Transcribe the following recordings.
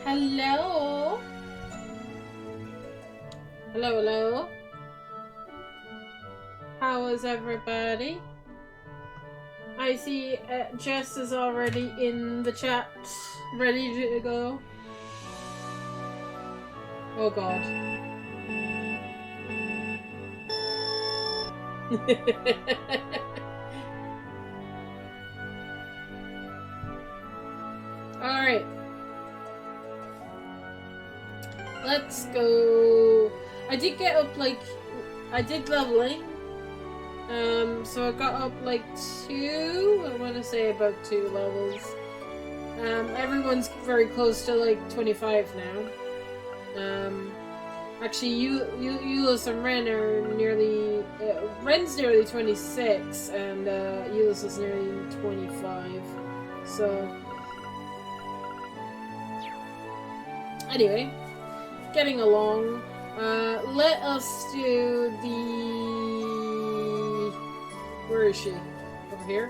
Hello? Hello, hello? How is everybody? I see Jess is already in the chat, ready to go. Oh god. Alright. Let's go. I did get up, like, I did leveling. So I got up, like, I want to say about 2 levels. Everyone's very close to, like, 25 now. Actually, Euless and Ren are nearly... Ren's nearly 26, and Euless is nearly 25. So... Anyway, getting along. Let us do the... Where is she? Over here?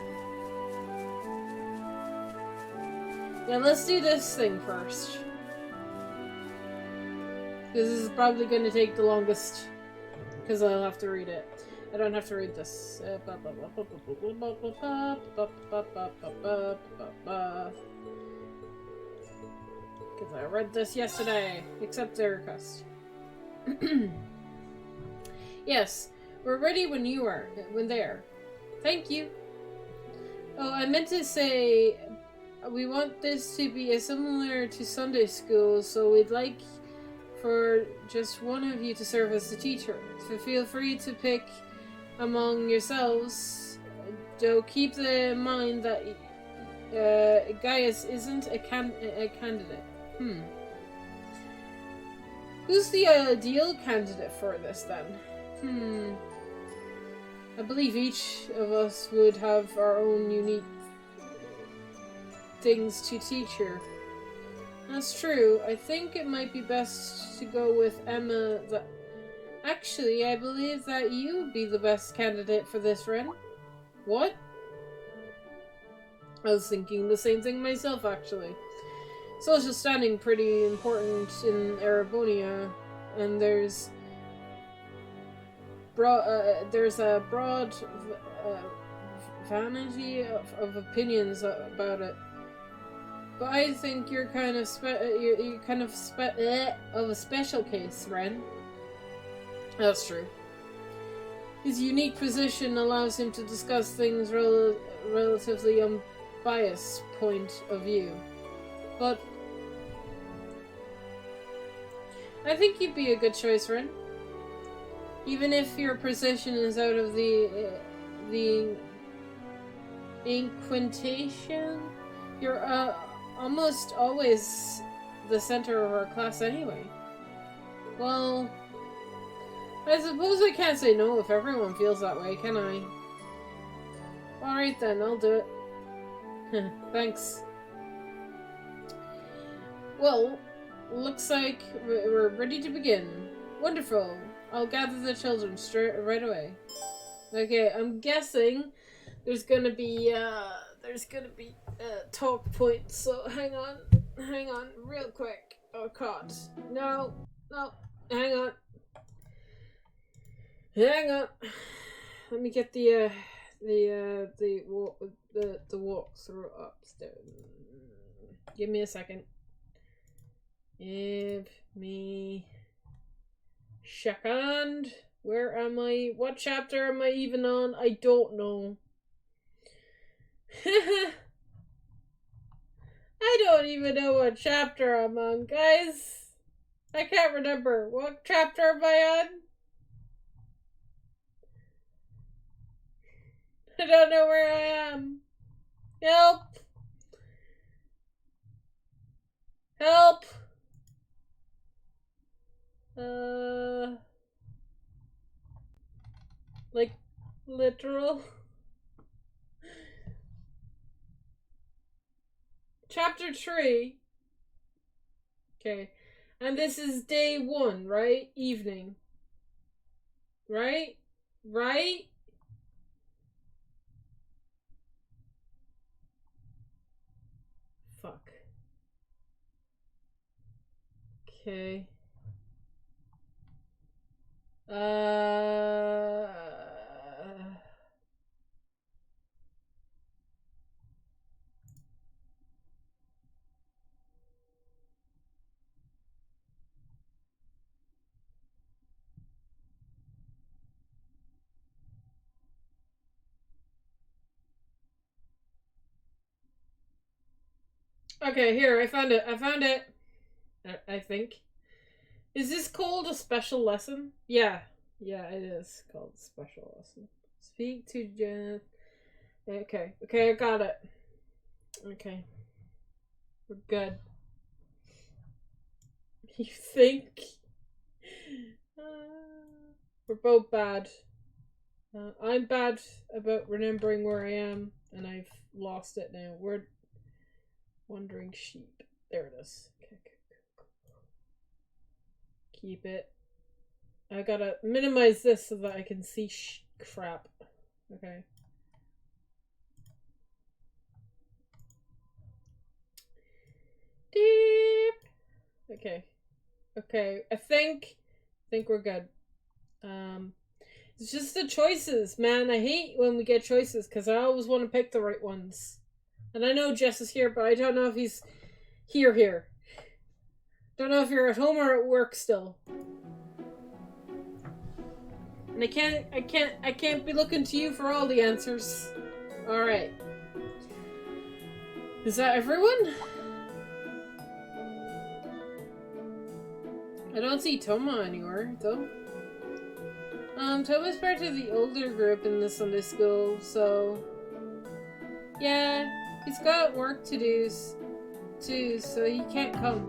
Yeah, let's do this thing first. This is probably going to take the longest, because I'll have to read it. I don't have to read this. Because I read this yesterday. Accept the request. Yes, we're ready when you are. When there. Thank you. Oh, I meant to say, we want this to be similar to Sunday school, so we'd like for just one of you to serve as the teacher. So feel free to pick among yourselves, though keep in mind that Gaius isn't a candidate. Who's the ideal candidate for this then? I believe each of us would have our own unique things to teach her. That's true. I think it might be best to go with Emma. Actually, I believe that you would be the best candidate for this, Ren. What? I was thinking the same thing myself, actually. Social standing pretty important in Erebonia, and there's a broad vanity of opinions about it. But I think you're kind of of a special case, Ren. That's true. His unique position allows him to discuss things relatively unbiased point of view. But I think you'd be a good choice, Ren. Even if your position is out of the inquintation, you're almost always the center of our class anyway. Well, I suppose I can't say no if everyone feels that way, can I? Alright then, I'll do it. Thanks. Well, looks like we're ready to begin. Wonderful. I'll gather the children right away. Okay, I'm guessing there's gonna be talk points, so hang on, real quick. Oh god. No, hang on. Let me get the walkthrough upstairs. Give me a second. Give me second. Where am I? What chapter am I even on? I don't know. I don't even know what chapter I'm on, guys. I can't remember. What chapter am I on? I don't know where I am. Help! Help! Like, literal? Chapter 3. Okay. And this is day 1, right? Evening. Right? Okay. Uh... Okay, here, I found it. I found it. I think. Is this called a special lesson? Yeah. Yeah, it is called a special lesson. Speak to Jen. Okay. Okay, I got it. Okay. We're good. You think? We're both bad. I'm bad about remembering where I am, and I've lost it now. We're wandering sheep. There it is. Okay. Keep it. I gotta minimize this so that I can see crap. Okay. Deep. Okay. Okay. I think we're good. It's just the choices, man. I hate when we get choices because I always want to pick the right ones. And I know Jess is here, but I don't know if he's here. Don't know if you're at home or at work still. And I can't be looking to you for all the answers. Alright. Is that everyone? I don't see Toma anywhere, though. Toma's part of the older group in the Sunday school, so... Yeah, he's got work to do, too, so he can't come.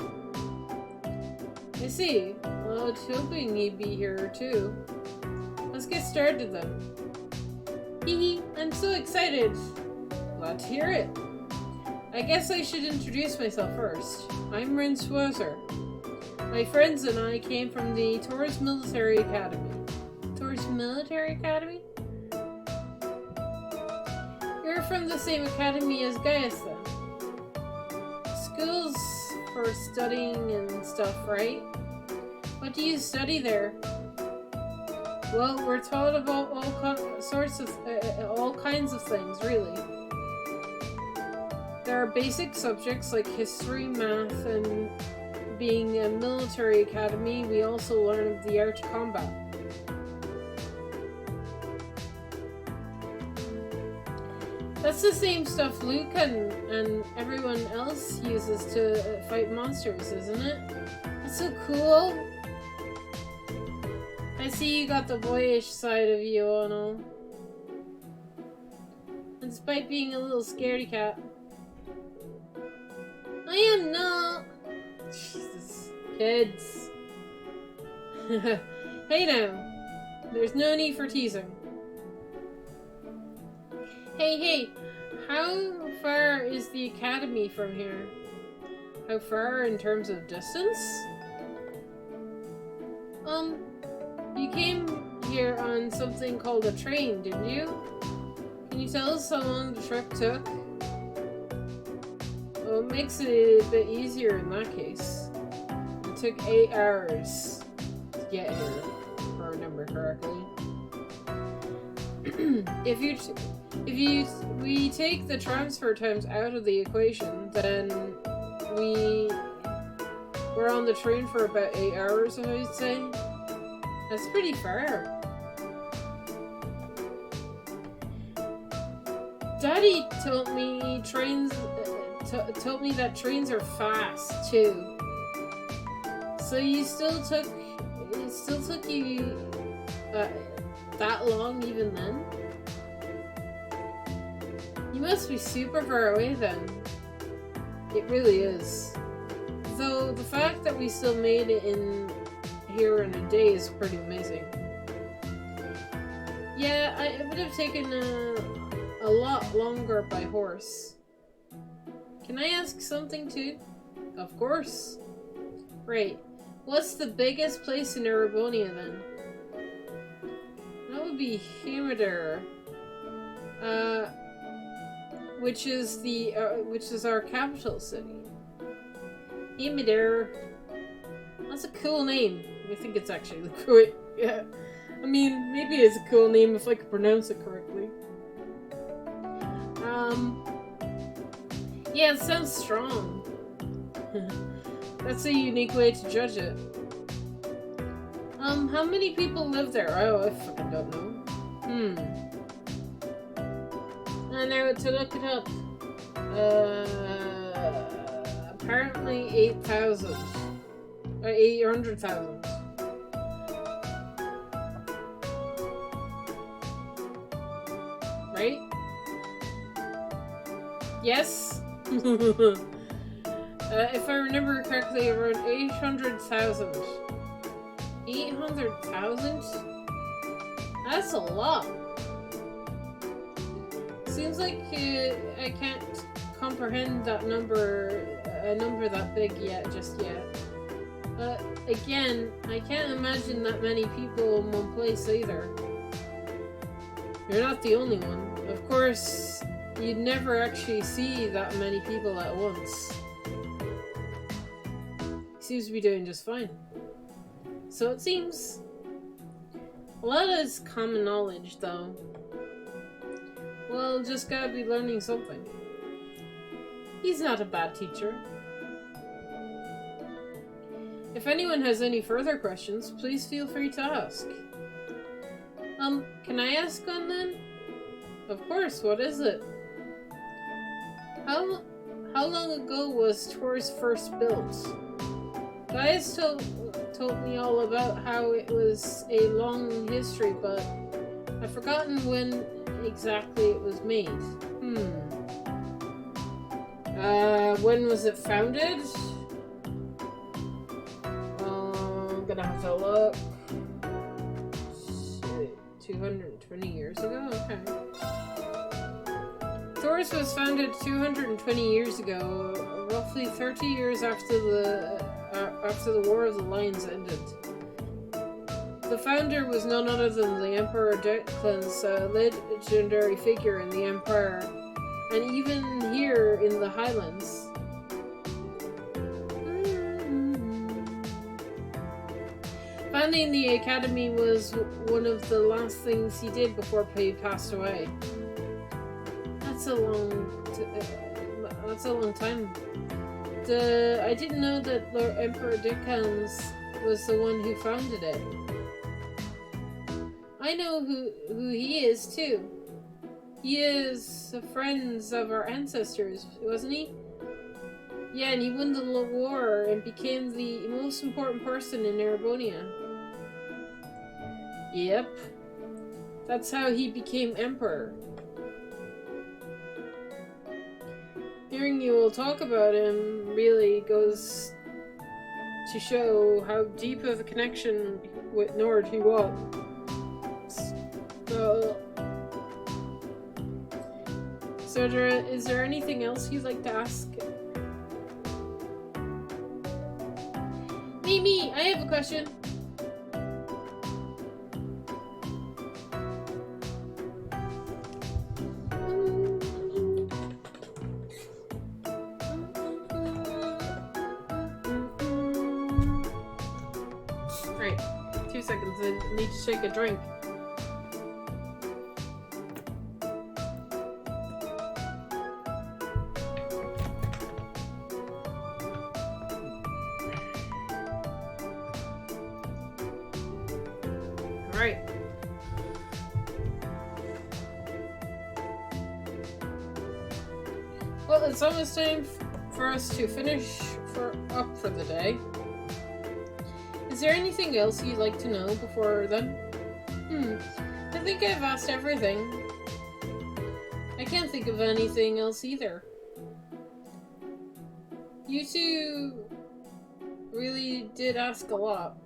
I see. Well, I was hoping he'd be here, too. Let's get started, then. Hee, I'm so excited. Glad to hear it. I guess I should introduce myself first. I'm Rin Switzer. My friends and I came from the Taurus Military Academy. Taurus Military Academy? You're from the same academy as Gaius, then. Schools for studying and stuff, right? What do you study there? Well, we're taught about all kinds of things, really. There are basic subjects like history, math, and being a military academy, we also learn the art of combat. That's the same stuff Luke and everyone else uses to fight monsters, isn't it? That's so cool. I see you got the boyish side of you, Ono. And despite being a little scaredy cat. I am not. Jesus. Kids. Hey now. There's no need for teasing. Hey, how far is the academy from here? How far in terms of distance? You came here on something called a train, didn't you? Can you tell us how long the trip took? Well, it makes it a bit easier in that case. It took 8 hours to get here, if I remember correctly. If we take the transfer times out of the equation, then we're on the train for about 8 hours, I would say. That's pretty far. Daddy told me that trains are fast too. So it still took you that long even then? You must be super far away then. It really is. Though the fact that we still made it in here in a day is pretty amazing. Yeah, it would have taken a lot longer by horse. Can I ask something too? Of course. Right. What's the biggest place in Erebonia then? That would be Hemider. Which is our capital city. Hemider. That's a cool name. I think it's actually cool. Yeah. I mean, maybe it's a cool name if I could pronounce it correctly. Yeah, it sounds strong. That's a unique way to judge it. How many people live there? Oh, I fucking don't know. And now to look it up. Apparently 8,000. Or 800,000. Right? Yes? If I remember correctly, around 800,000. 800,000? That's a lot. Seems like I can't comprehend that number, a number that big just yet. But again, I can't imagine that many people in one place either. You're not the only one. Of course, you'd never actually see that many people at once. He seems to be doing just fine. So it seems. A lot is common knowledge, though. Well, just gotta be learning something. He's not a bad teacher. If anyone has any further questions, please feel free to ask. Can I ask one then? Of course, what is it? How long ago was Tours first built? Guys told me all about how it was a long history, but I've forgotten when exactly it was made. When was it founded? I'm gonna have to look. 220 years ago? Okay. Tours was founded 220 years ago, roughly 30 years after the War of the Lions ended. The founder was none other than the Emperor Declan's legendary figure in the Empire, and even here in the Highlands. Founding the Academy was one of the last things he did before he passed away. That's a long time. I didn't know that Lord Emperor Declan was the one who founded it. I know who he is too. He is a friend of our ancestors, wasn't he? Yeah, and he won the war and became the most important person in Erebonia. Yep. That's how he became emperor. Hearing you all talk about him really goes to show how deep of a connection with Nord he was. So is there anything else you'd like to ask? Me, I have a question. Right, 2 seconds, I need to take a drink. Right. Well, it's almost time for us to finish up for the day. Is there anything else you'd like to know before then? I think I've asked everything. I can't think of anything else either. You two really did ask a lot.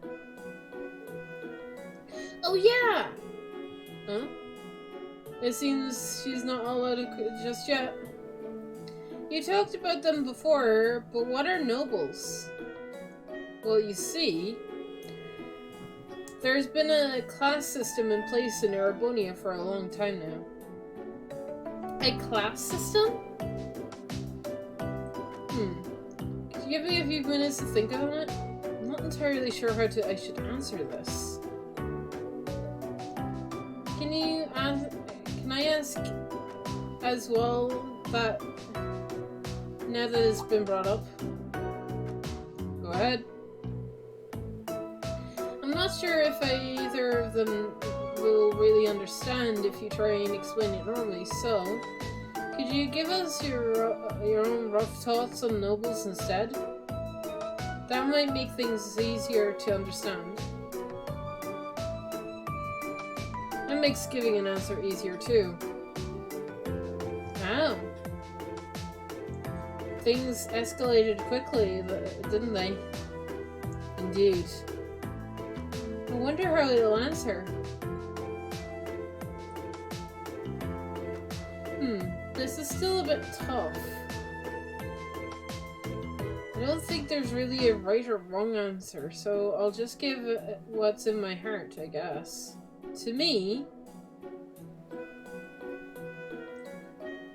Oh yeah! Huh? It seems she's not allowed to just yet. You talked about them before, but what are nobles? Well, you see, there's been a class system in place in Erebonia for a long time now. A class system? Could you give me a few minutes to think on it? Not entirely sure how I should answer this. Can I ask as well that now that it's been brought up? Go ahead. I'm not sure if either of them will really understand if you try and explain it normally, so could you give us your own rough thoughts on nobles instead? That might make things easier to understand. It makes giving an answer easier too. Wow. Things escalated quickly, didn't they? Indeed. I wonder how he'll answer. This is still a bit tough. I don't think there's really a right or wrong answer, so I'll just give what's in my heart, I guess. To me,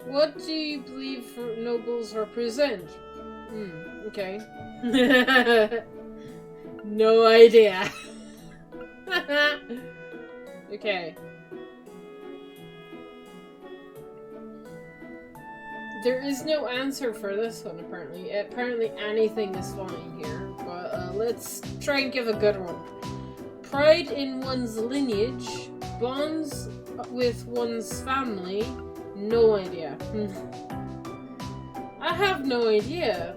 what do you believe nobles represent? Okay. No idea. Okay. There is no answer for this one, apparently. Apparently anything is fine here, but let's try and give a good one. Pride in one's lineage, bonds with one's family, no idea. I have no idea.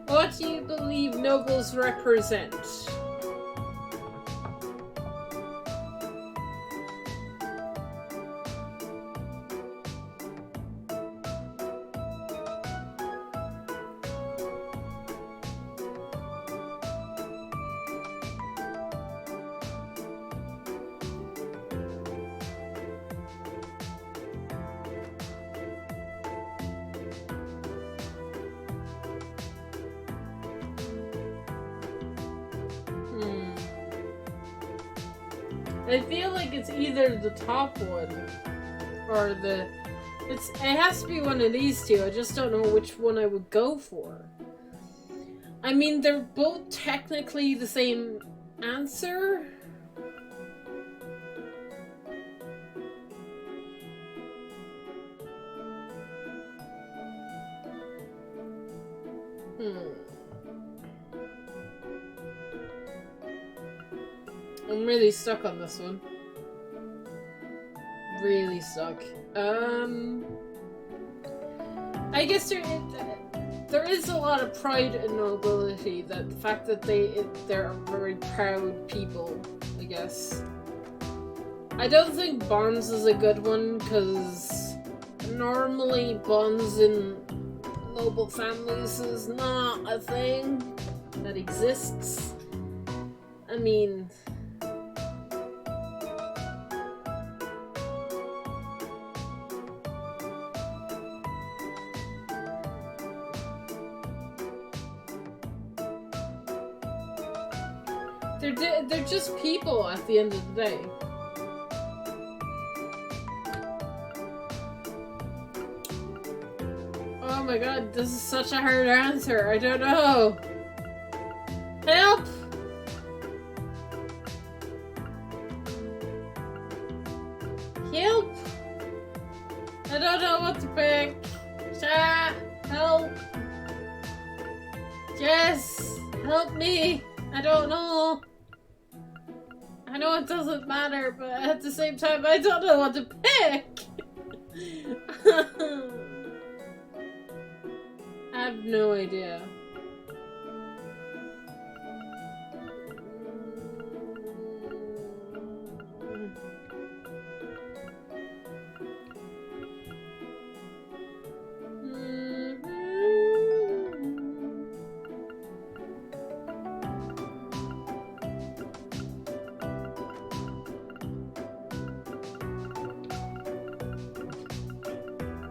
What do you believe nobles represent? I feel like it's either the top one or it has to be one of these two. I just don't know which one I would go for. I mean, they're both technically the same answer. I'm really stuck on this one. Really stuck. I guess there is a lot of pride in nobility. That the fact that they're very proud people, I guess. I don't think bonds is a good one because normally bonds in noble families is not a thing that exists. I mean, they're just people at the end of the day. Oh my god, this is such a hard answer. I don't know. Help! Help! I don't know what to pick. Help! Jess! Help me! I don't know. I know it doesn't matter, but at the same time, I don't know what to pick. I have no idea.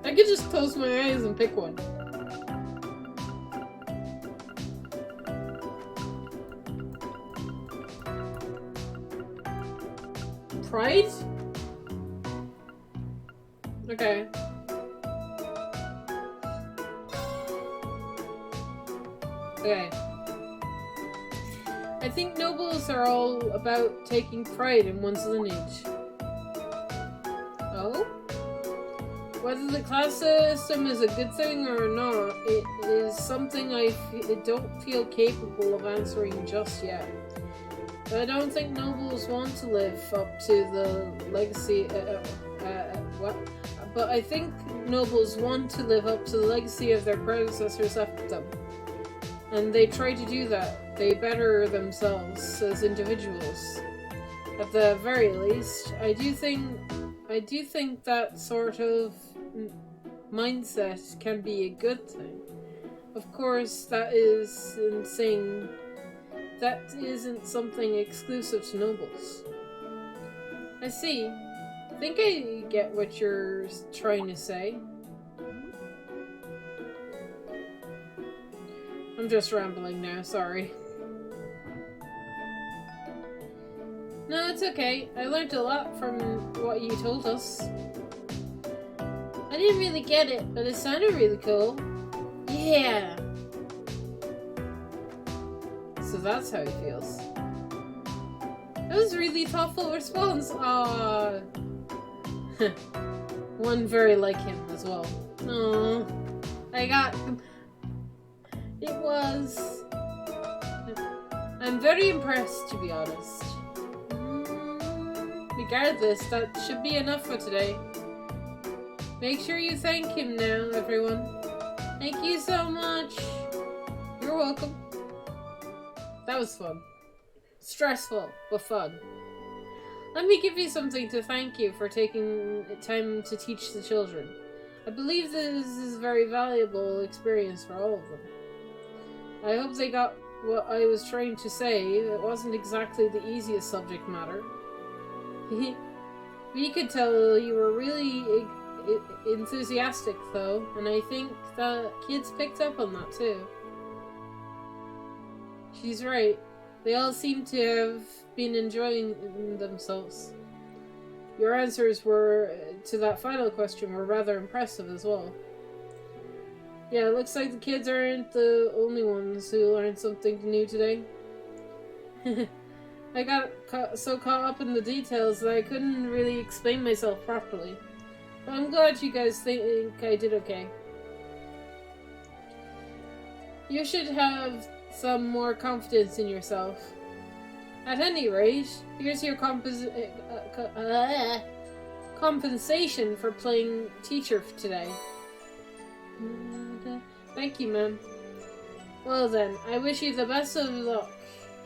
I could just close my eyes and pick one. Pride? Okay. Okay. I think nobles are all about taking pride in one's lineage. Oh? Whether the class system is a good thing or not, it is something I don't feel capable of answering just yet. But I don't think nobles want to live up to the legacy. What? But I think nobles want to live up to the legacy of their predecessors left them. And they try to do that. They better themselves as individuals. At the very least, I do think that sort of mindset can be a good thing. Of course, that isn't something exclusive to nobles. I see. I think I get what you're trying to say. I'm just rambling now, sorry. No, it's okay. I learned a lot from what you told us. I didn't really get it, but it sounded really cool. Yeah! So that's how he feels. That was a really thoughtful response. Aww. One very like him as well. Aww. It was... I'm very impressed, to be honest. Regardless, that should be enough for today. Make sure you thank him now, everyone. Thank you so much. You're welcome. That was fun. Stressful, but fun. Let me give you something to thank you for taking time to teach the children. I believe this is a very valuable experience for all of them. I hope they got what I was trying to say. It wasn't exactly the easiest subject matter. We could tell you were really enthusiastic, though, and I think the kids picked up on that, too. She's right. They all seem to have been enjoying themselves. Your answers to that final question were rather impressive as well. Yeah, it looks like the kids aren't the only ones who learned something new today. I got so caught up in the details that I couldn't really explain myself properly. But I'm glad you guys think I did okay. You should have some more confidence in yourself. At any rate, here's your compensation for playing teacher today. Thank you, ma'am. Well then, I wish you the best of luck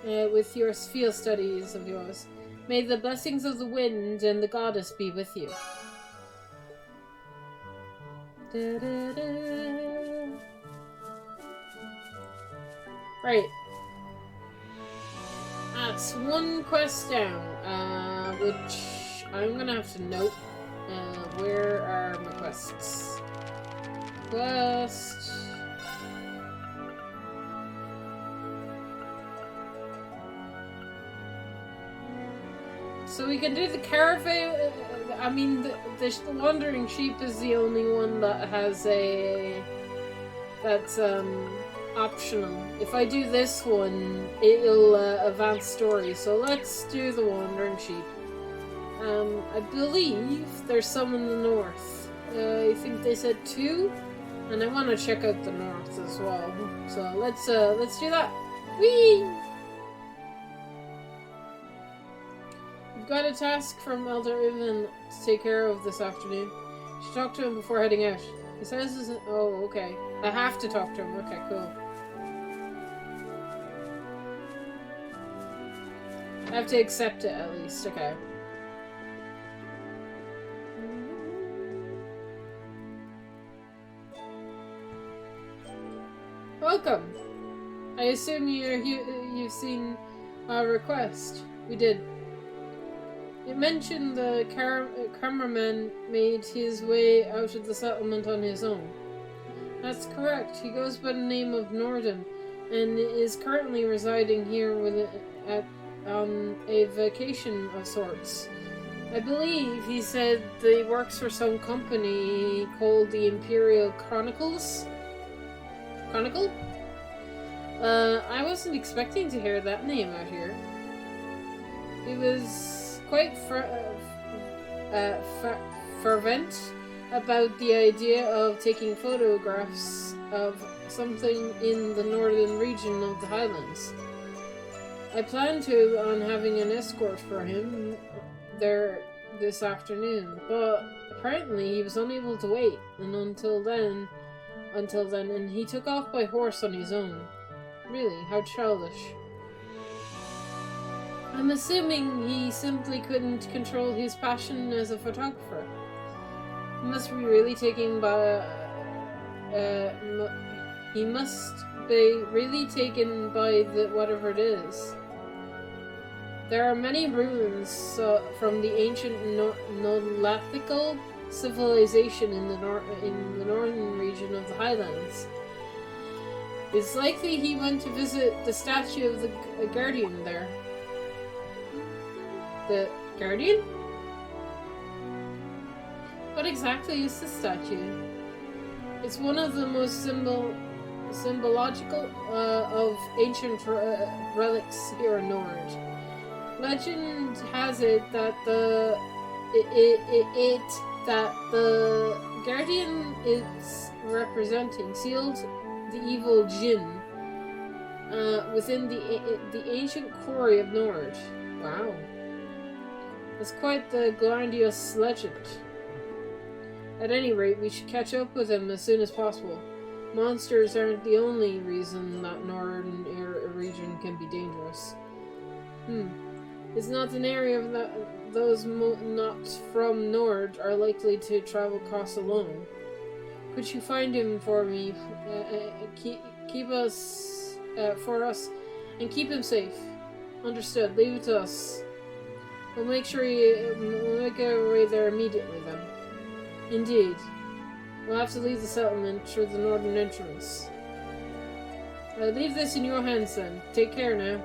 with your field studies of yours. May the blessings of the wind and the goddess be with you. Right. That's one quest down, which I'm gonna have to note. Where are my quests? Quest. So we can do the caravan. I mean, the wandering sheep is the only one that has that's optional. If I do this one, it'll advance story. So let's do the wandering sheep. I believe there's some in the north. I think they said 2, and I want to check out the north as well. So let's do that. Whee! We've got a task from Elder Ivan to take care of this afternoon. You should talk to him before heading out. He says, oh, okay. I have to talk to him. Okay, cool. I have to accept it at least. Okay. Welcome. I assume you've seen our request. We did. It mentioned the cameraman made his way out of the settlement on his own. That's correct. He goes by the name of Norden and is currently residing here on a vacation of sorts. I believe he said that he works for some company called the Imperial Chronicles. Chronicle? I wasn't expecting to hear that name out here. He was quite fervent about the idea of taking photographs of something in the northern region of the Highlands. I planned on having an escort for him there this afternoon, but apparently he was unable to wait, and until then, and he took off by horse on his own. Really, how childish. I'm assuming he simply couldn't control his passion as a photographer. He must be really taken by the whatever it is. There are many ruins from the ancient Nolithical civilization in the northern region of the Highlands. It's likely he went to visit the statue of the Guardian there. The Guardian? What exactly is this statue? It's one of the most symbological of ancient relics here in Nord. Legend has it that the Guardian it's representing sealed the evil Jinn within the ancient quarry of Nord. Wow. That's quite the grandiose legend. At any rate, we should catch up with him as soon as possible. Monsters aren't the only reason that northern region can be dangerous. It's not an area that those not from Nord are likely to travel across alone. Could you find him for me? Keep us for us, and keep him safe. Understood. Leave it to us. We'll make our way there immediately then. Indeed. We'll have to leave the settlement through the northern entrance. I'll leave this in your hands then. Take care now.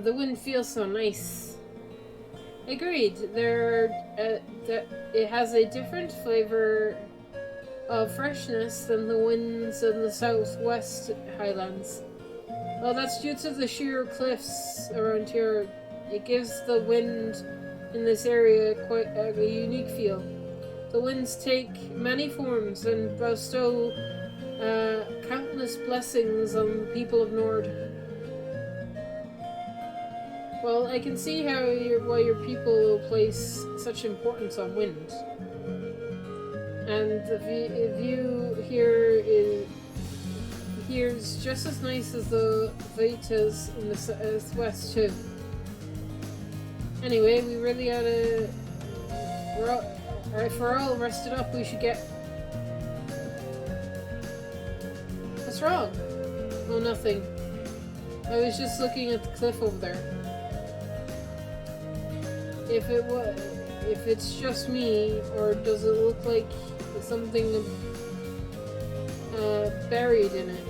The wind feels so nice. Agreed. It has a different flavor of freshness than the winds in the southwest Highlands. Well, that's due to the sheer cliffs around here. It gives the wind in this area quite a unique feel. The winds take many forms and bestow countless blessings on the people of Nord. Well, I can see why your people place such importance on wind. And the view here is just as nice as the Vetas in the southwest too. Anyway, we really oughta... If we're all rested up, we should get... What's wrong? Oh, nothing. I was just looking at the cliff over there. If it's just me, or does it look like something buried in it?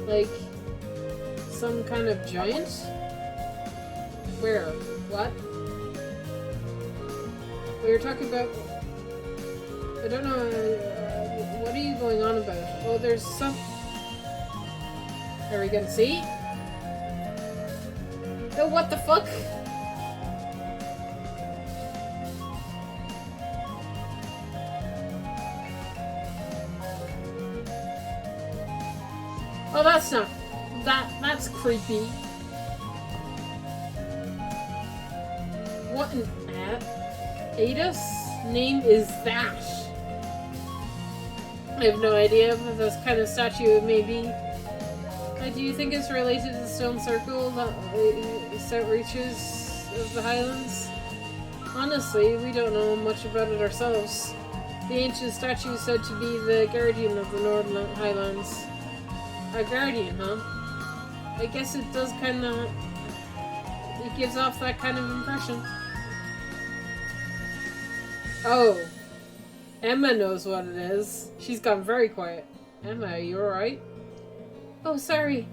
Like some kind of giant? Where? What? We were talking about... I don't know, what are you going on about? Oh, there's some... Are we gonna see? Oh, what the fuck? Oh, that's not... That's creepy. What an Ada's name is that? I have no idea what this kind of statue it may be. Do you think it's related to the stone circle that reaches of the Highlands? Honestly, we don't know much about it ourselves. The ancient statue is said to be the guardian of the Northern Highlands. a guardian, huh? I guess it does kind of... It gives off that kind of impression. Oh. Emma knows what it is. She's gone very quiet. Emma, are you alright? Oh, sorry.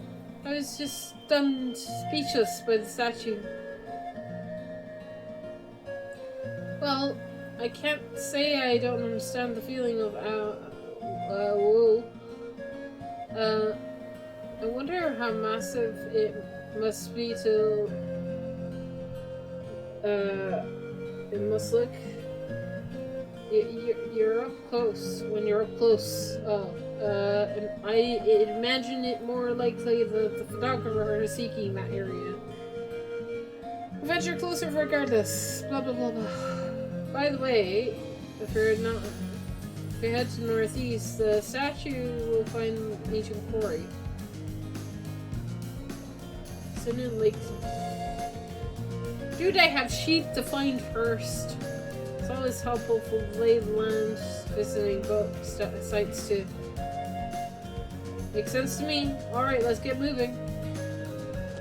I was just stunned, speechless by the statue. Well, I can't say I don't understand the feeling of whoa. I wonder how massive it must be to it must look. You're up close. When you're up close, and I imagine it more likely the photographer is seeking that area. Venture closer regardless. Blah blah blah blah. By the way, if you head to northeast, the statue will find ancient quarry. Send Lake. Dude, I have sheep to find first. It's always helpful for lay the land, visiting both sites too. Makes sense to me. Alright, let's get moving.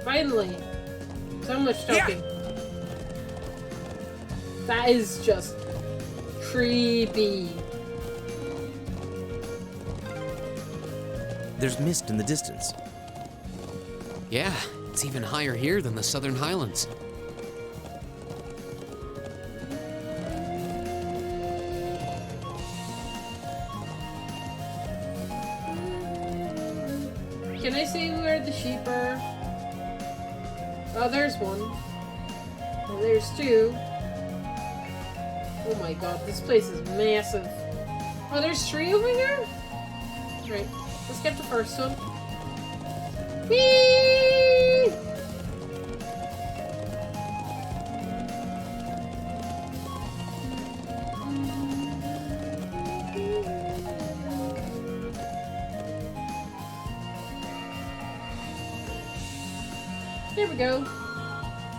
Finally. So much talking. Yeah. That is just creepy. There's mist in the distance. Yeah, it's even higher here than the Southern Highlands. Can I see where the sheep are? Oh, there's one. Oh, there's two. Oh my god, this place is massive. Oh, there's three over here? Right, let's get the first one. Whee! There we go.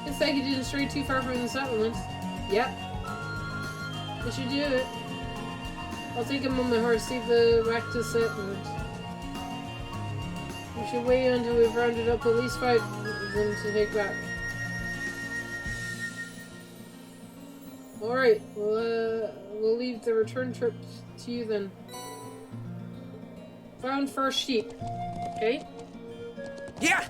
Looks like you didn't stray too far from the settlement. Yep. This should do it. I'll take him on my horse, see the back to settlement. We should wait until we've rounded up at least 5 of them to take back. Alright, we'll leave the return trip to you then. Found first sheep. Okay? Yeah!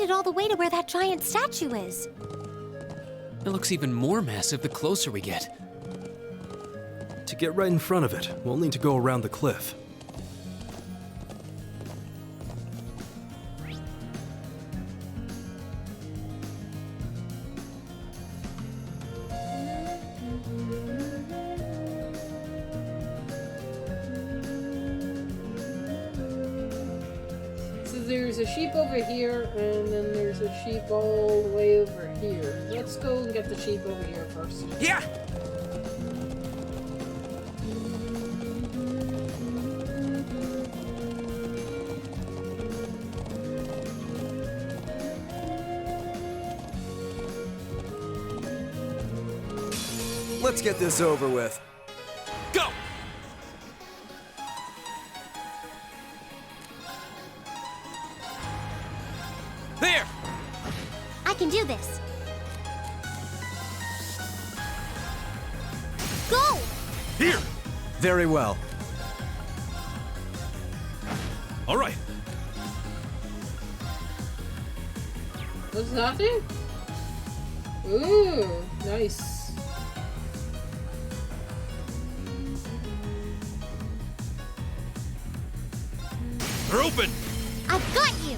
All the way to where that giant statue is. It looks even more massive the closer we get. To get right in front of it, we'll need to go around the cliff. There's a sheep over here, and then there's a sheep all the way over here. Let's go and get the sheep over here first. Yeah! Let's get this over with. Go! There! I can do this. Go! Here! Very well. All right. What's nothing? Ooh, nice. They're open! I've got you!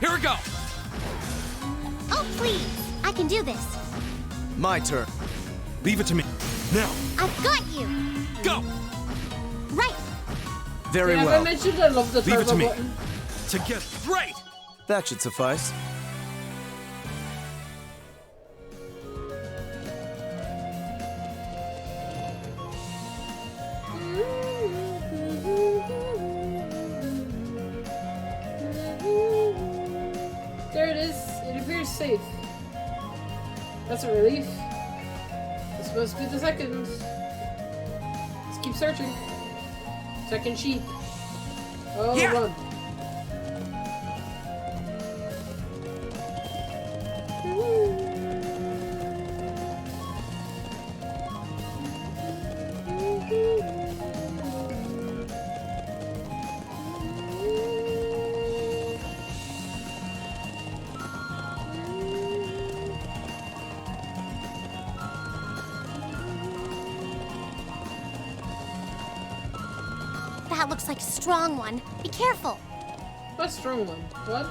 Here we go! Oh, please! I can do this. My turn. Leave it to me. Now! I've got you! Go! Right! Very Yeah, well. I mentioned I love the Leave it turbo to me. button. Together. Great! That should suffice. safe. That's a relief. This must be the second. Let's keep searching. Second sheep. Oh, Yeah. run. That looks like a strong one. Be careful. What strong one? What?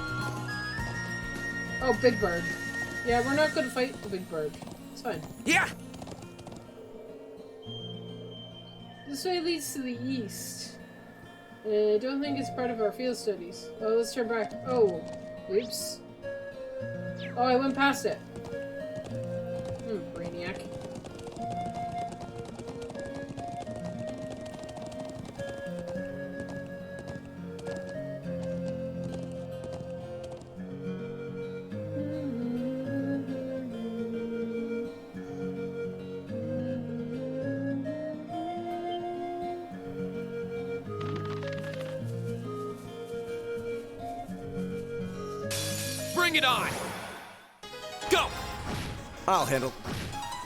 Oh, big bird. Yeah, we're not gonna fight the big bird. It's fine. Yeah! This way leads to the east. I don't think it's part of our field studies. Oh, let's turn back. Oh, whoops. Oh, I went past it. Brainiac. Bring it on! Go! I'll handle.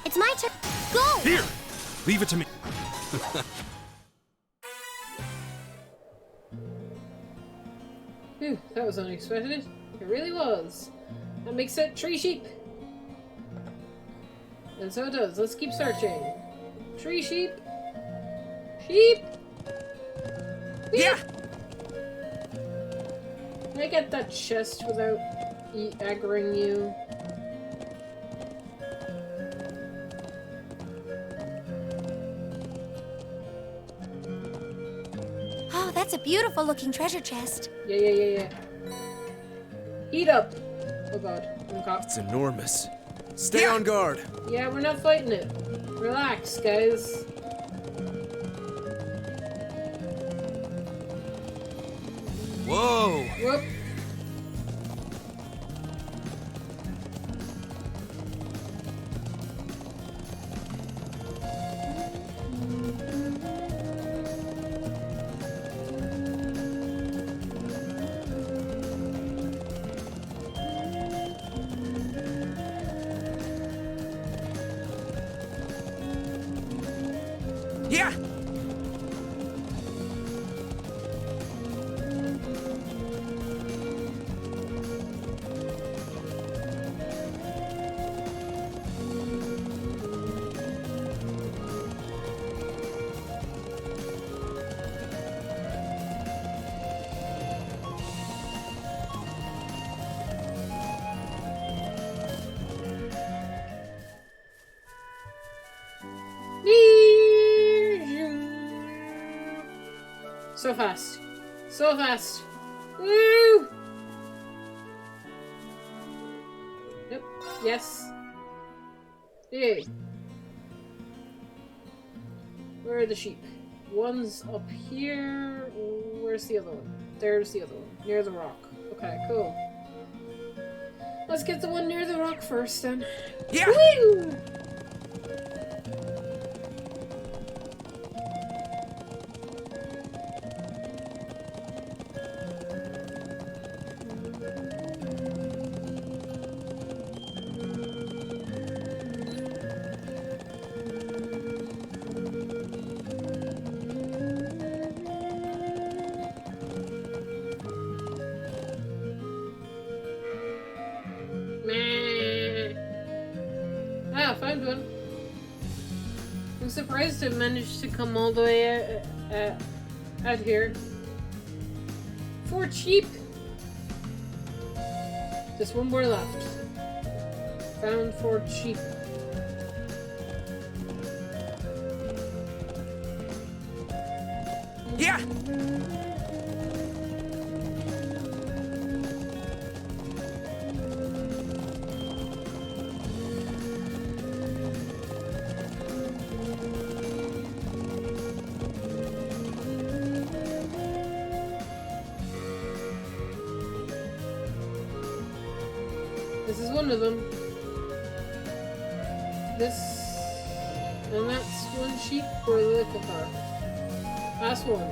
It's my turn. Go! Here! Leave it to me. Phew, that was unexpected. It really was. That makes it 3 sheep. And so it does. Let's keep searching. 3 sheep. Sheep! Yeah! Can I get that chest without aggroing you? Oh, that's a beautiful looking treasure chest. Yeah. Eat up! Oh god, I'm caught. It's enormous. Stay on guard. Yeah, we're not fighting it. Relax, guys. Whoa! Whoop. Yeah! So fast. So fast. Woo! Yep. Yes. Yay. Where are the sheep? One's up here. Where's the other one? There's the other one. Near the rock. Okay, cool. Let's get the one near the rock first then. Yeah! Woo! Ah, found one. I'm surprised it managed to come all the way out here. 4 sheep! Just one more left. Found 4 sheep. Yeah! This is one of them. This... And that's one sheep we're looking for. Last one.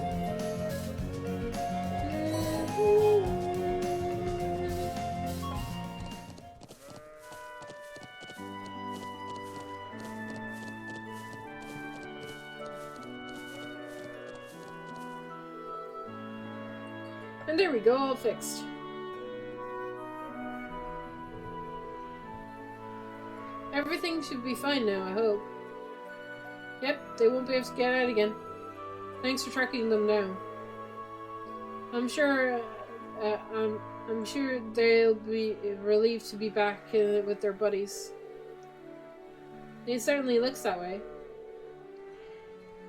And there we go, all fixed. Everything should be fine now, I hope. Yep, they won't be able to get out again. Thanks for tracking them down. I'm sure they'll be relieved to be back with their buddies. It certainly looks that way.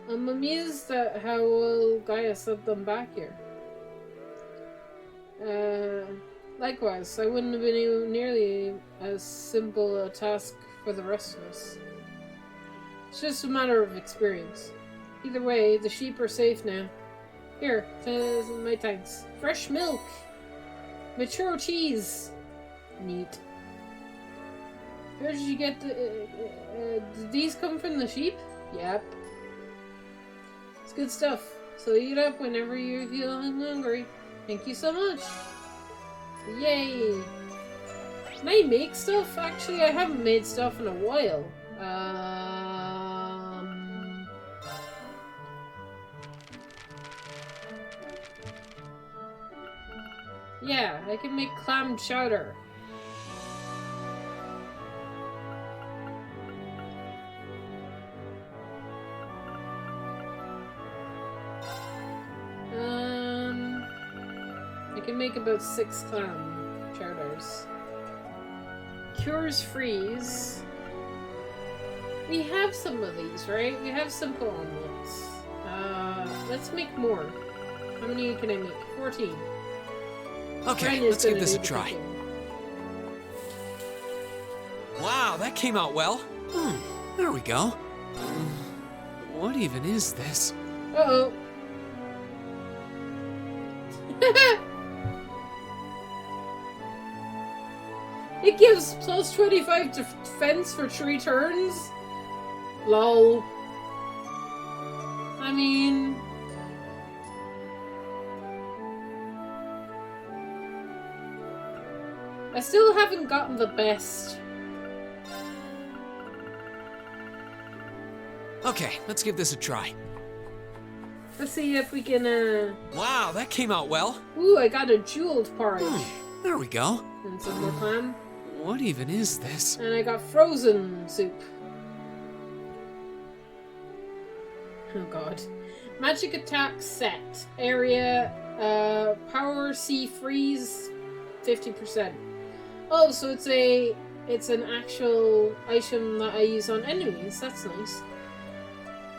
I'm amused at how well Gaia sent them back here. Likewise, I wouldn't have been nearly as simple a task for the rest of us. It's just a matter of experience. Either way, the sheep are safe now. Here, my thanks. Fresh milk! Mature cheese! Neat. Where did you get the... did these come from the sheep? Yep. It's good stuff. So eat up whenever you're feeling hungry. Thank you so much. Yay! Can I make stuff? Actually, I haven't made stuff in a while. Yeah, I can make clam chowder. I can make about 6 clam chowders. Cures freeze. We have some of these, right? We have simple omelets. Let's make more. How many can I make? 14. Okay, let's give this a try. Wow, that came out well. There we go. What even is this? Uh-oh. It gives plus 25 defense for 3 turns? Lol. I mean... I still haven't gotten the best. Okay, let's give this a try. Let's see if we can, Wow, that came out well. Ooh, I got a jeweled porridge. There we go. And some more clam. What even is this? And I got frozen soup. Oh god. Magic attack set. Area, power C freeze 50%. Oh, so it's an actual item that I use on enemies. That's nice.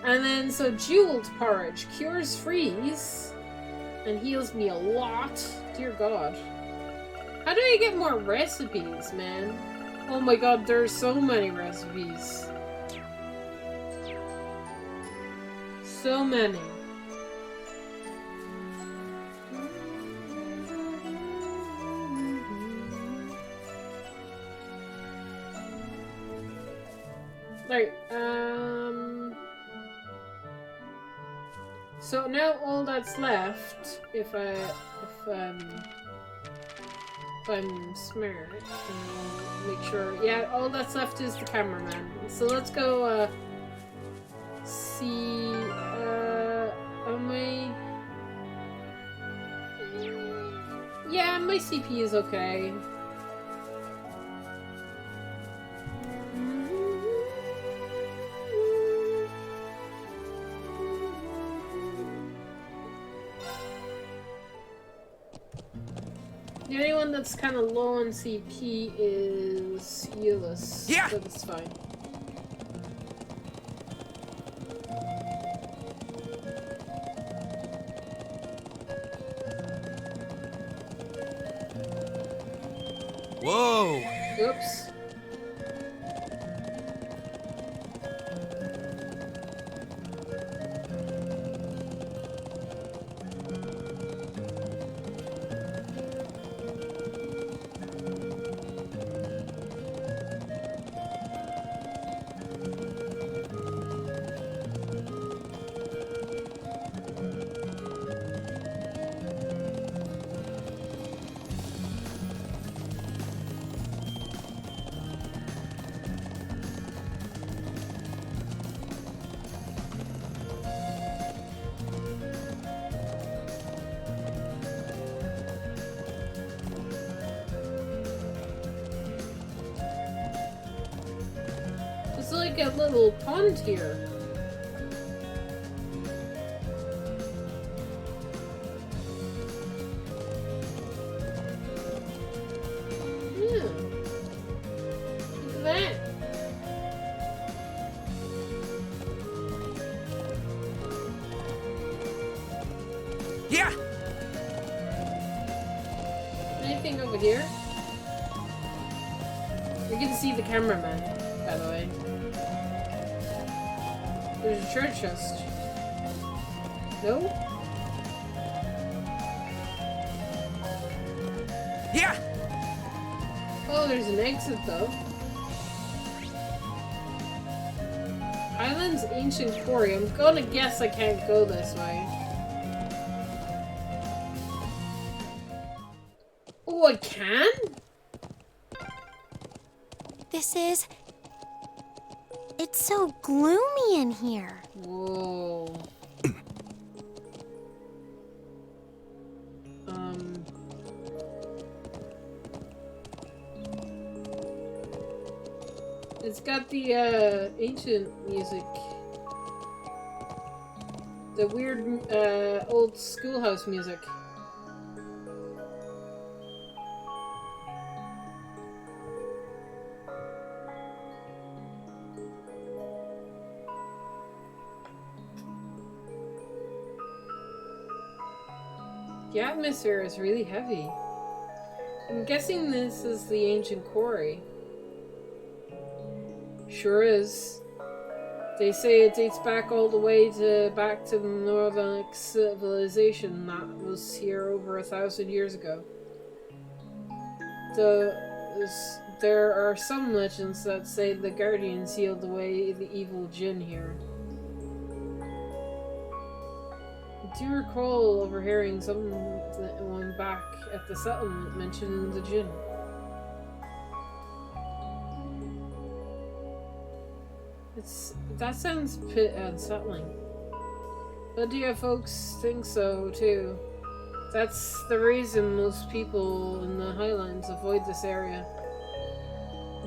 And then, so jeweled porridge cures freeze and heals me a lot. Dear God. How do I get more recipes, man? Oh my god, there's so many recipes. So many. Right, so now all that's left, if I'm smart, and I'll make sure, yeah, all that's left is the cameraman. So let's go, see, yeah, my CP is okay. The only one that's kind of low on CP is Euless. Yeah. But it's fine. Whoa! Oops. like a little pond here. Yeah. Look at that. Yeah! Anything over here? You're gonna see the cameraman, by the way. There's a treasure chest. No? Yeah! Oh, there's an exit though. Highlands Ancient Quarry. I'm gonna guess I can't go this way. Oh, I can? This is... It's so gloomy in here. Whoa. It's got the ancient music. The weird old schoolhouse music. The atmosphere is really heavy. I'm guessing this is the ancient quarry. Sure is. They say it dates back all the way back to the Northern civilization that was here over 1,000 years ago. There are some legends that say the Guardians sealed away the evil Jinn here. I do recall overhearing someone back at the settlement mention the Jinn. That sounds a bit unsettling. But yeah, folks think so too. That's the reason most people in the Highlands avoid this area.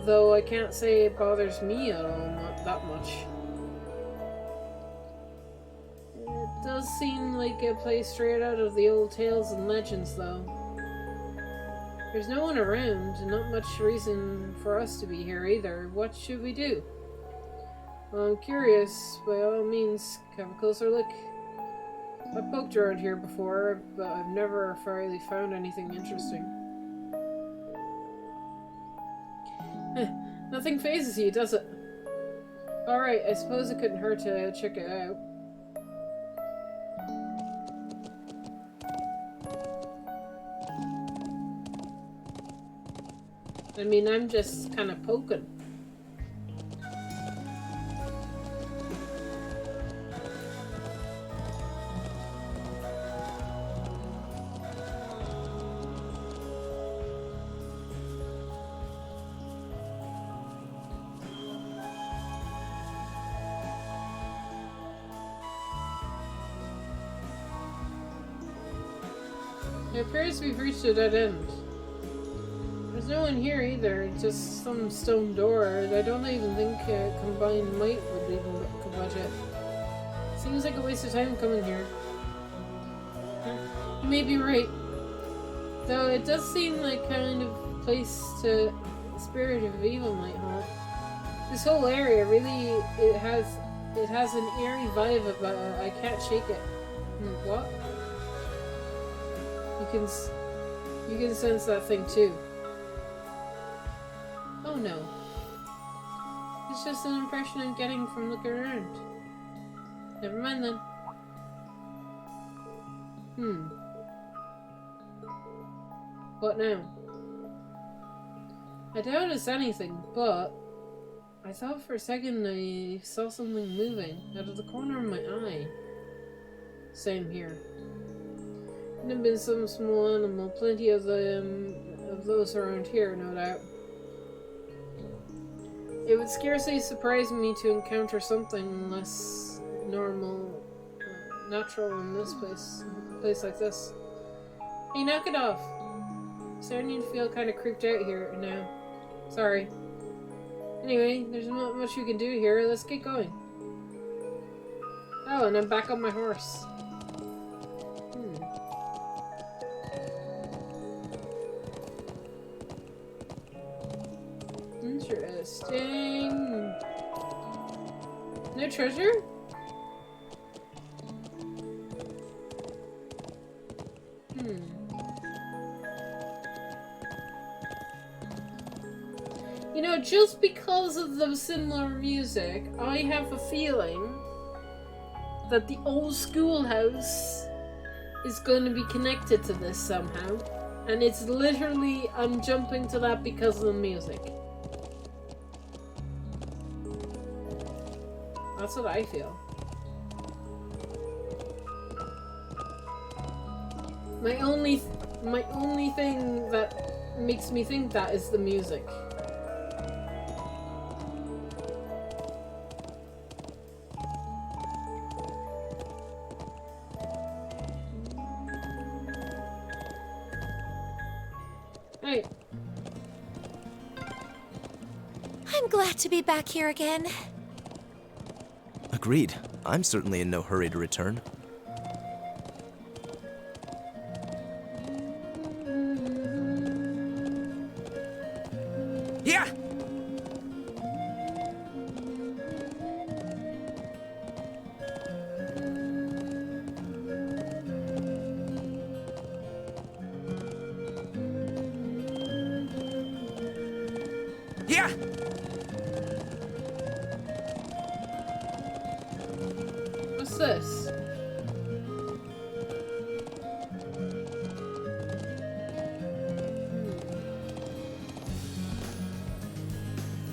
Though I can't say it bothers me at all that much. It does seem like a place straight out of the old tales and legends though. There's no one around, and not much reason for us to be here either. What should we do? Well, I'm curious. By all means, have a closer look. I've poked around here before, but I've never really found anything interesting. Nothing phases you, does it? Alright, I suppose it couldn't hurt to check it out. I mean, I'm just kind of poking. It appears we've reached a dead end. There's no one here either, just some stone door. I don't even think combined might would even budge it. Seems like a waste of time coming here. You may be right. Though it does seem like kind of place to the spirit of evil might haunt. This whole area really, it has an eerie vibe about it. I can't shake it. What? You can sense that thing too. Oh no. It's just an impression I'm getting from looking around. Never mind then. What now? I doubt it's anything, but I thought for a second I saw something moving out of the corner of my eye. Same here. Could have been some small animal. Plenty of those around here, no doubt. It would scarcely surprise me to encounter something less natural in this place, a place like this. Hey, knock it off! I'm starting to feel kind of creeped out here now. Sorry. Anyway, there's not much you can do here. Let's get going. Oh, and I'm back on my horse. Interesting. No treasure? You know, just because of the similar music, I have a feeling that the old schoolhouse is going to be connected to this somehow. And it's literally, I'm jumping to that because of the music. That's what I feel. My only thing that makes me think that is the music. Hey. I'm glad to be back here again. Agreed. I'm certainly in no hurry to return. Yeah! Yeah! What's this?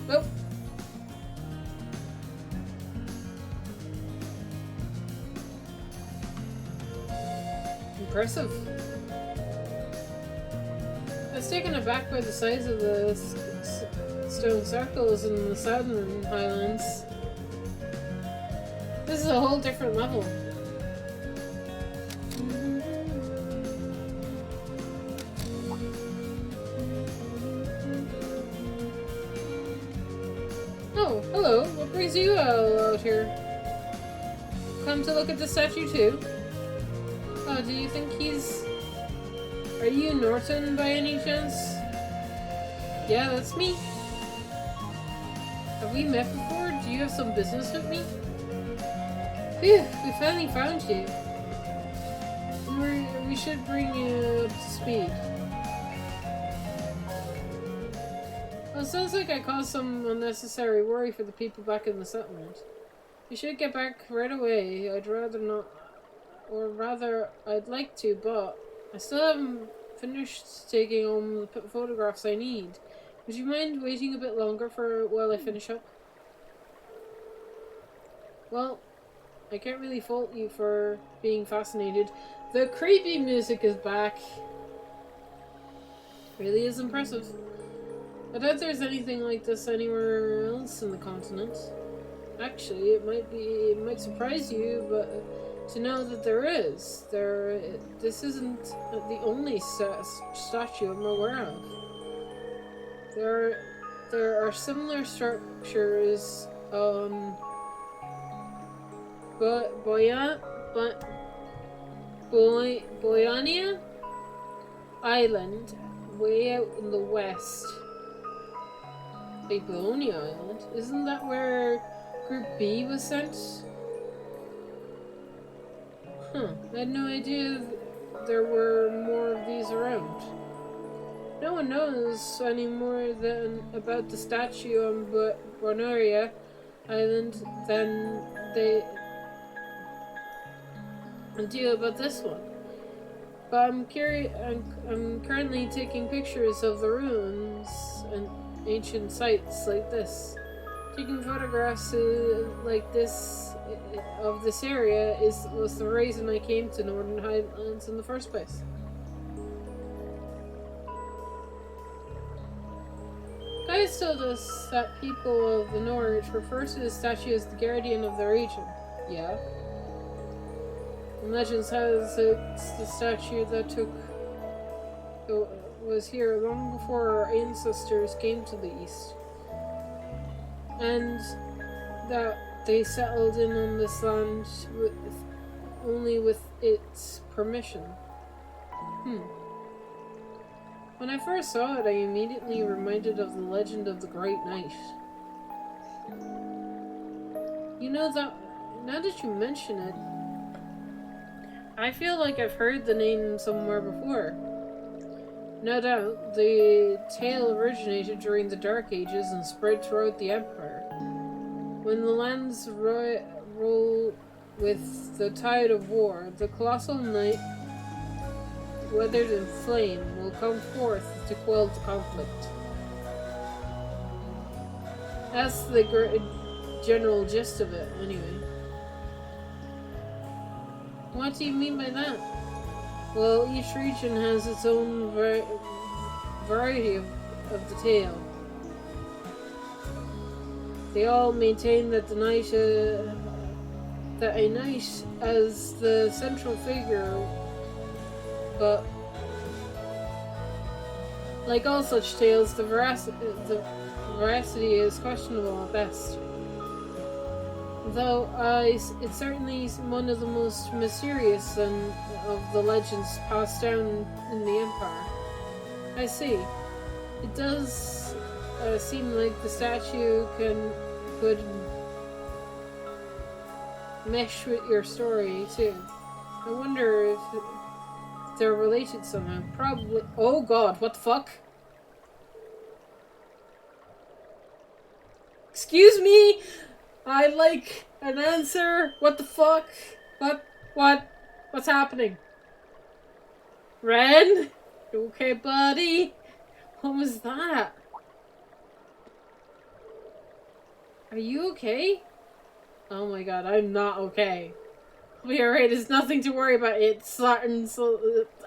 Nope. Impressive. I was taken aback by the size of the stone circles in the southern highlands. This is a whole different level. Oh, hello. What brings you all out here? Come to look at the statue too? Oh, do you think he's... Are you Norton by any chance? Yeah, that's me. Have we met before? Do you have some business with me? Phew, we finally found you. We should bring you up to speed. Well, it sounds like I caused some unnecessary worry for the people back in the settlement. We should get back right away. I'd rather not... Or rather, I'd like to, but I still haven't finished taking home the photographs I need. Would you mind waiting a bit longer while I finish up? Well, I can't really fault you for being fascinated. The creepy music is back. Really is impressive. I doubt there's anything like this anywhere else in the continent. Actually, it might surprise you, but to know that there is. This isn't the only statue I'm aware of. There are similar structures on Boyania Island, way out in the west. Babylonia Island? Isn't that where Group B was sent? Huh, I had no idea there were more of these around. No one knows any more than about the statue on Bonaria Island than they do about this one. But I'm curious. I'm currently taking pictures of the ruins and ancient sites like this. Taking photographs like this of this area was the reason I came to Northern Highlands in the first place. Guys told us that people of the North refer to the statue as the guardian of the region. Yeah. And legends has it's the statue that was here long before our ancestors came to the east. and that they settled in on this land only with its permission. When I first saw it, I immediately reminded of the legend of the Great Knight. You know that, now that you mention it, I feel like I've heard the name somewhere before. No doubt, the tale originated during the Dark Ages and spread throughout the Empire. When the lands roll with the tide of war, the colossal knight, weathered in flame, will come forth to quell the conflict. That's the general gist of it, anyway. What do you mean by that? Well, each region has its own variety of the tale. They all maintain that a knight as the central figure, but like all such tales, the veracity is questionable at best. Though it's certainly one of the most mysterious of the legends passed down in the Empire. I see. It does seem like the statue could mesh with your story too. I wonder if they're related somehow. Probably. Oh god, what the fuck? Excuse me? I'd like an answer. What the fuck? What's happening? Ren? Okay, buddy? What was that? Are you okay? Oh my god, I'm not okay. We're alright, there's nothing to worry about. It's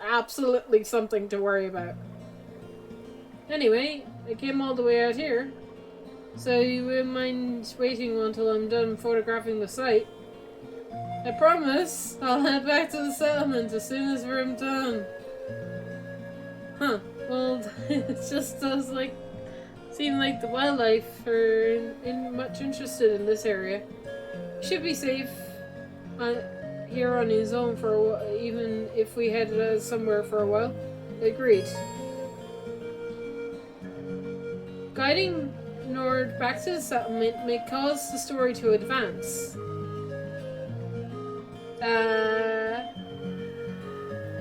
absolutely something to worry about. Anyway, I came all the way out here. So you wouldn't mind waiting until I'm done photographing the site? I promise I'll head back to the settlement as soon as we're done. Huh. Well, it just does seem like the wildlife are much interested in this area. Should be safe here on his own for a while, even if we head somewhere for a while. Agreed. Guiding Nord back to the settlement may cause the story to advance.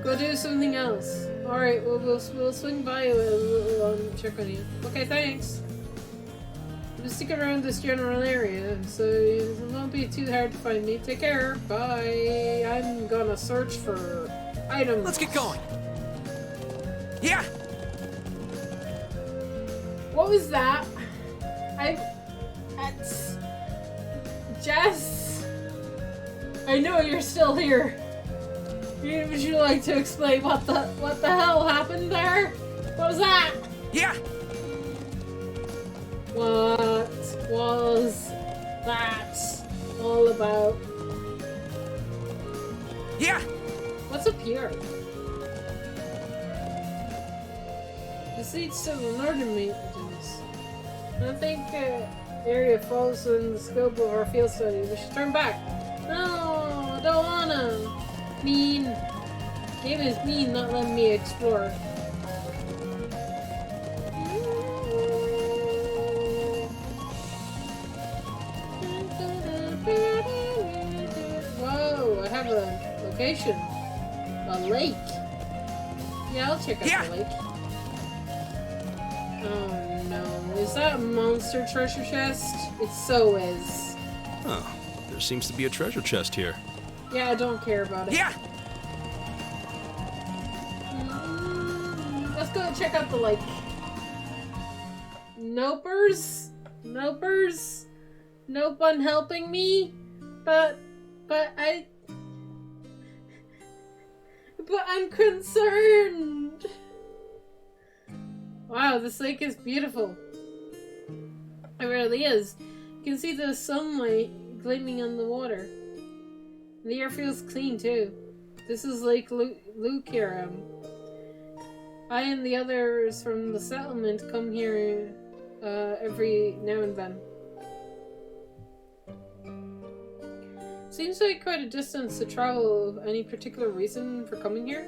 Go do something else. Alright, we'll swing by a little check on you. Okay, thanks. We'll stick around this general area, so it won't be too hard to find me. Take care. Bye. I'm gonna search for items. Let's get going. Yeah. What was that? That's Jess. I know you're still here. Would you like to explain what the hell happened there? What was that? Yeah. What was that all about? Yeah. What's up here? This leads to the northern regions. I think area falls in the scope of our field study. We should turn back. No, I don't wanna. Mean. Game is mean, not letting me explore. Whoa, I have a location. A lake. Yeah, I'll check out the lake. Oh no, is that a monster treasure chest? It so is. Oh, there seems to be a treasure chest here. Yeah, I don't care about it. Yeah. Let's go check out the lake. Nopers? Nopers? Nope on helping me? But I'm concerned. Wow, this lake is beautiful. It really is. You can see the sunlight gleaming on the water. The air feels clean too. This is Lake Lucarum. I and the others from the settlement come here every now and then. Seems like quite a distance to travel. Any particular reason for coming here?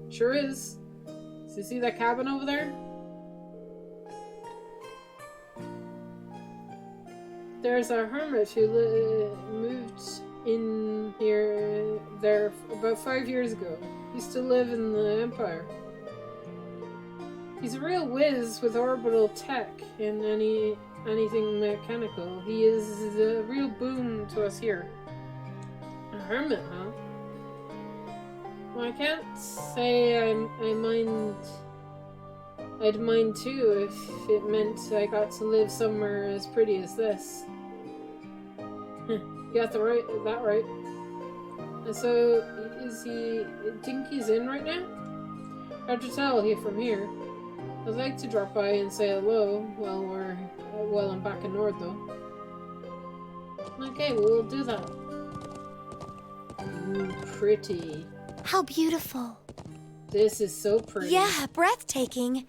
Sure is. So you see that cabin over there? There's a hermit who moved in there about 5 years ago. He used to live in the Empire. He's a real whiz with orbital tech and anything mechanical. He is a real boon to us here. A hermit, huh? Well, I can't say I'd mind too if it meant I got to live somewhere as pretty as this. You got that right. And so, think he's in right now? Hard to tell from here. I'd like to drop by and say hello while I'm back in Nord, though. Okay, we'll do that. Ooh, pretty. How beautiful. This is so pretty. Yeah, breathtaking.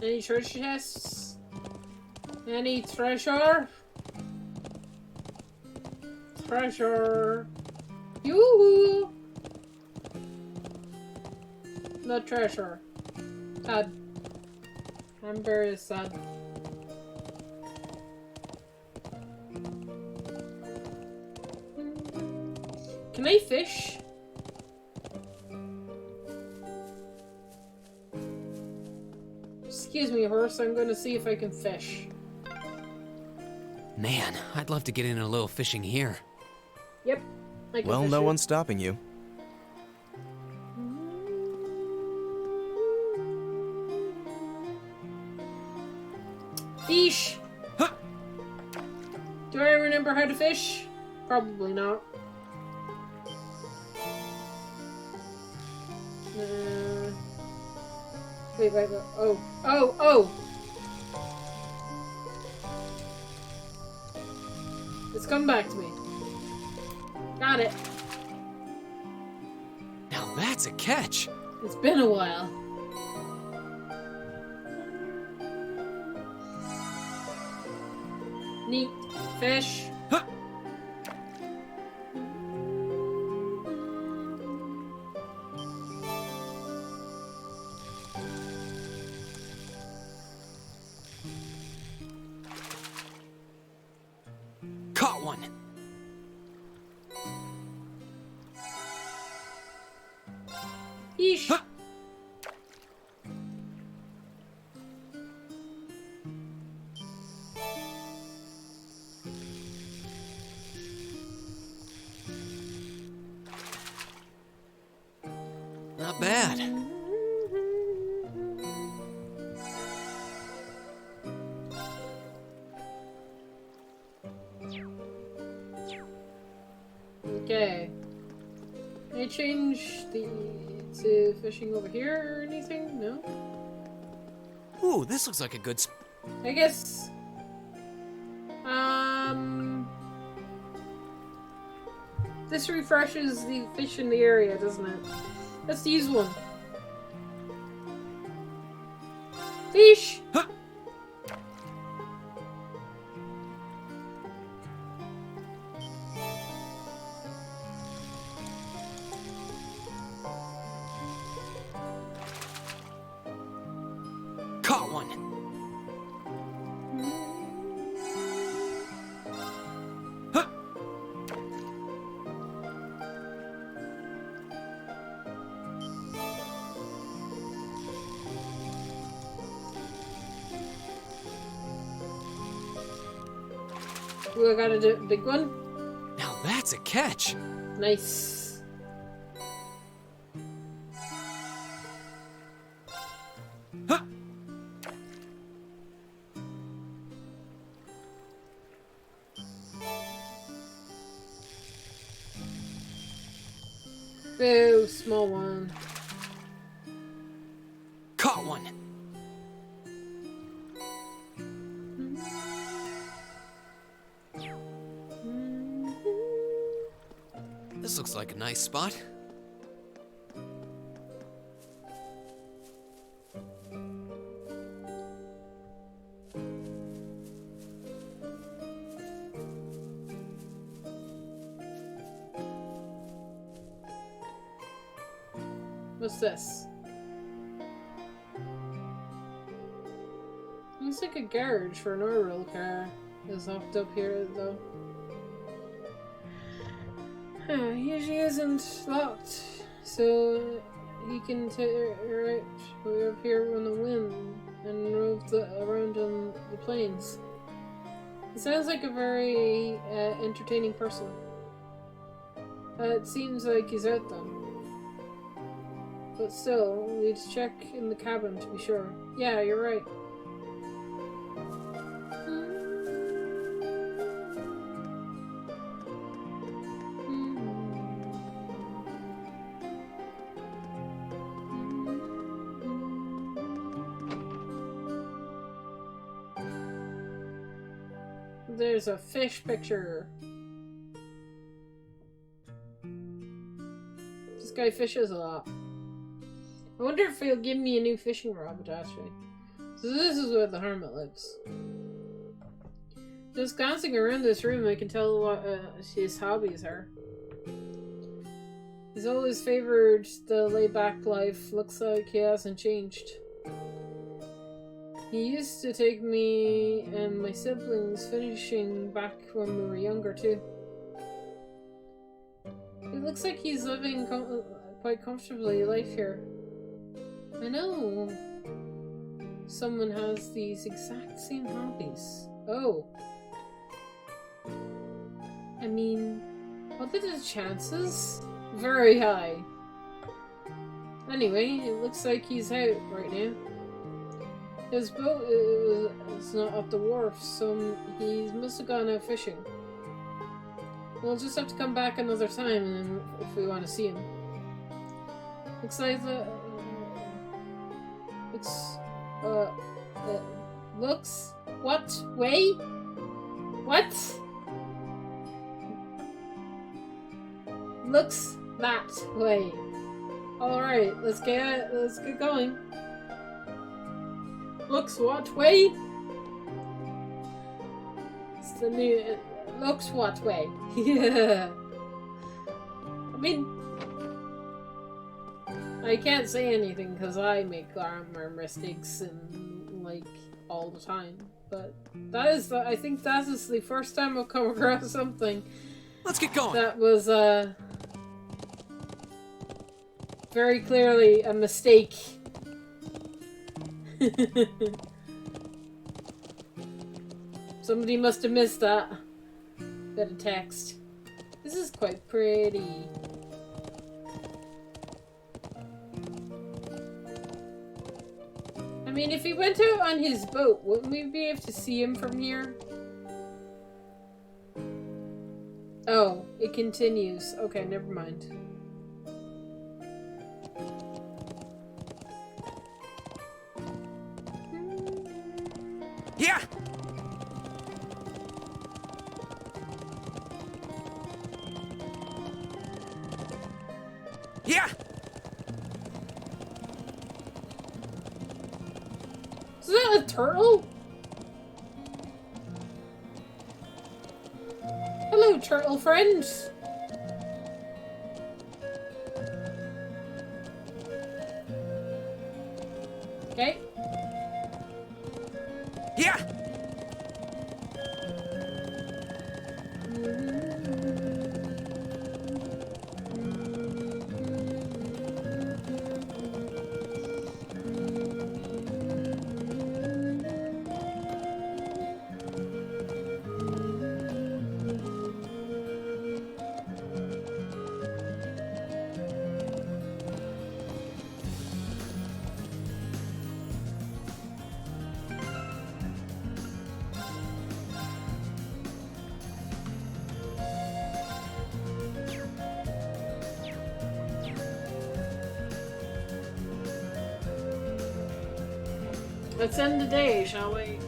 Any treasure chests? Any treasure? Treasure. Yoo-hoo! No treasure. Sad. I'm very sad. Can I fish? Excuse me, horse. I'm going to see if I can fish. Man, I'd love to get in a little fishing here. Yep. I can Well, fish no it. one's stopping you. Fish! Huh. Do I remember how to fish? Probably not. Wait. Oh! It's come back to me. Got it. Now that's a catch. It's been a while. Neat. Fish. Huh. Caught one. Fish. Huh. Not bad. Okay. Can I change to fishing over here or anything? No? Ooh, this looks like a good I guess. This refreshes the fish in the area, doesn't it? Let's use one. Fish! Huh. Caught one. Huh. Ooh, I got a big one. Now that's a catch. Nice. Huh. Boo, small one. Caught one. This looks like a nice spot. What's this? Looks like a garage for an oil car is locked up here, though. Usually isn't locked, so he can right way up here on the wind and move around on the plains. He sounds like a very entertaining person. It seems like he's out then. But still, we'd check in the cabin to be sure. Yeah, you're right. There's a fish picture. This guy fishes a lot. I wonder if he'll give me a new fishing rod, actually. So this is where the hermit lives. Just glancing around this room, I can tell what his hobbies are. He's always favored the laid-back life. Looks like he hasn't changed. He used to take me and my siblings fishing back when we were younger too. It looks like he's living quite comfortably life here. I know someone has these exact same hobbies. Oh. I mean, what are the chances? Very high. Anyway, it looks like he's out right now. His boat is not at the wharf, so he must have gone out fishing. We'll just have to come back another time if we want to see him. Looks like looks what way? What? Looks that way. All right, let's get going. Looks what way? It's the new. Looks what way? Yeah. I mean, I can't say anything because I make grammar mistakes and like all the time. But I think that is the first time I've come across something. Let's get going. That was very clearly a mistake. Somebody must have missed that bit of text. This is quite pretty. I mean, if he went out on his boat, wouldn't we be able to see him from here? Oh, it continues. Okay, never mind. Yeah! Yeah! Is that a turtle? Hello, turtle friends. Okay. Yeah! Let's end the day, shall we?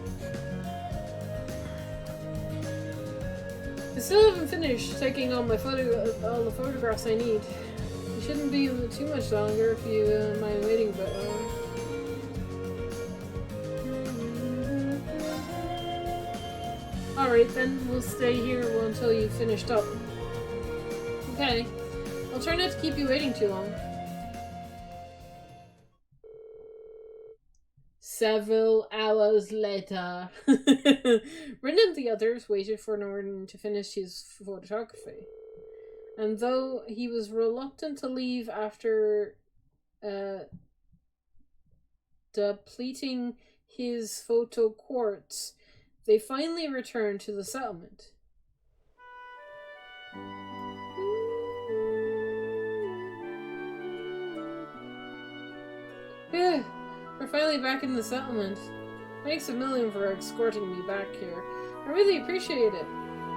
I still haven't finished taking all the photographs I need. It shouldn't be too much longer if you mind waiting a bit longer. Alright then, we'll stay here until you've finished up. Okay. I'll try not to keep you waiting too long. Several hours later, Rin and the others waited for Norton to finish his photography. And though he was reluctant to leave after depleting his photo quartz, they finally returned to the settlement. Phew, we're finally back in the settlement. Thanks a million for escorting me back here. I really appreciate it.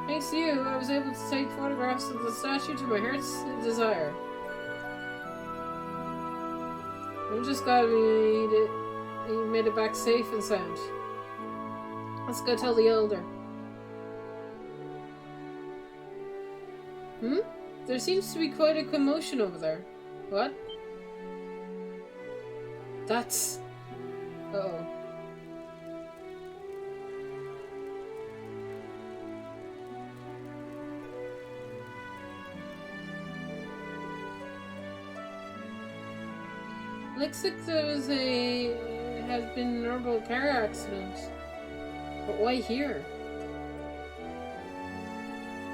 Thanks to you, I was able to take photographs of the statue to my heart's desire. I'm just glad you made it back safe and sound. Let's go tell the elder. There seems to be quite a commotion over there. What? That's... Uh-oh. Looks like has been a horrible car accident. But why here?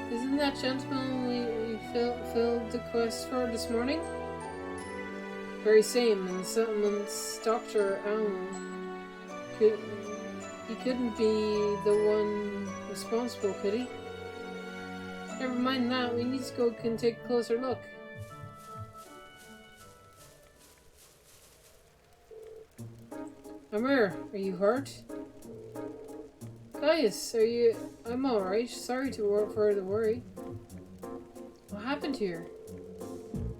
Isn't that gentleman we filled the quest for this morning? Very same, and the settlement's Dr. Allen. He couldn't be the one responsible, could he? Never mind that, we need to go and take a closer look. Amir, are you hurt? Guys, are you... I'm alright. Sorry for the worry. What happened here?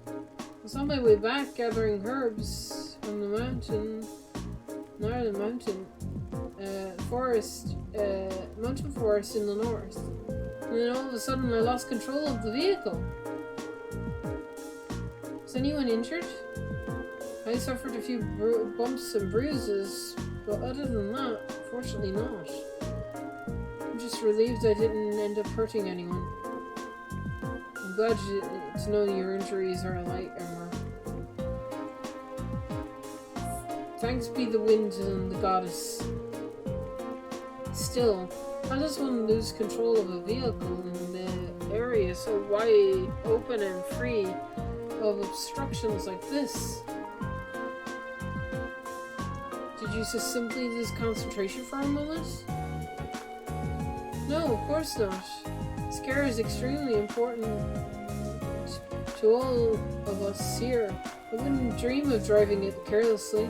I was on my way back gathering herbs from the mountain... Not the mountain. Mountain forest in the north. And then all of a sudden I lost control of the vehicle. Was anyone injured? I suffered a few bumps and bruises, but other than that, fortunately not. I'm just relieved I didn't end up hurting anyone. I'm glad to know your injuries are light, Emma. Thanks be the wind and the goddess. Still, how does one lose control of a vehicle in the area so wide open and free of obstructions like this? Did you just simply lose concentration for a moment? No, of course not. This car is extremely important to all of us here. I wouldn't dream of driving it carelessly.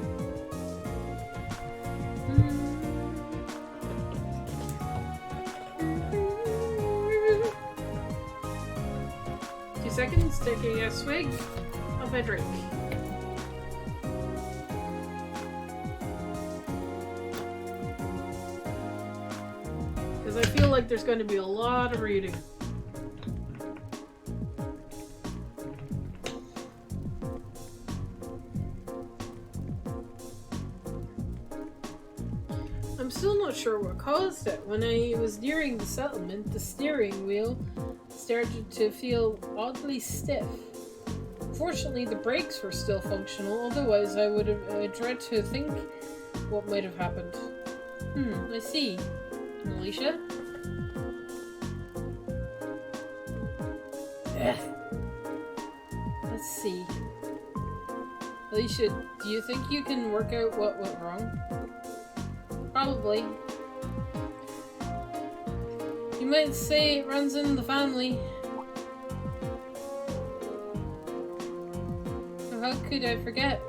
2 seconds, taking a swig of my drink. Because I feel like there's going to be a lot of reading. I'm still not sure what caused it. When I was nearing the settlement, the steering wheel started to feel oddly stiff. Fortunately, the brakes were still functional, otherwise I would have dread to think what might have happened. I see. Alicia? Let's see. Alicia, do you think you can work out what went wrong? Probably. You might say it runs in the family. How could I forget?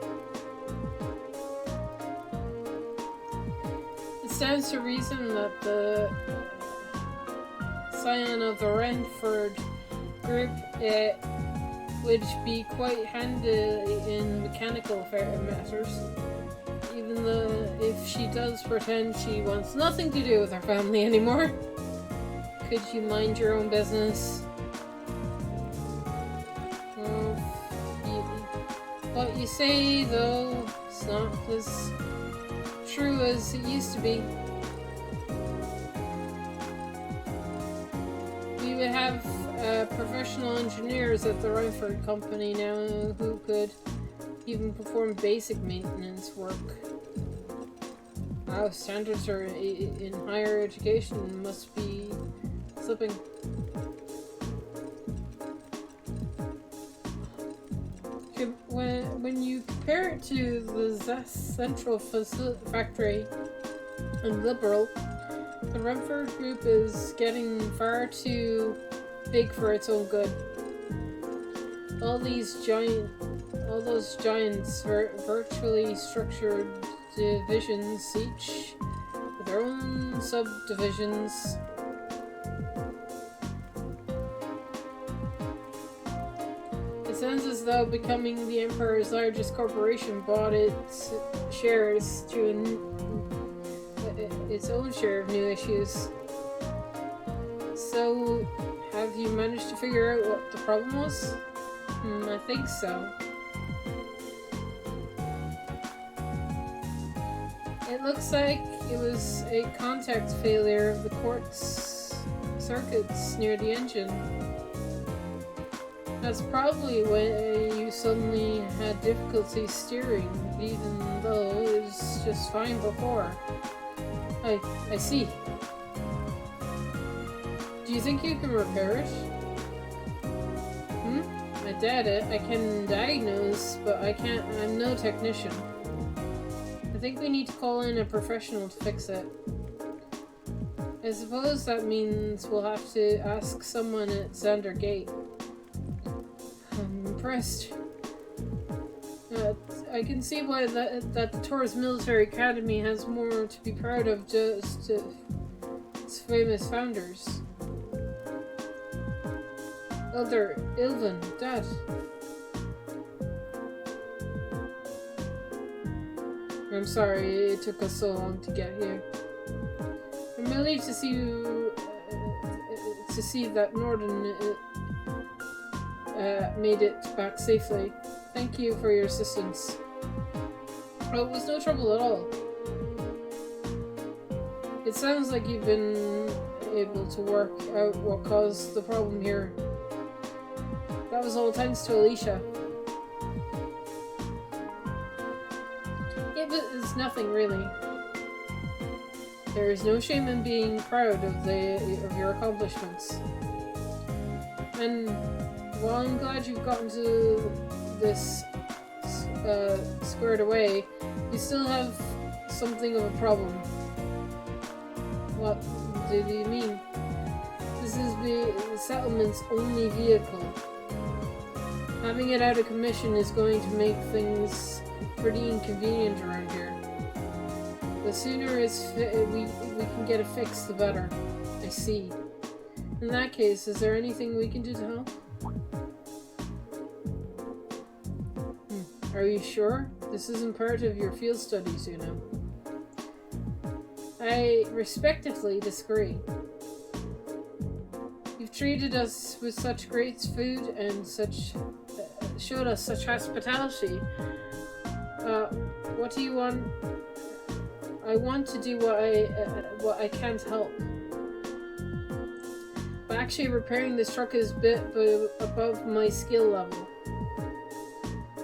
It stands to reason that the scion of the Renford group would be quite handy in mechanical matters. Even though if she does pretend she wants nothing to do with her family anymore. Could you mind your own business? What you say, though, it's not as true as it used to be. We would have professional engineers at the Renford company now who could even perform basic maintenance work. Wow, standards are in higher education must be slipping. When you compare it to the Zest Central Factory and Liberal, the Redford Group is getting far too big for its own good. All those giants, virtually structured divisions, each with their own subdivisions. It sounds as though becoming the Empire's largest corporation bought its shares to its own share of new issues. So, have you managed to figure out what the problem was? I think so. It looks like it was a contact failure of the quartz circuits near the engine. That's probably when you suddenly had difficulty steering, even though it was just fine before. I see. Do you think you can repair it? I doubt it. I can diagnose, but I'm no technician. I think we need to call in a professional to fix it. I suppose that means we'll have to ask someone at Xander Gate. I'm impressed. I can see why that the Taurus Military Academy has more to be proud of just its famous founders. Elder Ilvin, Dad. I'm sorry it took us so long to get here. I'm relieved to see you, to see that Norden made it back safely. Thank you for your assistance. Oh, it was no trouble at all. It sounds like you've been able to work out what caused the problem here. That was all thanks to Alicia. It was nothing really. There is no shame in being proud of your accomplishments. And while I'm glad you've gotten to this squared away, we still have something of a problem. What do you mean? This is the settlement's only vehicle. Having it out of commission is going to make things pretty inconvenient around here. The sooner we can get it fixed, the better. I see. In that case, is there anything we can do to help? Are you sure? This isn't part of your field studies, you know. I respectfully disagree. You've treated us with such great food and showed us such hospitality. What do you want? I want to do what I can to help. But actually repairing this truck is a bit above my skill level.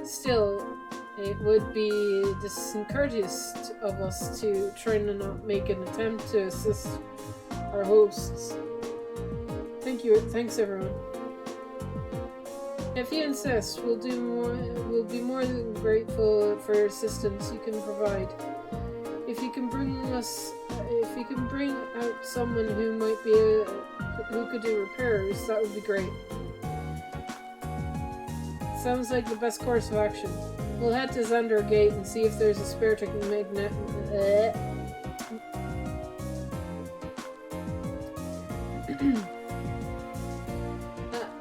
Still, it would be discourteous of us to try and not make an attempt to assist our hosts. Thank you. Thanks, everyone. If you insist, we'll be more than grateful for your assistance you can provide. If you can bring out someone who could do repairs, that would be great. Sounds like the best course of action. We'll head to Xander Gate and see if there's a spare magnet.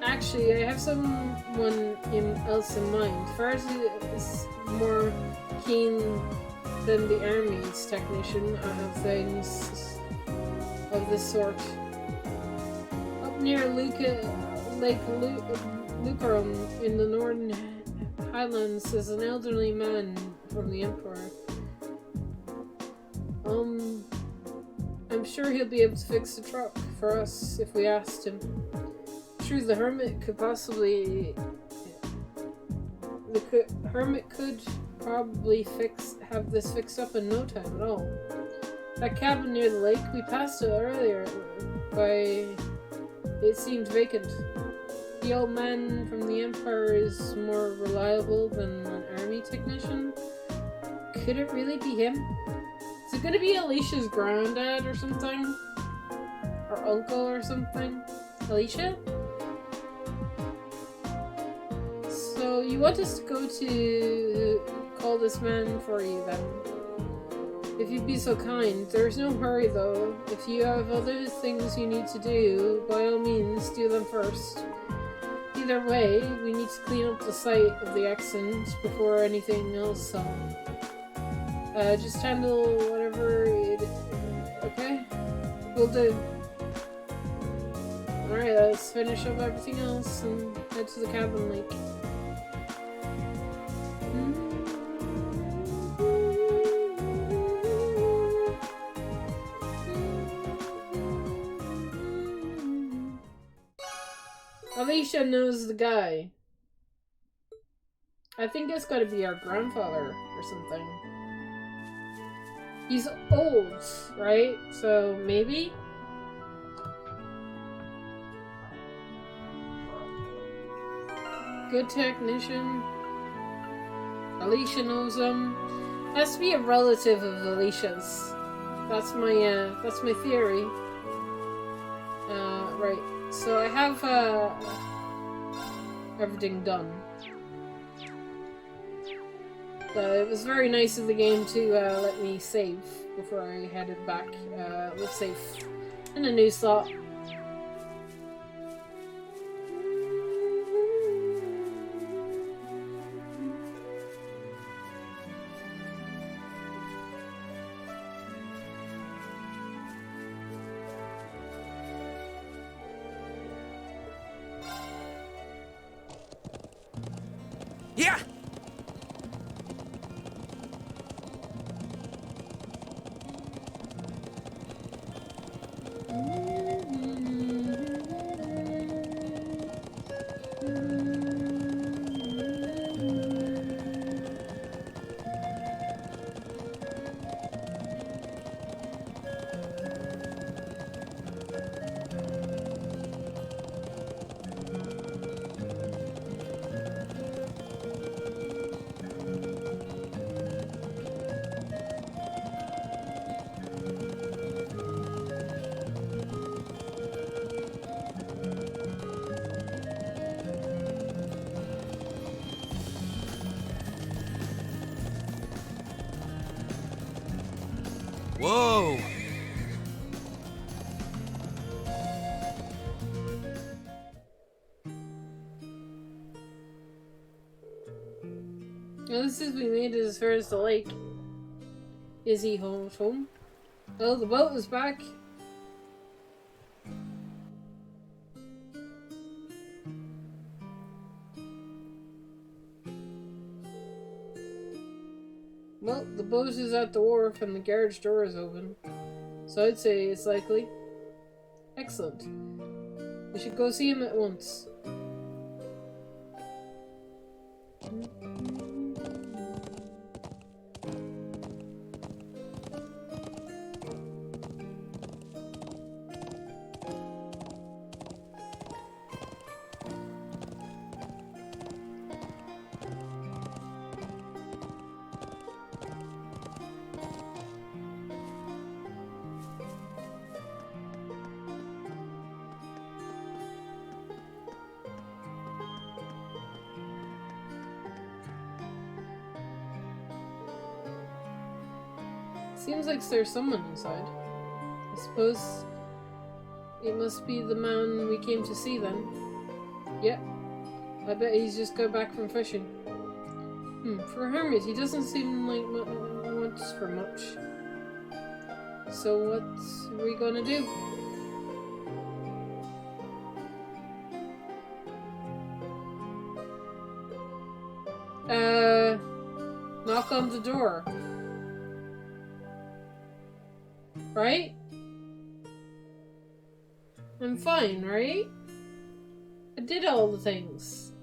Actually, I have someone else in mind. Fars is more keen than the Army's technician of things of this sort. Up near Lake Lucarum in the Northern Highlands is an elderly man from the Empire. I'm sure he'll be able to fix the truck for us if we asked him. True, the Hermit could probably have this fixed up in no time at all. That cabin near the lake, we passed it earlier, but it seemed vacant. The old man from the Empire is more reliable than an army technician. Could it really be him? Is it gonna be Alicia's granddad or something? Or uncle or something? Alicia? So you want us to go to call this man for you then? If you'd be so kind. There's no hurry though. If you have other things you need to do, by all means do them first. Either way, we need to clean up the site of the accident before anything else. Just handle whatever it is. Okay? Will do. Alright, let's finish up everything else and head to the cabin lake. Alicia knows the guy. I think it's gotta be our grandfather or something. He's old, right? So maybe? Good technician. Alicia knows him. Has to be a relative of Alicia's. That's my theory. Right. So I have everything done. It was very nice of the game to let me save before I headed back. Let's save in a new slot. Yeah! Whoa! Well, this is we made it as far as the lake. Is he home? Oh, the boat is back. Well, the boat is at the wharf and the garage door is open. So I'd say it's likely. Excellent. We should go see him at once. Seems like there's someone inside. I suppose it must be the man we came to see then. Yep. I bet he's just got back from fishing. For a hermit, he doesn't seem like wants for much. So what are we gonna do? Knock on the door. Right? I'm fine, right? I did all the things.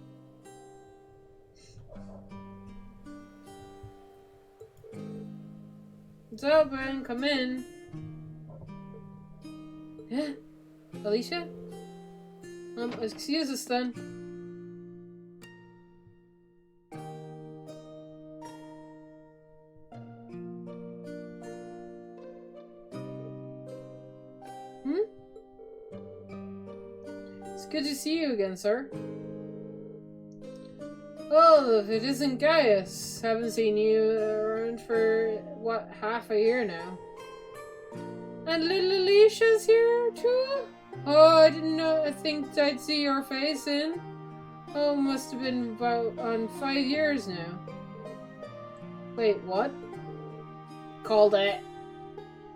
It's open, come in. Alicia? Excuse us then. It's good to see you again, sir. Oh, if it isn't Gaius. Haven't seen you around for, what, half a year now. And little Alicia's here too? Oh, I didn't know. I think I'd see your face in. Oh, must have been about on 5 years now. Wait, what? Called it.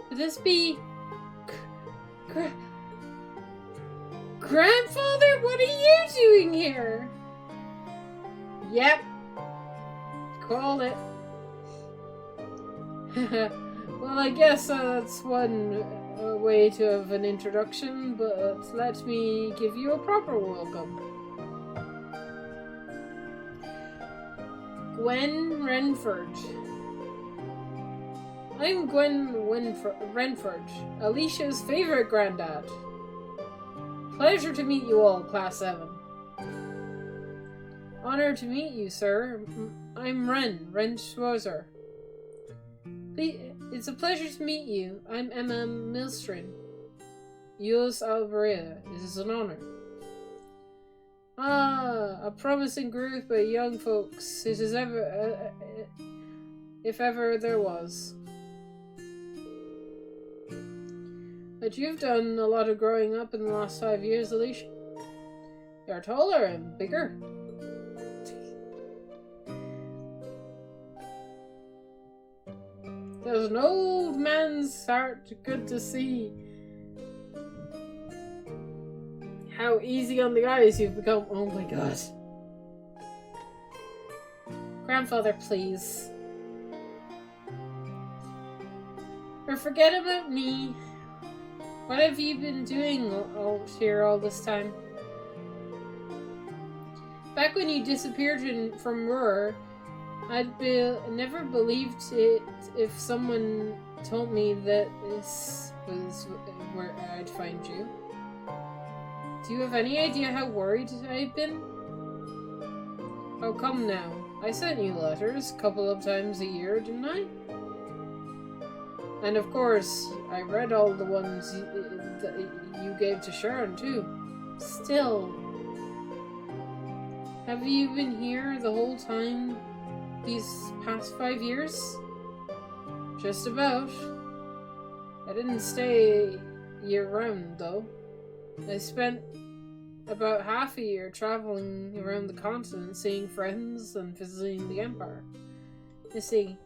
Could this be... Grandfather, what are you doing here? Yep. Called it. Well, I guess that's one way to have an introduction, but let me give you a proper welcome. Gwen Renford. I'm Gwen Renford, Alicia's favorite granddad. Pleasure to meet you all, Class 7. Honor to meet you, sir. I'm Ren Schwarzer. It's a pleasure to meet you. I'm Emma Milstrin. Yours Alvarez. It is an honor. Ah, a promising group of young folks. It is ever, if ever there was. But you've done a lot of growing up in the last 5 years, Alicia. You're taller and bigger. There's an old man's heart. Good to see how easy on the eyes you've become. Oh my god. Grandfather, please. Or forget about me. What have you been doing out here all this time? Back when you disappeared from Ruhr, I'd never believed it if someone told me that this was where I'd find you. Do you have any idea how worried I've been? Oh, come now. I sent you letters a couple of times a year, didn't I? And of course, I read all the ones that you gave to Sharon, too. Still. Have you been here the whole time? These past 5 years? Just about. I didn't stay year-round, though. I spent about half a year traveling around the continent, seeing friends and visiting the Empire. You see.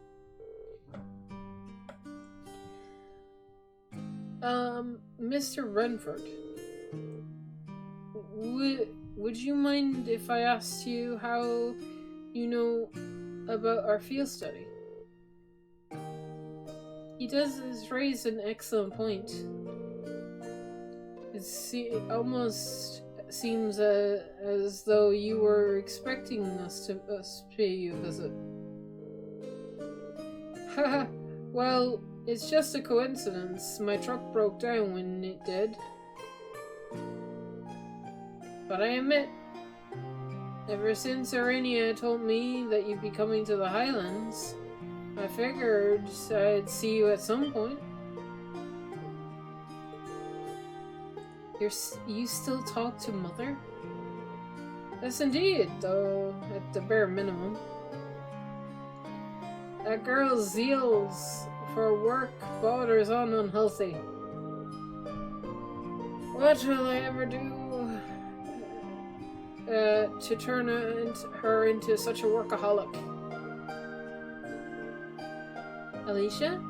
Mr. Renford, would you mind if I asked you how you know about our field study? He does raise an excellent point. It almost seems as though you were expecting us to pay you a visit. Haha, well, it's just a coincidence. My truck broke down when it did. But I admit, ever since Arania told me that you'd be coming to the Highlands, I figured I'd see you at some point. You still talk to Mother? Yes, indeed, though at the bare minimum. That girl's zeals for work borders on unhealthy. What will I ever do to turn her into such a workaholic? Alicia?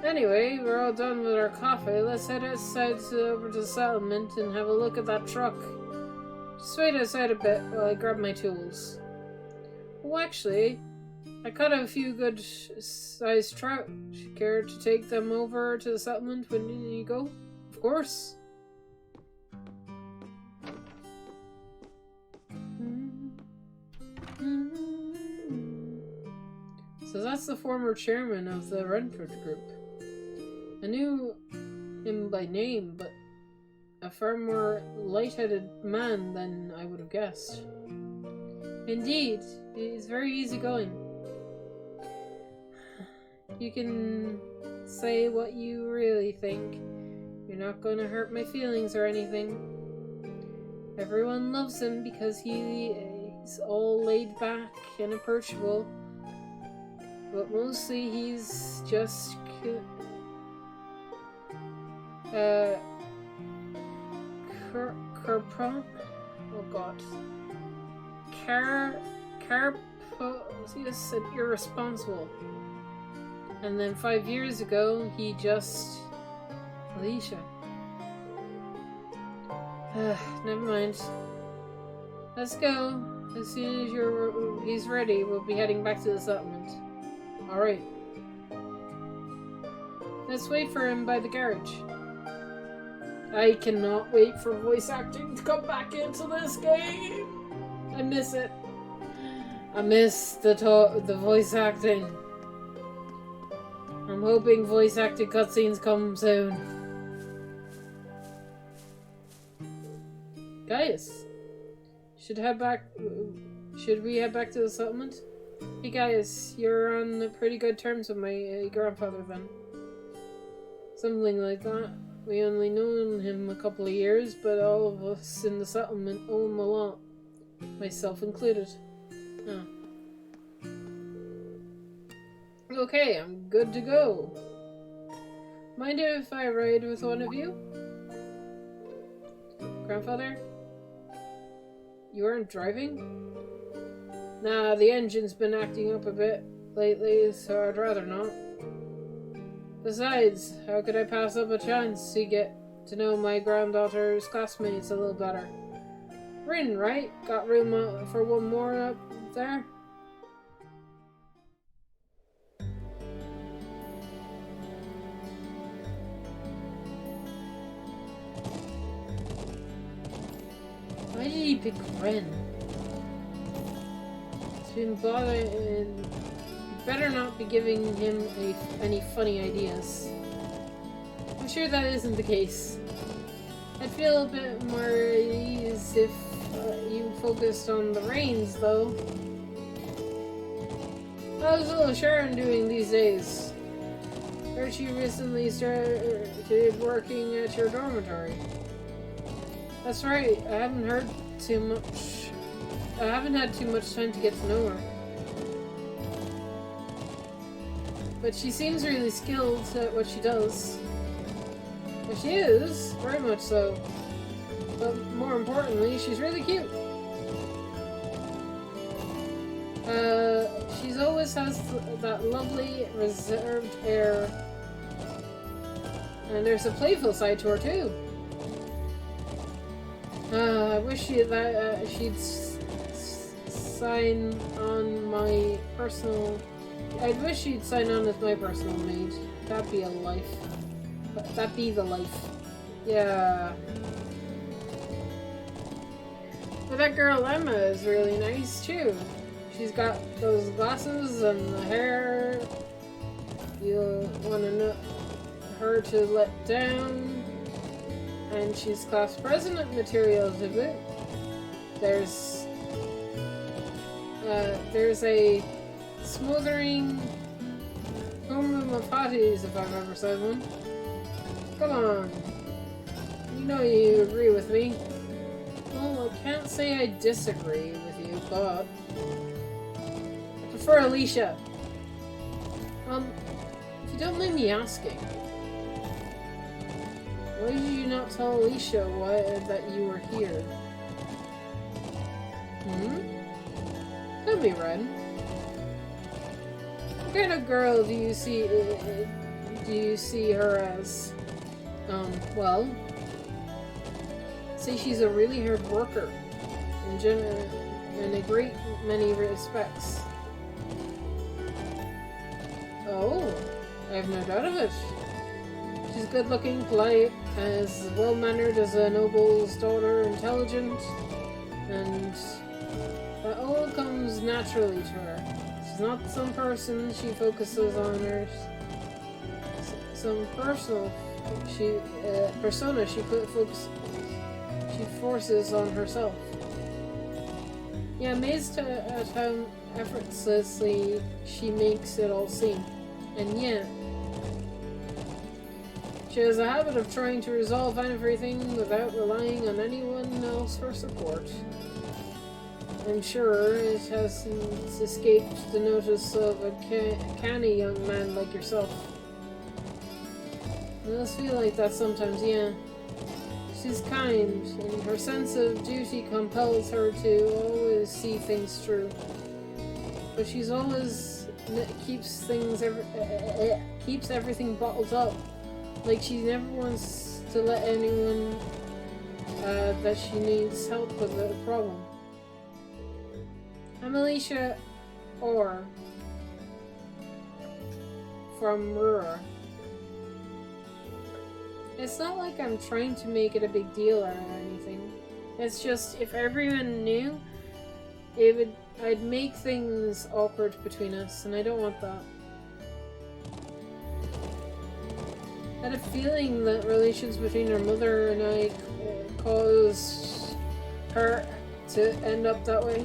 Anyway, we're all done with our coffee. Let's head outside over to the settlement and have a look at that truck. Just wait outside a bit while I grab my tools. Oh, actually, I caught a few good-sized trout. Care to take them over to the settlement when you go? Of course. So that's the former chairman of the Renford Group. I knew him by name, but a far more light-headed man than I would have guessed. Indeed, he's very easygoing. You can say what you really think. You're not going to hurt my feelings or anything. Everyone loves him because he's all laid back and approachable. But mostly he's just... Oh god. Carapacious and irresponsible. And then 5 years ago, he just... Alicia. Never mind. Let's go. As soon as he's ready, we'll be heading back to the settlement. Alright. Let's wait for him by the garage. I cannot wait for voice acting to come back into this game. I miss it. I miss the voice acting. I'm hoping voice acted cutscenes come soon. Gaius, should we head back to the settlement? Hey Gaius, you're on pretty good terms with my grandfather then. Something like that. We only known him a couple of years, but all of us in the settlement owe him a lot. Myself included. Oh. Okay, I'm good to go. Mind if I ride with one of you? Grandfather? You aren't driving? Nah, the engine's been acting up a bit lately, so I'd rather not. Besides, how could I pass up a chance to get to know my granddaughter's classmates a little better? Rin, right? Got room for one more up there? Why did he pick Ren? It's been bothering. Better not be giving him any funny ideas. I'm sure that isn't the case. I'd feel a bit more at ease if you focused on the reins, though. How's little Sharon doing these days? Heard she recently started working at your dormitory. That's right, I haven't had too much time to get to know her. But she seems really skilled at what she does. Well, she is, very much so. But more importantly, she's really cute. She's always has that lovely, reserved air. And there's a playful side to her, too. I wish she'd sign on my personal... I'd wish she'd sign on as my personal maid. That'd be a life. That'd be the life. Yeah. But that girl Emma is really nice too. She's got those glasses and the hair. You'll want to know her to let down. And she's class president material to boot. There's a smothering homeroom of hotties if I've ever said one. Come on. You know you agree with me. Well, I can't say I disagree with you, but I prefer Alicia. If you don't mind me asking, why did you not tell Alicia that you were here? Tell me, Ren. What kind of girl do you see her as? Well, say she's a really hard worker in a great many respects. Oh, I have no doubt of it. She's good looking, polite, as well mannered as a noble's daughter, intelligent, and that all comes naturally to her. She's not some person, she focuses on her some personal persona she forces on herself. Yeah, amazed at how effortlessly she makes it all seem. And yet, she has a habit of trying to resolve everything without relying on anyone else for support. I'm sure it hasn't escaped the notice of a canny young man like yourself. I just feel like that sometimes, yeah. She's kind, and her sense of duty compels her to always see things through. But she's always keeps everything bottled up. Like she never wants to let anyone that she needs help with a problem. I'm Alicia Orr from Rura. It's not like I'm trying to make it a big deal or anything. It's just if everyone knew, I'd make things awkward between us, and I don't want that. I had a feeling that relations between her mother and I caused her to end up that way.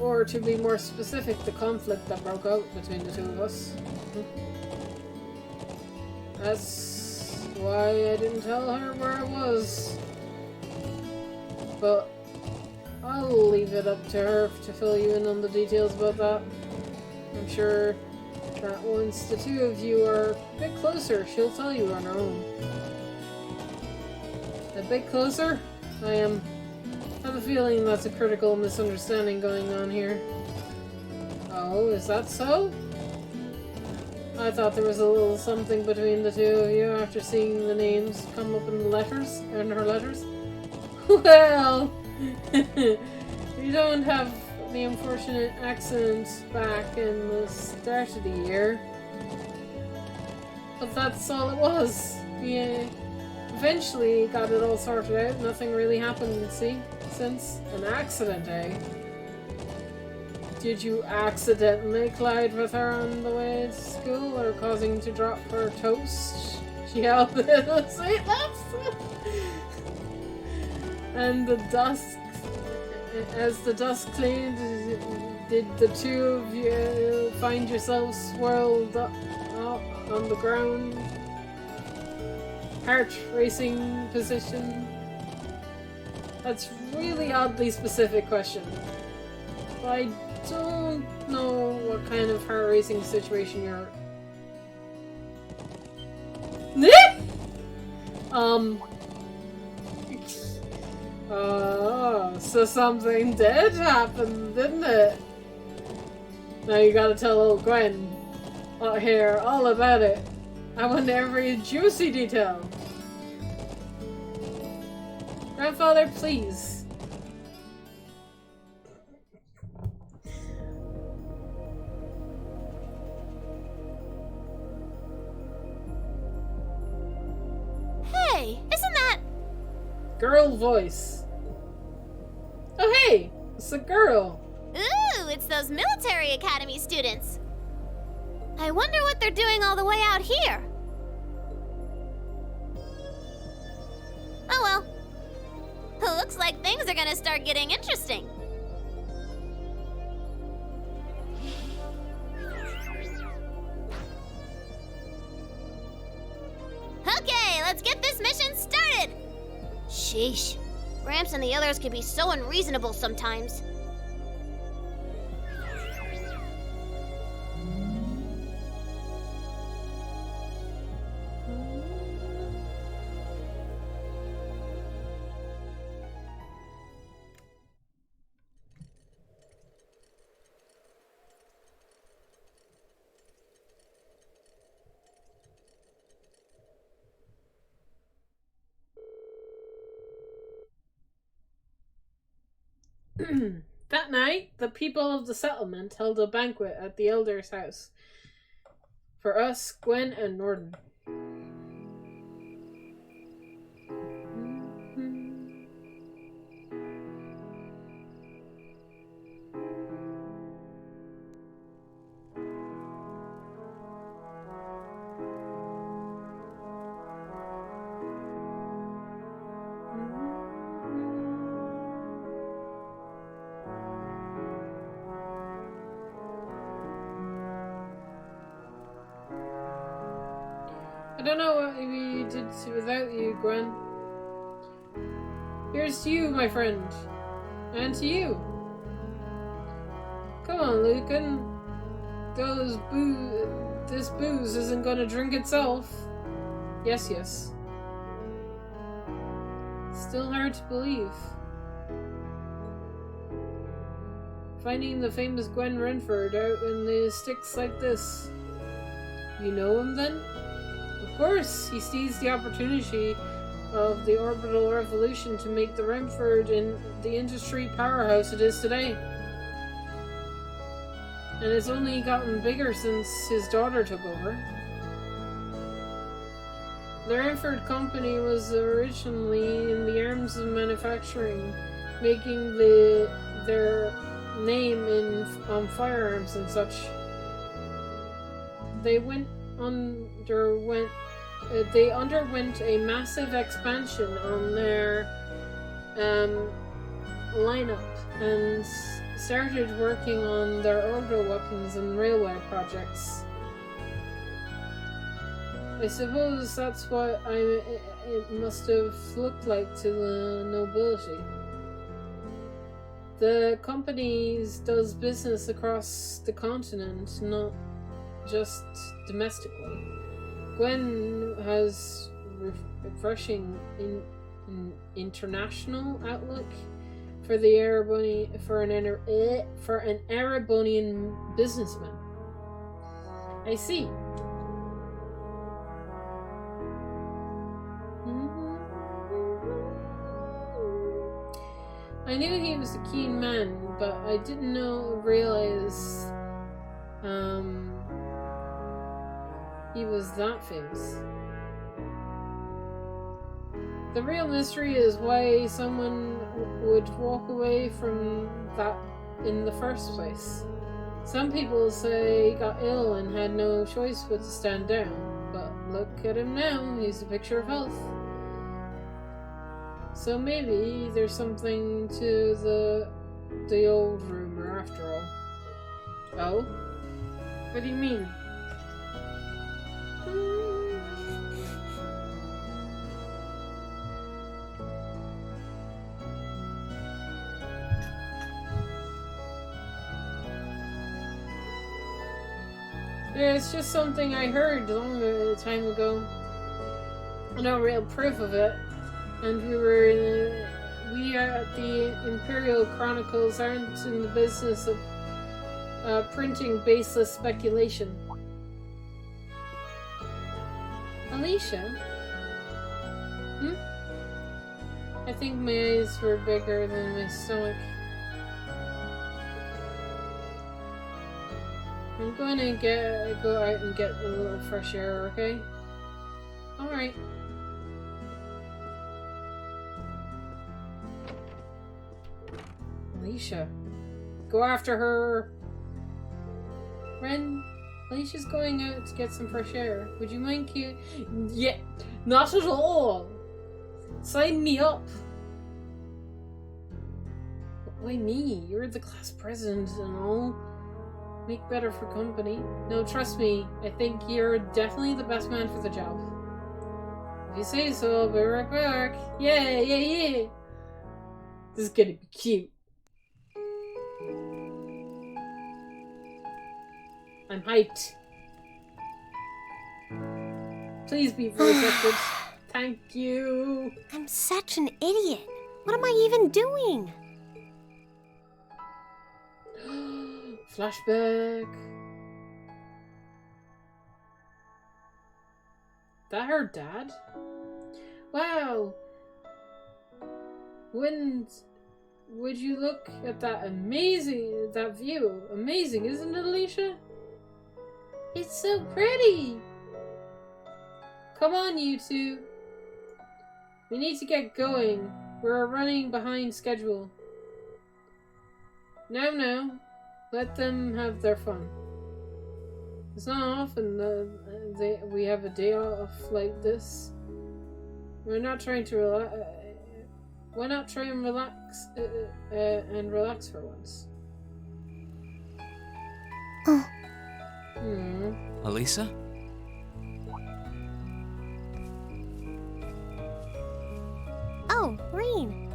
Or to be more specific, the conflict that broke out between the two of us. That's why I didn't tell her where I was. But I'll leave it up to her to fill you in on the details about that. I'm sure that once the two of you are a bit closer, she'll tell you on her own. A bit closer? I have a feeling that's a critical misunderstanding going on here. Oh, is that so? I thought there was a little something between the two of you after seeing the names come up in the letters, in her letters. Well, you don't have the unfortunate accident back in the start of the year. But that's all it was. Yeah. Eventually got it all sorted out. Nothing really happened, see? Since an accident, eh? Did you accidentally collide with her on the way to school, or causing to drop her toast? She held little sweet lips. And the dusk, as the dust cleared, did the two of you find yourselves swirled up on the ground? Heart racing position? That's really oddly specific question. But I don't know what kind of heart racing situation you're. So something did happen, didn't it? Now you gotta tell old Gwen out here all about it. I want every juicy detail. Grandfather, please. Hey, isn't that... Girl voice. Oh hey, it's a girl. Ooh, it's those military academy students. I wonder what they're doing all the way out here. Oh well. Looks like things are gonna start getting interesting. Okay, let's get this mission started! Sheesh. Gramps and the others can be so unreasonable sometimes. That night, the people of the settlement held a banquet at the elder's house. For us, Gwen and Norden. I don't know what we did without you, Gwen. Here's to you, my friend. And to you. Come on, Lucan. This booze isn't gonna drink itself. Yes, yes. Still hard to believe. Finding the famous Gwen Renford out in the sticks like this. You know him then? Of course, he seized the opportunity of the orbital revolution to make the Renford in the industry powerhouse it is today. And it's only gotten bigger since his daughter took over. The Renford Company was originally in the arms of manufacturing, making their name on firearms and such. They underwent a massive expansion on their lineup and started working on their orbital weapons and railway projects. I suppose that's what it must have looked like to the nobility. The company does business across the continent, not just domestically. Gwen has refreshing international outlook for an Erebonian businessman. I see. I knew he was a keen man, but I didn't realize he was that famous. The real mystery is why someone would walk away from that in the first place. Some people say he got ill and had no choice but to stand down, but look at him now, he's a picture of health. So maybe there's something to the old rumor after all. Oh? What do you mean? Yeah, it's just something I heard a long time ago. No real proof of it. And we at the Imperial Chronicles aren't in the business of printing baseless speculation. Alicia? I think my eyes were bigger than my stomach. I'm going to go out and get a little fresh air, okay? Alright. Alicia. Go after her! Ren, Alicia's going out to get some fresh air. Would you mind Yeah, not at all! Sign me up! But why me? You're the class president and all. Make better for company. No, trust me, I think you're definitely the best man for the job. If you say so, I'll be right back. Yeah. This is gonna be cute. I'm hyped. Please be voice acted. Thank you. I'm such an idiot. What am I even doing? Flashback. That her dad? Wow. Would you look at that view? Amazing, isn't it, Alicia? It's so pretty. Come on, you two. We need to get going. We're running behind schedule. Now. Let them have their fun. It's not often we have a day off like this. We're not trying to relax. Why not try and relax for once? Alisa? Oh, rain.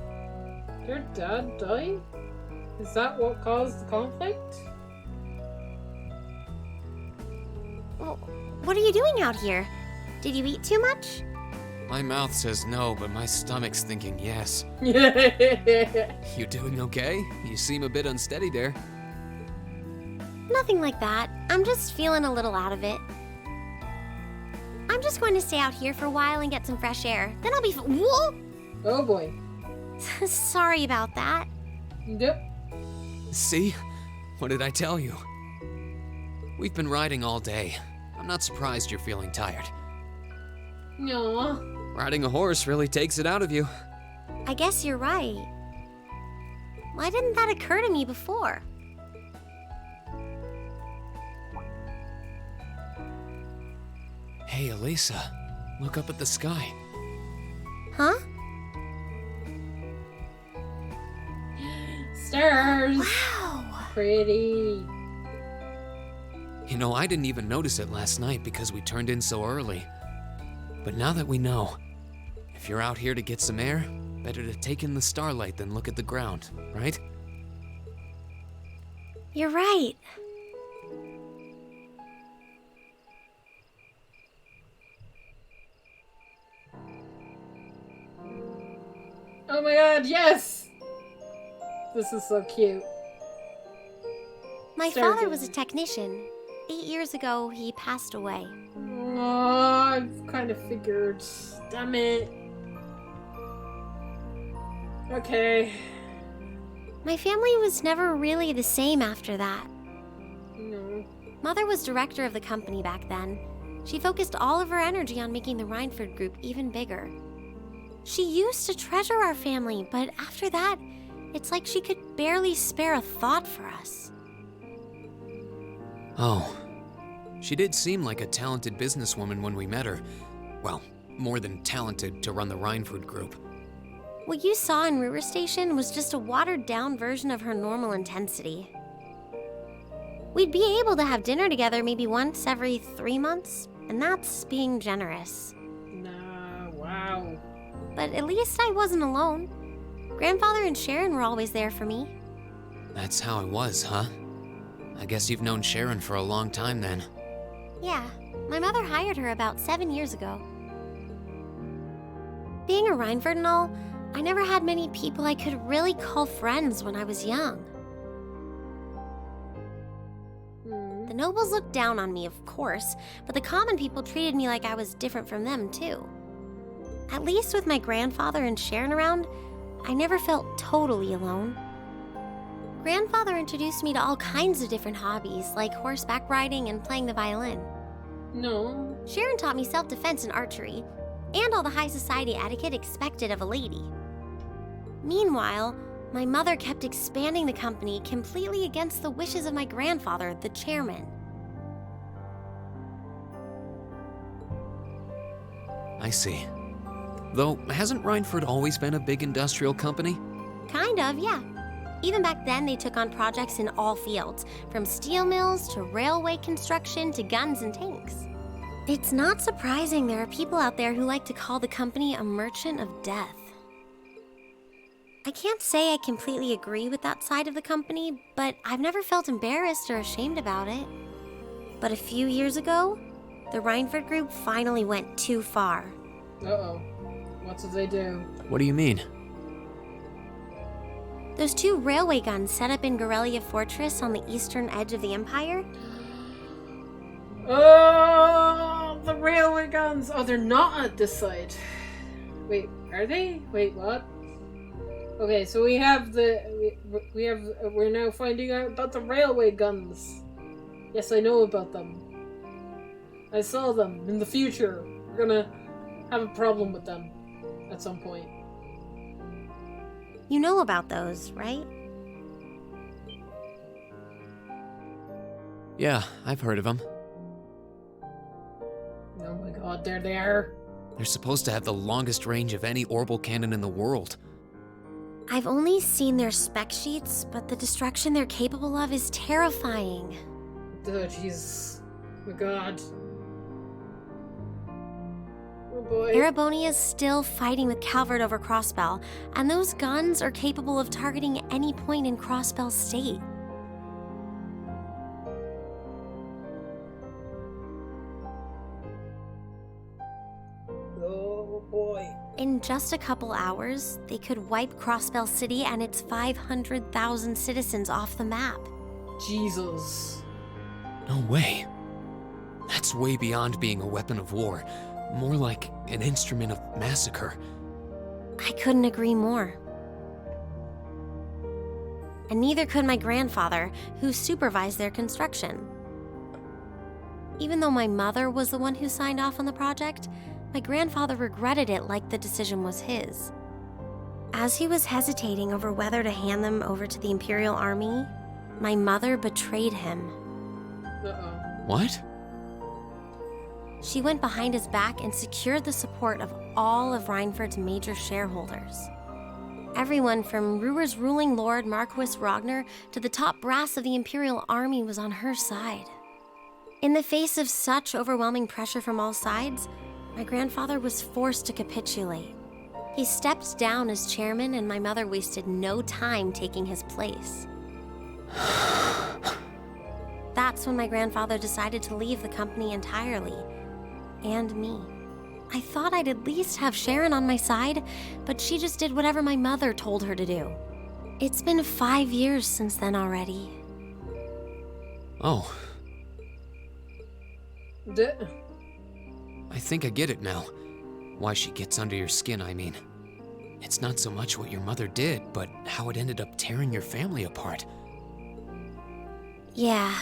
Your dad died? Is that what caused the conflict? Well, what are you doing out here? Did you eat too much? My mouth says no, but my stomach's thinking yes. Yeah. You doing okay? You seem a bit unsteady there. Nothing like that. I'm just feeling a little out of it. I'm just going to stay out here for a while and get some fresh air. Then I'll be Whoa! Oh boy. Sorry about that. Yep. See? What did I tell you? We've been riding all day. I'm not surprised you're feeling tired. Aww. Riding a horse really takes it out of you. I guess you're right. Why didn't that occur to me before? Hey, Elisa, look up at the sky. Huh? Stars. Wow. Pretty. You know, I didn't even notice it last night because we turned in so early. But now that we know, if you're out here to get some air, better to take in the starlight than look at the ground, right? You're right. Oh my god, yes! This is so cute. My Stargate. father was a technician. 8 years ago, he passed away. Oh, I've kind of figured. Damn it. Okay. My family was never really the same after that. No. Mother was director of the company back then. She focused all of her energy on making the Rhineford Group even bigger. She used to treasure our family, but after that, it's like she could barely spare a thought for us. Oh. She did seem like a talented businesswoman when we met her. Well, more than talented to run the Rhineford Group. What you saw in River Station was just a watered-down version of her normal intensity. We'd be able to have dinner together maybe once every 3 months, and that's being generous. Nah, wow. But at least I wasn't alone. Grandfather and Sharon were always there for me. That's how it was, huh? I guess you've known Sharon for a long time then. Yeah, my mother hired her about 7 years ago. Being a Rhineford and all, I never had many people I could really call friends when I was young. Hmm. The nobles looked down on me, of course, but the common people treated me like I was different from them, too. At least with my grandfather and Sharon around, I never felt totally alone. Grandfather introduced me to all kinds of different hobbies, like horseback riding and playing the violin. No. Sharon taught me self-defense and archery, and all the high society etiquette expected of a lady. Meanwhile, my mother kept expanding the company completely against the wishes of my grandfather, the chairman. I see. Though, hasn't Rhineford always been a big industrial company? Kind of, yeah. Even back then, they took on projects in all fields, from steel mills to railway construction to guns and tanks. It's not surprising there are people out there who like to call the company a merchant of death. I can't say I completely agree with that side of the company, but I've never felt embarrassed or ashamed about it. But a few years ago, the Rhineford Group finally went too far. Uh-oh. What did they do? What do you mean? Those 2 railway guns set up in Gorelia Fortress on the eastern edge of the Empire. Oh, the railway guns! Oh, they're not at this side. Wait, are they? Wait, what? Okay, so we have we're now finding out about the railway guns. Yes, I know about them. I saw them in the future. We're gonna have a problem with them at some point. You know about those, right? Yeah, I've heard of them. Oh my god, they're there. They're supposed to have the longest range of any orbital cannon in the world. I've only seen their spec sheets, but the destruction they're capable of is terrifying. Oh jeez. Oh my god. Oh boy. Erebonia's still fighting with Calvert over Crossbell, and those guns are capable of targeting any point in Crossbell State. Oh boy. In just a couple hours, they could wipe Crossbell City and its 500,000 citizens off the map. Jesus. No way. That's way beyond being a weapon of war. More like an instrument of massacre. I couldn't agree more. And neither could my grandfather, who supervised their construction. Even though my mother was the one who signed off on the project, my grandfather regretted it like the decision was his. As he was hesitating over whether to hand them over to the Imperial Army, my mother betrayed him. Uh-oh. What? She went behind his back and secured the support of all of Reinford's major shareholders. Everyone from Ruhr's ruling lord Marquis Ragnar to the top brass of the Imperial Army was on her side. In the face of such overwhelming pressure from all sides, my grandfather was forced to capitulate. He stepped down as chairman, and my mother wasted no time taking his place. That's when my grandfather decided to leave the company entirely. And me. I thought I'd at least have Sharon on my side, but she just did whatever my mother told her to do. It's been 5 years since then already. Oh, D- I think I get it now. Why she gets under your skin, I mean. It's not so much what your mother did, but how it ended up tearing your family apart. Yeah.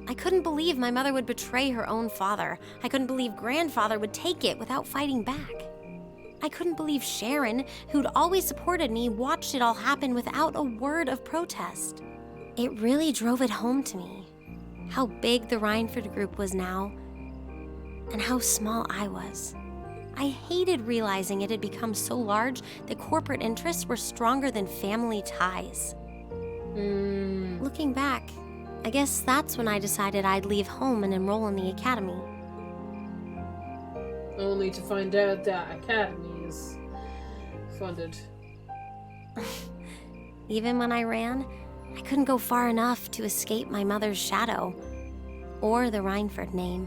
I couldn't believe my mother would betray her own father. I couldn't believe grandfather would take it without fighting back. I couldn't believe Sharon, who'd always supported me, watched it all happen without a word of protest. It really drove it home to me. How big the Reinford group was now, and how small I was. I hated realizing it had become so large that corporate interests were stronger than family ties. Looking back, I guess that's when I decided I'd leave home and enroll in the academy. Only to find out that academy is funded. Even when I ran, I couldn't go far enough to escape my mother's shadow, or the Reinford name.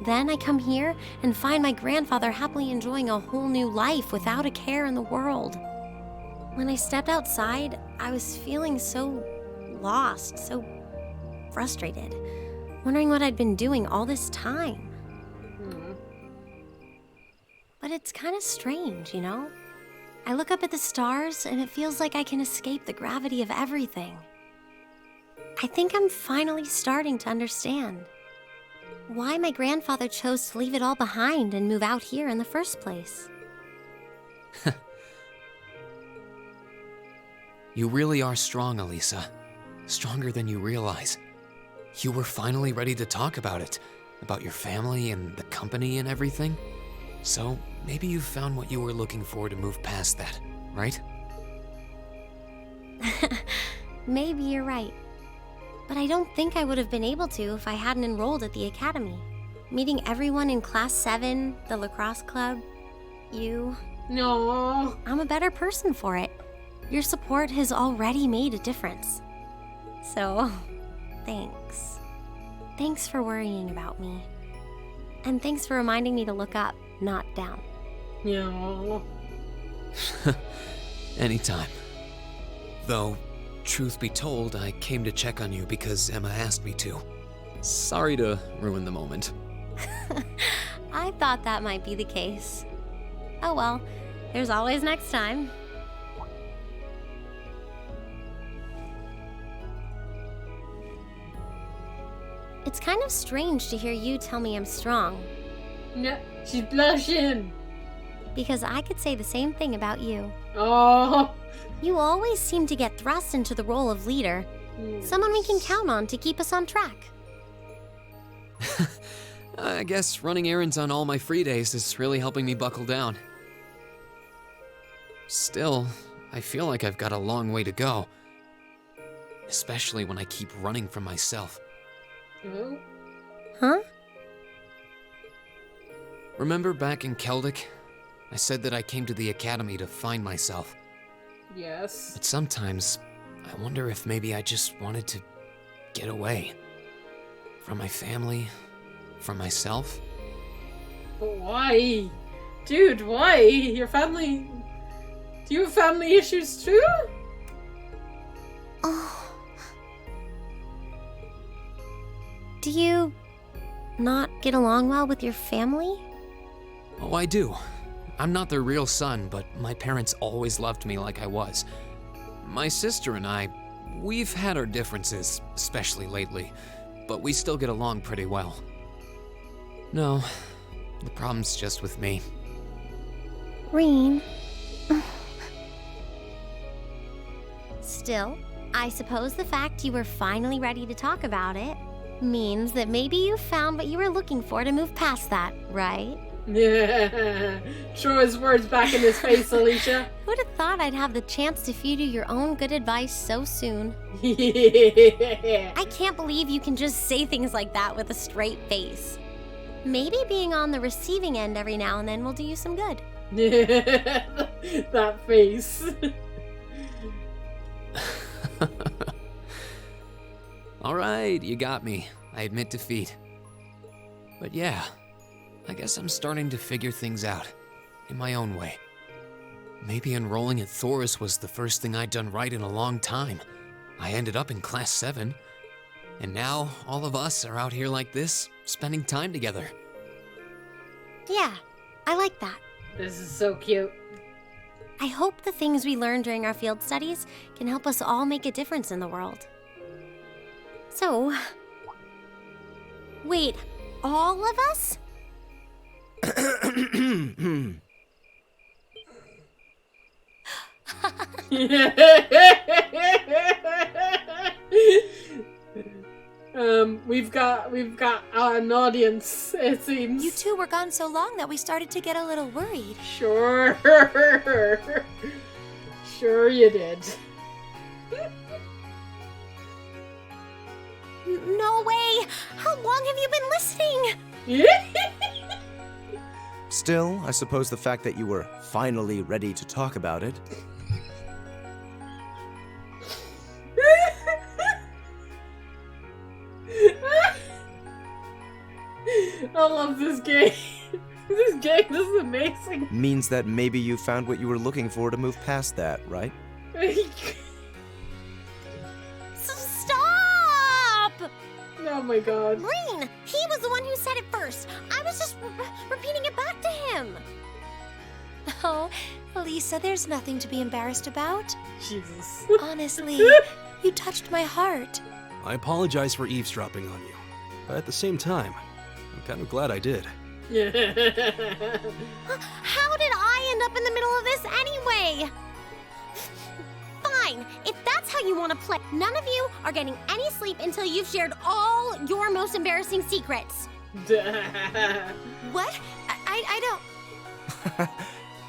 Then I come here and find my grandfather happily enjoying a whole new life without a care in the world. When I stepped outside, I was feeling so lost, so frustrated, wondering what I'd been doing all this time. But it's kind of strange, you know? I look up at the stars and it feels like I can escape the gravity of everything. I think I'm finally starting to understand why my grandfather chose to leave it all behind and move out here in the first place. You really are strong, Elisa. Stronger than you realize. You were finally ready to talk about it, about your family and the company and everything. So maybe you found what you were looking for to move past that, right? Maybe you're right. But I don't think I would have been able to if I hadn't enrolled at the academy. Meeting everyone in Class 7, the lacrosse club, you. No. I'm a better person for it. Your support has already made a difference. So, thanks. Thanks for worrying about me. And thanks for reminding me to look up, not down. No. Anytime. Though, truth be told, I came to check on you because Emma asked me to. Sorry to ruin the moment. I thought that might be the case. Oh well, there's always next time. It's kind of strange to hear you tell me I'm strong, No, she's blushing. because I could say the same thing about you. Oh. You always seem to get thrust into the role of leader, someone we can count on to keep us on track. I guess running errands on all my free days is really helping me buckle down. Still, I feel like I've got a long way to go. Especially when I keep running from myself. Oh. Huh? Remember back in Keldic? I said that I came to the academy to find myself. Yes. But sometimes, I wonder if maybe I just wanted to get away. From my family, from myself. But why? Dude, why? Your family... Do you have family issues too? Oh. Do you not get along well with your family? Oh, I do. I'm not their real son, but my parents always loved me like I was. My sister and I, we've had our differences, especially lately, but we still get along pretty well. No, the problem's just with me. Rean. Still, I suppose the fact you were finally ready to talk about it means that maybe you found what you were looking for to move past that, right? Throw his words back in his face, Alicia. Who'd have thought I'd have the chance to feed you your own good advice so soon? I can't believe you can just say things like that with a straight face. Maybe being on the receiving end every now and then will do you some good. That face. All right, you got me. I admit defeat. But yeah, I guess I'm starting to figure things out in my own way. Maybe enrolling at Thoris was the first thing I'd done right in a long time. I ended up in Class 7, and now all of us are out here like this, spending time together. Yeah, I like that. This is so cute. I hope the things we learned during our field studies can help us all make a difference in the world. So, wait, all of us? We've got an audience, it seems. You two were gone so long that we started to get a little worried. Sure. Sure you did. No way! How long have you been listening? Still, I suppose the fact that you were finally ready to talk about it. I love this game. This game is amazing. Means that maybe you found what you were looking for to move past that, right? Stop! Oh my god. Rean, he was the one who said it first. I was just repeating it back to him. Oh, Lisa, there's nothing to be embarrassed about. Jesus. Honestly, you touched my heart. I apologize for eavesdropping on you, but at the same time, I'm kind of glad I did. How did I end up in the middle of this anyway? Fine, if that's how you want to play, none of you are getting any sleep until you've shared all your most embarrassing secrets. What? I don't...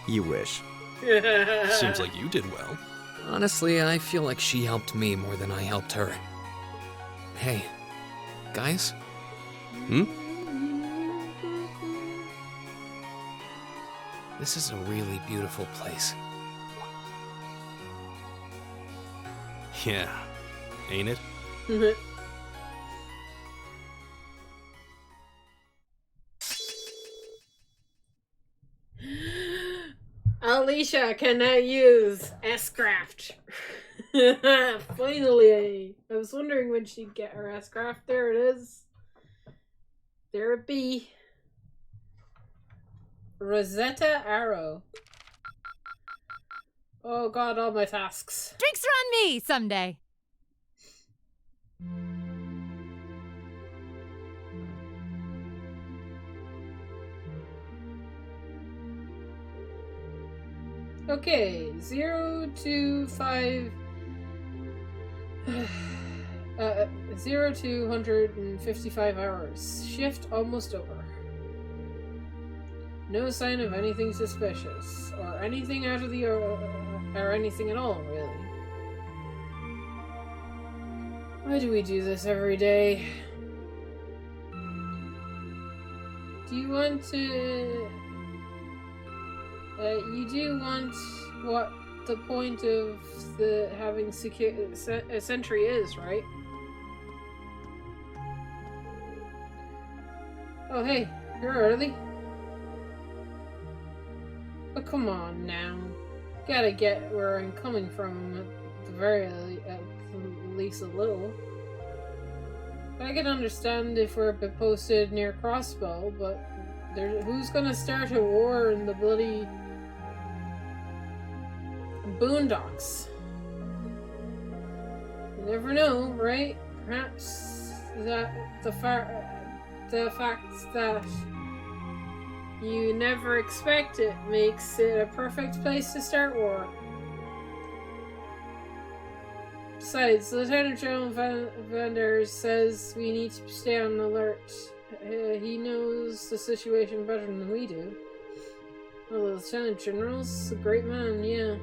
You wish. Seems like you did well. Honestly, I feel like she helped me more than I helped her. Hey, guys? Hmm? This is a really beautiful place. Yeah, ain't it? Alicia can now use S-Craft. Finally. I was wondering when she'd get her S-Craft. There it is. There it be. Rosetta Arrow. Oh god, all my tasks. Drinks are on me someday. Okay, 0 to 5. 0 to 155 hours. Shift almost over. No sign of anything suspicious, or anything out of the or anything at all, really. Why do we do this every day? Do you want to... you do want what the point of the having a sentry is, right? Oh, hey, you're early. But come on now. Gotta get where I'm coming from at the very least a little. I can understand if we're posted near Crossbow, but who's gonna start a war in the bloody boondocks? You never know, right? Perhaps that the fact that you never expect it makes it a perfect place to start war. Besides, Lieutenant General Vanders says we need to stay on alert. He knows the situation better than we do. Well, the Lieutenant General's a great man, yeah.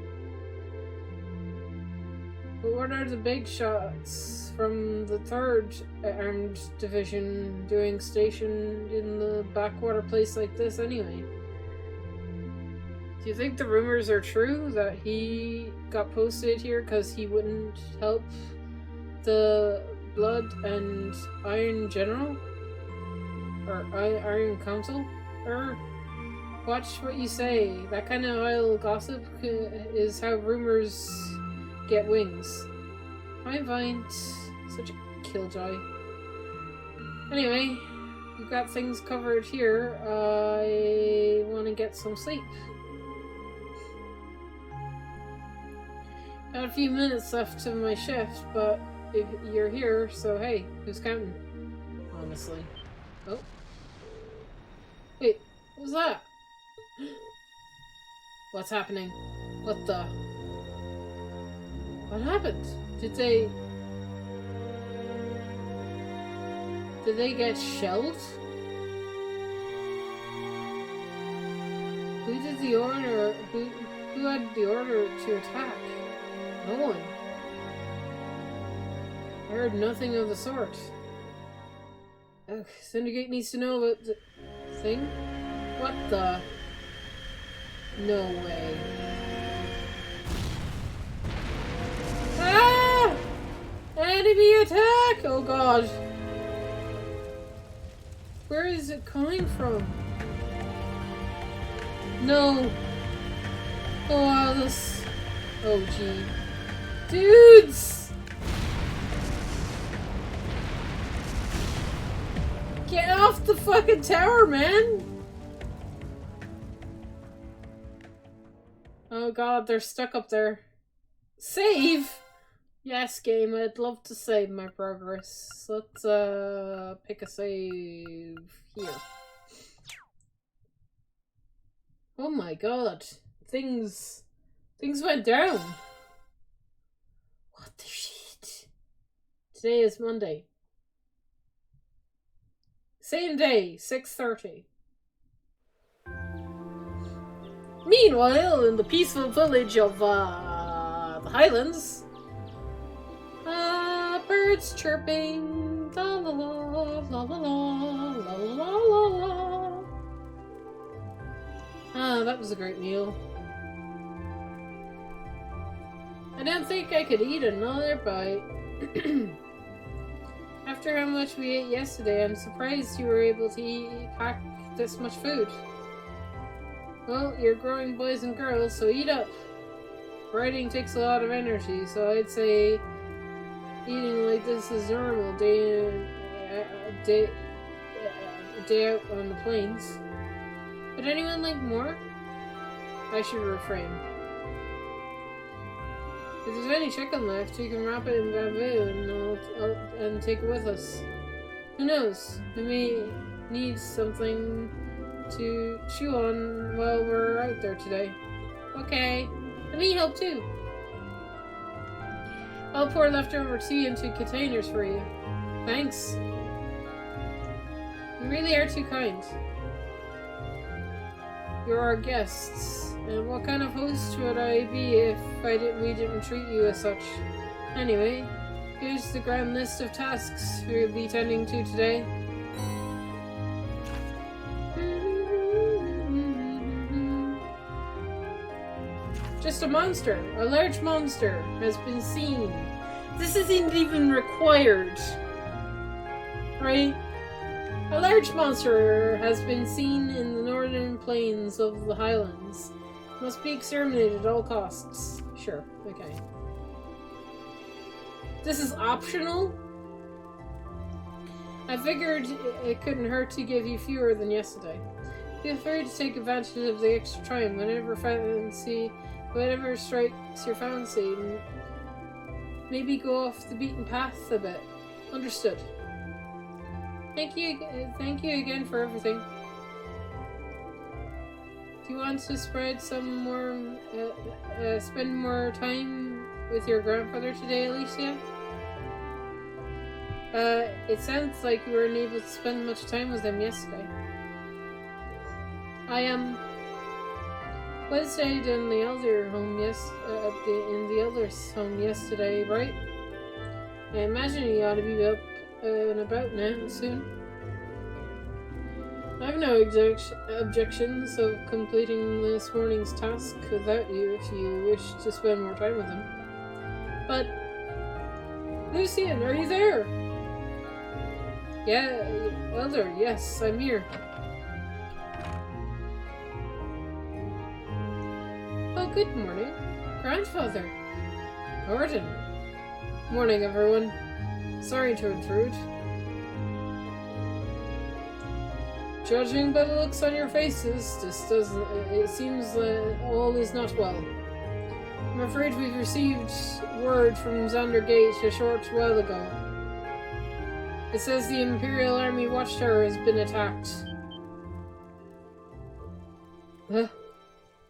But what are the big shots from the 3rd Armed Division doing stationed in the backwater place like this anyway? Do you think the rumors are true that he got posted here because he wouldn't help the Blood and Iron General? Or Iron Council? Or watch what you say. That kind of idle gossip is how rumors get wings. Fine. Such a killjoy. Anyway, we've got things covered here. I want to get some sleep. Got a few minutes left to my shift, but if you're here, so hey, who's counting? Honestly. Oh. Wait, what was that? What's happening? What the? What happened? Did they get shelled? Who did the order? Who had the order to attack? No one. I heard nothing of the sort. Ugh, Syndicate needs to know about the thing? What the? No way. Ah! Enemy attack! Oh god. Where is it coming from? No. Oh wow, this... Oh gee. Dudes! Get off the fucking tower, man! Oh god, they're stuck up there. Save? Yes, game, I'd love to save my progress. Let's, pick a save here. Oh my god. Things went down. What the shit? Today is Monday. Same day, 6:30. Meanwhile, in the peaceful village of, the Highlands, birds chirping, la la la, la la la, la la la la. Ah, that was a great meal. I don't think I could eat another bite. After how much we ate yesterday, I'm surprised you were able to pack this much food. Well, you're growing boys and girls, so eat up. Writing takes a lot of energy, so I'd say eating like this is normal day out on the plains. Would anyone like more? I should refrain. If there's any chicken left, we can wrap it in bamboo and take it with us. Who knows? We may need something to chew on while we're out there today. Okay. Let me help too. I'll pour leftover tea into containers for you. Thanks. You really are too kind. You're our guests. And what kind of host would I be if we didn't treat you as such? Anyway, here's the grand list of tasks we'll be tending to today. Just a monster. A large monster has been seen. This isn't even required. Right? A large monster has been seen in the northern plains of the Highlands. Must be exterminated at all costs. Sure, okay. This is optional? I figured it couldn't hurt to give you fewer than yesterday. Feel free to take advantage of the extra time whenever strikes your fancy. Maybe go off the beaten path a bit. Understood. Thank you again for everything. Do you want to spend more time with your grandfather today, Alicia? It sounds like you weren't able to spend much time with him yesterday. Gwen stayed in the elder home in the elder's home yesterday, right? I imagine you ought to be up and about now soon. I have no objections of completing this morning's task without you if you wish to spend more time with him. But, Lucian, are you there? Yeah, Elder, yes, I'm here. Oh, good morning, Grandfather. Gordon. Morning, everyone. Sorry to intrude. Judging by the looks on your faces, it seems that all is not well. I'm afraid we've received word from Xander Gate a short while ago. It says the Imperial Army Watchtower has been attacked.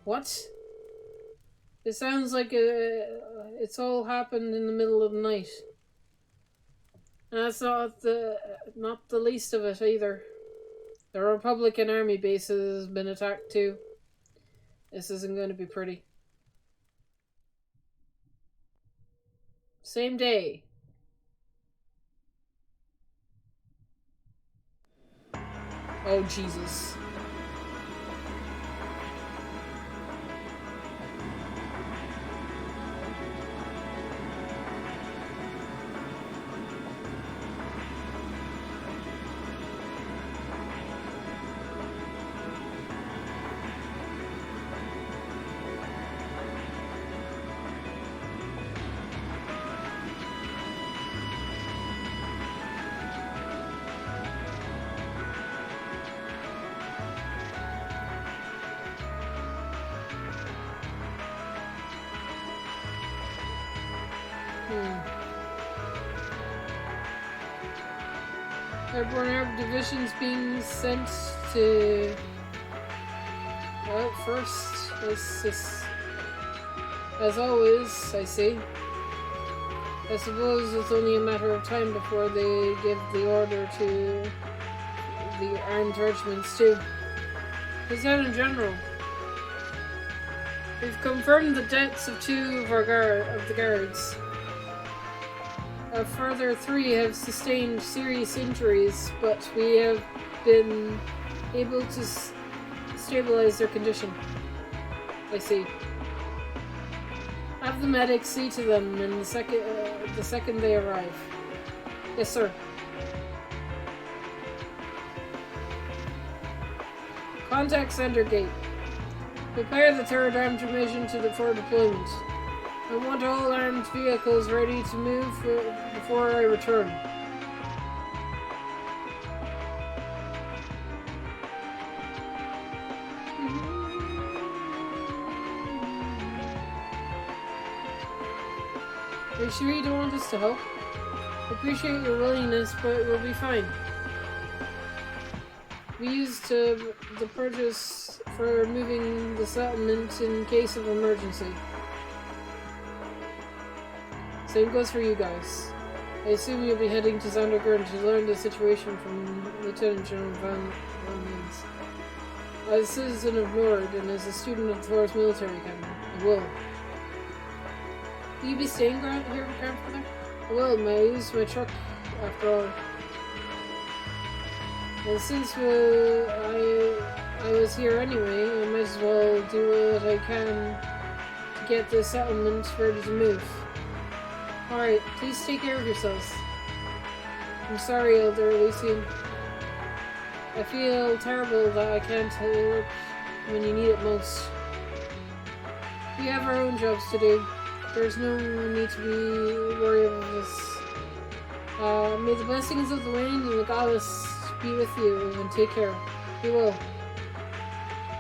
What? It sounds like it's all happened in the middle of the night. And that's not the least of it either. The Republican Army base has been attacked too. This isn't going to be pretty. Same day. Oh, Jesus. Airborne Air Division's being sent to... Well, first, as always, I see. I suppose it's only a matter of time before they give the order to the armed regiments too. Lieutenant General, we've confirmed the deaths of 2 of the guards. A further 3 have sustained serious injuries, but we have been able to stabilize their condition. I see. Have the medics see to them in the second they arrive. Yes, sir. Contact Center Gate. Prepare the 3rd Armed Division for deployment. I want all armed vehicles ready to move before I return. Are you sure you don't want us to help? I appreciate your willingness, but we'll be fine. We used the purchase for moving the settlement in case of emergency. Same goes for you guys. I assume you'll be heading to Zandergurn to learn the situation from Lieutenant General Van Lins. As a citizen of Nord and as a student of the Forest Military Academy, I will. Will you be staying here, Grandfather? I will. I use my truck after all. And since I was here anyway, I might as well do what I can to get the settlement ready to move. Alright, please take care of yourselves. I'm sorry, Elder Elysium. I feel terrible that I can't help when you need it most. We have our own jobs to do. There's no need to be worried about this. May the blessings of the wind and the goddess be with you, and take care. We will.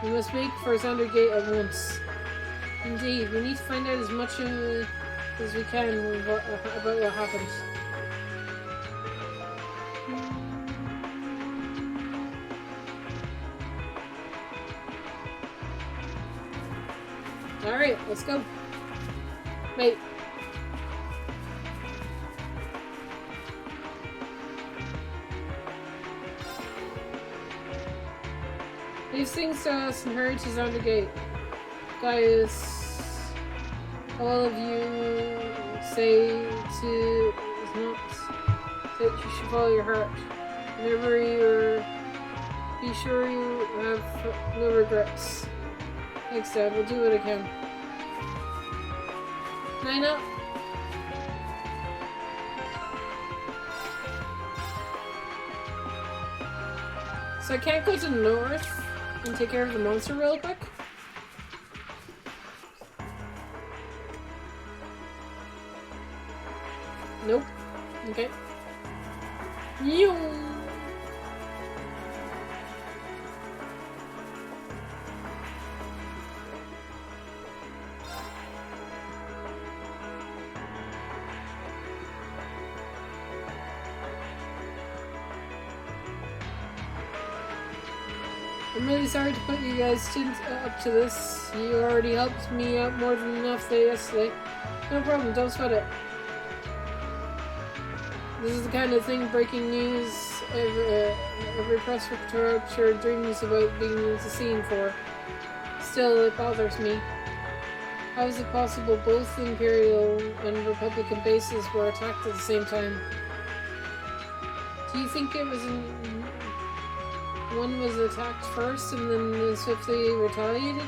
We must make for Zandergate at once. Indeed, we need to find out as much as we can about what happened. Alright, let's go. Wait. These things to us and hurry to Zandergate. Guys, all of you say to not that you should follow your heart. Whenever you're, be sure you have no regrets. Thanks, Dad. We'll do what I can. 9 up. So I can't go to the north and take care of the monster real quick? Nope. Okay. You. I'm really sorry to put you guys up to this. You already helped me out more than enough yesterday. No problem, don't sweat it. This is the kind of thing breaking news every press reporter dreams about being seen for. Still, it bothers me. How is it possible both Imperial and Republican bases were attacked at the same time? Do you think it was one was attacked first and then swiftly retaliated?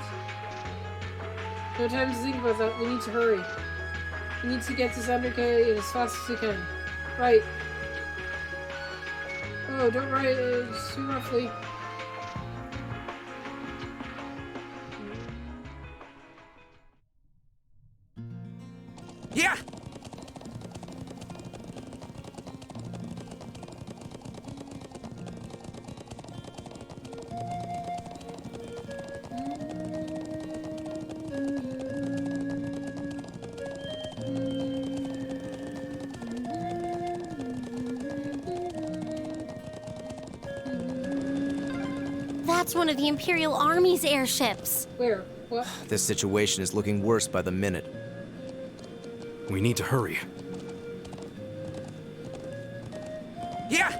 No time to think about that. We need to hurry. We need to get to Zandergate as fast as we can. Right. Oh, don't write it too roughly. Yeah! That's one of the Imperial Army's airships. Where? What? This situation is looking worse by the minute. We need to hurry. Yeah!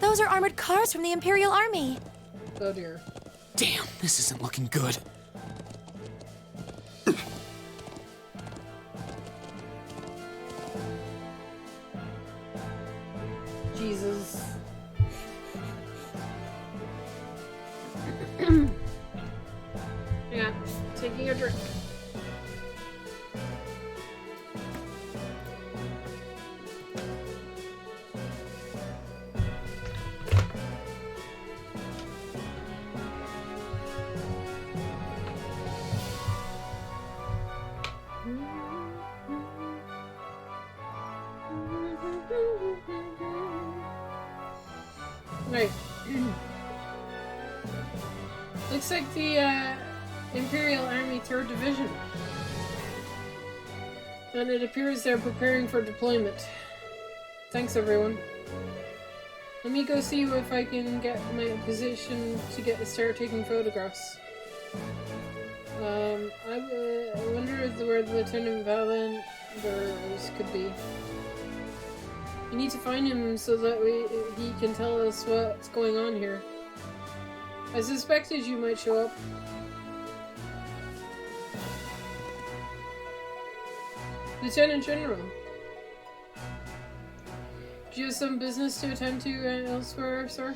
Those are armored cars from the Imperial Army. Oh dear. Damn, this isn't looking good. Jesus. Yeah, taking a drink. Right. Looks like the Imperial Army 3rd Division. And it appears they're preparing for deployment. Thanks, everyone. Let me go see if I can get my position to start taking photographs. I wonder where the Lieutenant Valenders could be. We need to find him so that he can tell us what's going on here. I suspected you might show up. Lieutenant General. Do you have some business to attend to elsewhere, sir?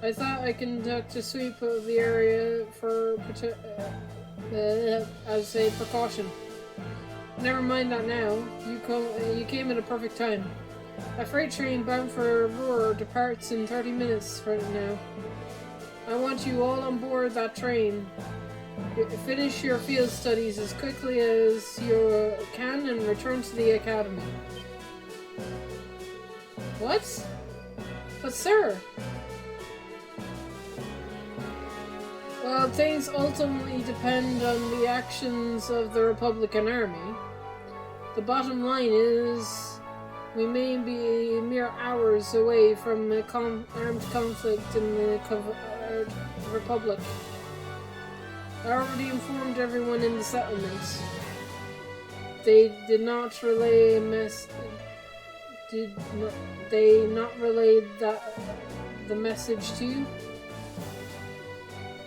I thought I conduct a sweep of the area for as a precaution. Never mind that now. You came at a perfect time. A freight train bound for Aurora departs in 30 minutes from now. I want you all on board that train. Finish your field studies as quickly as you can and return to the academy. What? But sir... Well, things ultimately depend on the actions of the Republican Army. The bottom line is, we may be mere hours away from a armed conflict in the Republic. I already informed everyone in the settlement. They did not relay a Did they not relay the message to you?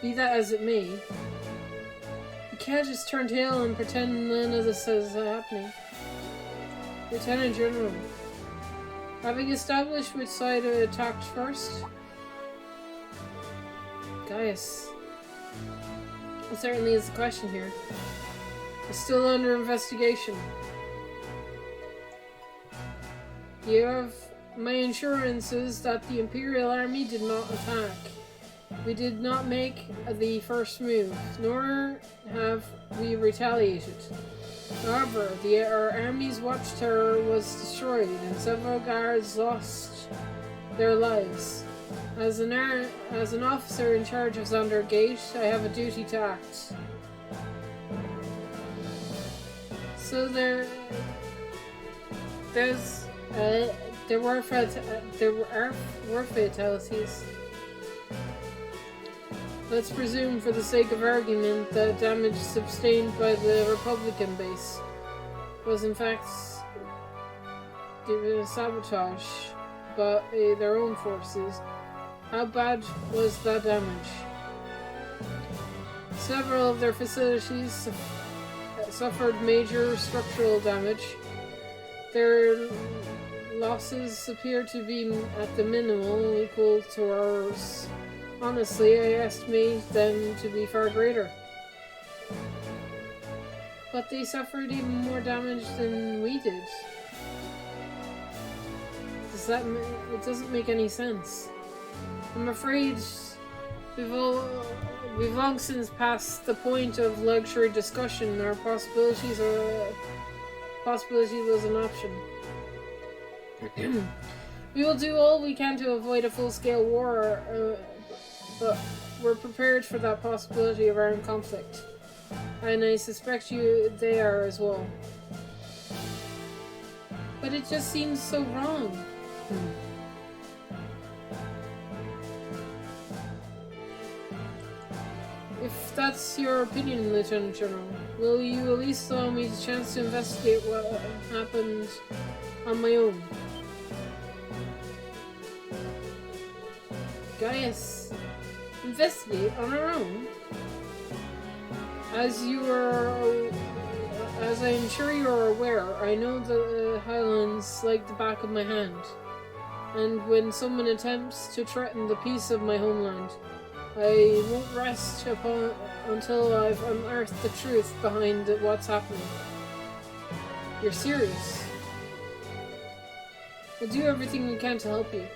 Be that as it may, you can't just turn tail and pretend none of this is happening. Lieutenant General, having established which side attacked first, Gaius, it certainly is the question here. It's still under investigation. You have my assurances that the Imperial Army did not attack. We did not make the first move, nor have we retaliated. However, our army's watchtower was destroyed and several guards lost their lives. As an officer in charge of Xandar Gate, I have a duty to act. So there were fatalities. Let's presume, for the sake of argument, that damage sustained by the Republican base was in fact sabotage by their own forces. How bad was that damage? Several of their facilities suffered major structural damage. Their losses appear to be at the minimal equal to ours. Honestly, I estimate them to be far greater. But they suffered even more damage than we did. It doesn't make any sense. I'm afraid we've long since passed the point of luxury discussion. Our possibility was an option. We will do all we can to avoid a full-scale war, but we're prepared for that possibility of armed conflict. And I suspect they are as well. But it just seems so wrong. If that's your opinion, Lieutenant General, will you at least allow me the chance to investigate what happened on my own? Gaius, investigate on our own? As I'm sure you are aware, I know the Highlands like the back of my hand. And when someone attempts to threaten the peace of my homeland, I won't rest until I've unearthed the truth behind what's happening. You're serious? We'll do everything we can to help you.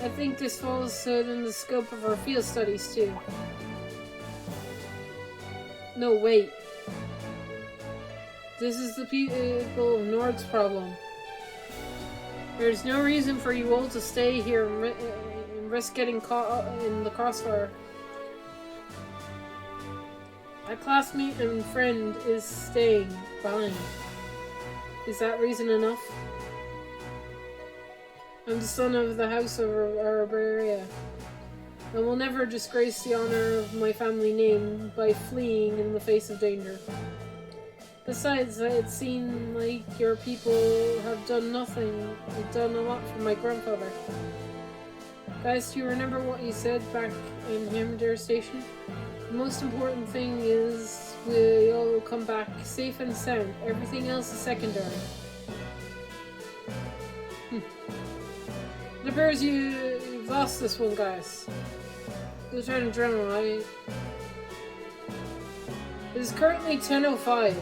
I think this falls within the scope of our field studies too. No, wait. This is the people of Nord's problem. There's no reason for you all to stay here and risk getting caught in the crossfire. My classmate and friend is staying behind. Is that reason enough? I'm the son of the House of Arborea. I will never disgrace the honor of my family name by fleeing in the face of danger. Besides, it seems like your people have done nothing. You've done a lot for my grandfather. Guys, do you remember what you said back in Hamdare Station? The most important thing is we all come back safe and sound. Everything else is secondary. It appears you've lost this one, guys. Lieutenant General, it is currently 10:05.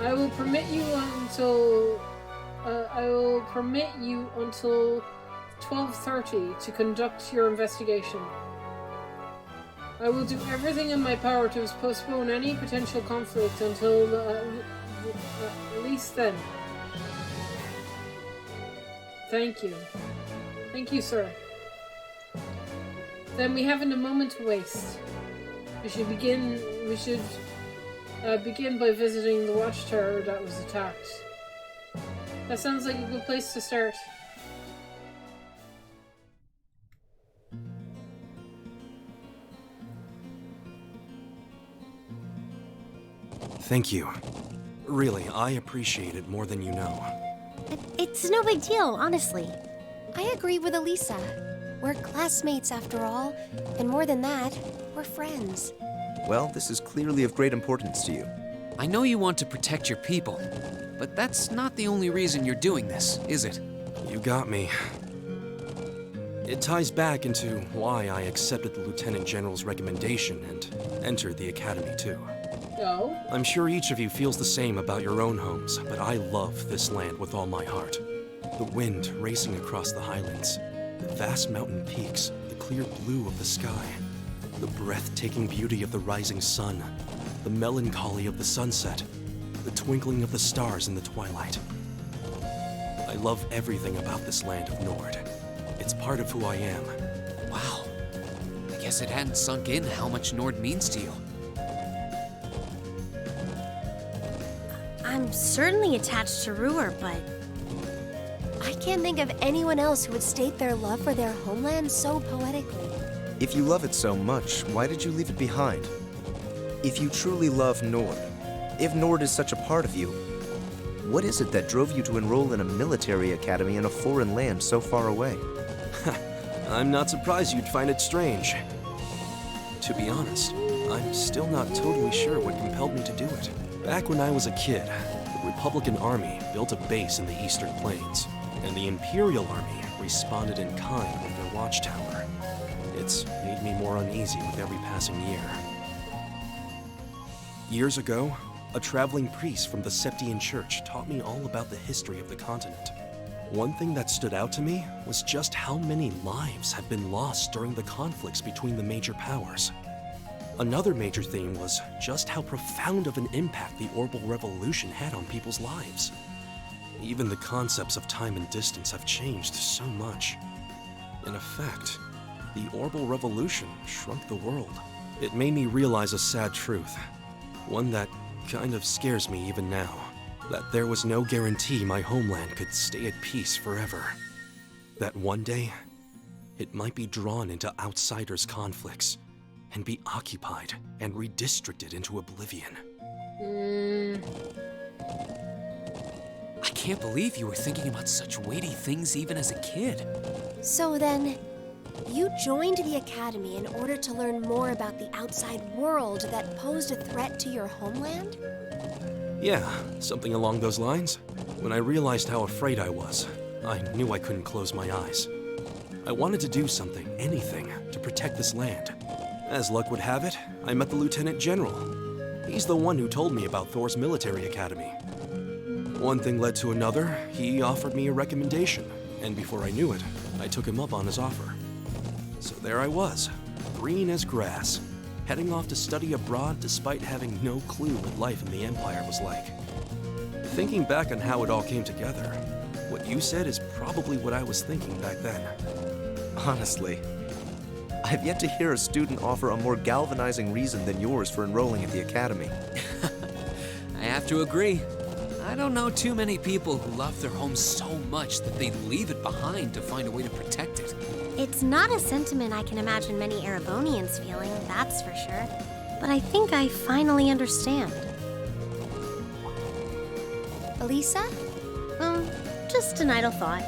I will permit you until 12:30 to conduct your investigation. I will do everything in my power to postpone any potential conflict until at least then. Thank you. Thank you, sir. Then we haven't a moment to waste. We should begin by visiting the watchtower that was attacked. That sounds like a good place to start. Thank you. Really, I appreciate it more than you know. It's no big deal, honestly. I agree with Elisa. We're classmates after all, and more than that, we're friends. Well, this is clearly of great importance to you. I know you want to protect your people, but that's not the only reason you're doing this, is it? You got me. It ties back into why I accepted the Lieutenant General's recommendation and entered the Academy too. No. I'm sure each of you feels the same about your own homes, but I love this land with all my heart. The wind racing across the highlands, the vast mountain peaks, the clear blue of the sky, the breathtaking beauty of the rising sun, the melancholy of the sunset, the twinkling of the stars in the twilight. I love everything about this land of Nord. It's part of who I am. Wow. I guess it hadn't sunk in how much Nord means to you. I'm certainly attached to Ruhr, but I can't think of anyone else who would state their love for their homeland so poetically. If you love it so much, why did you leave it behind? If you truly love Nord, if Nord is such a part of you, what is it that drove you to enroll in a military academy in a foreign land so far away? I'm not surprised you'd find it strange. To be honest, I'm still not totally sure what compelled me to do it. Back when I was a kid, the Republican Army built a base in the Eastern Plains, and the Imperial Army responded in kind with their watchtower. It's made me more uneasy with every passing year. Years ago, a traveling priest from the Septian Church taught me all about the history of the continent. One thing that stood out to me was just how many lives had been lost during the conflicts between the major powers. Another major theme was just how profound of an impact the Orbital Revolution had on people's lives. Even the concepts of time and distance have changed so much. In effect, the Orbital Revolution shrunk the world. It made me realize a sad truth, one that kind of scares me even now, that there was no guarantee my homeland could stay at peace forever. That one day, it might be drawn into outsiders' conflicts, and be occupied and redistricted into oblivion. I can't believe you were thinking about such weighty things even as a kid. So then, you joined the Academy in order to learn more about the outside world that posed a threat to your homeland? Yeah, something along those lines. When I realized how afraid I was, I knew I couldn't close my eyes. I wanted to do something, anything, to protect this land. As luck would have it, I met the Lieutenant General. He's the one who told me about Thor's military academy. One thing led to another, he offered me a recommendation, and before I knew it, I took him up on his offer. So there I was, green as grass, heading off to study abroad despite having no clue what life in the Empire was like. Thinking back on how it all came together, what you said is probably what I was thinking back then. Honestly, I've yet to hear a student offer a more galvanizing reason than yours for enrolling at the Academy. I have to agree. I don't know too many people who love their home so much that they'd leave it behind to find a way to protect it. It's not a sentiment I can imagine many Erebonians feeling, that's for sure. But I think I finally understand. Elisa? Just an idle thought.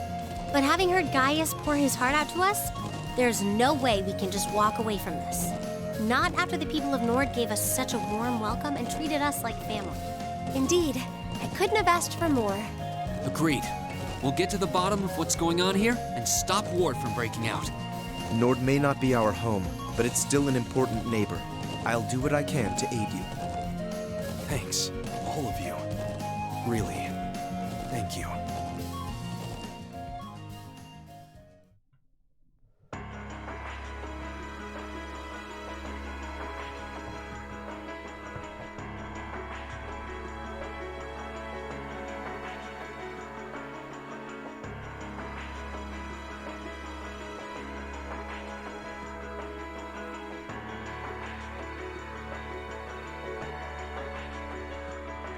But having heard Gaius pour his heart out to us, there's no way we can just walk away from this. Not after the people of Nord gave us such a warm welcome and treated us like family. Indeed, I couldn't have asked for more. Agreed. We'll get to the bottom of what's going on here and stop Ward from breaking out. Nord may not be our home, but it's still an important neighbor. I'll do what I can to aid you. Thanks, all of you. Really, thank you.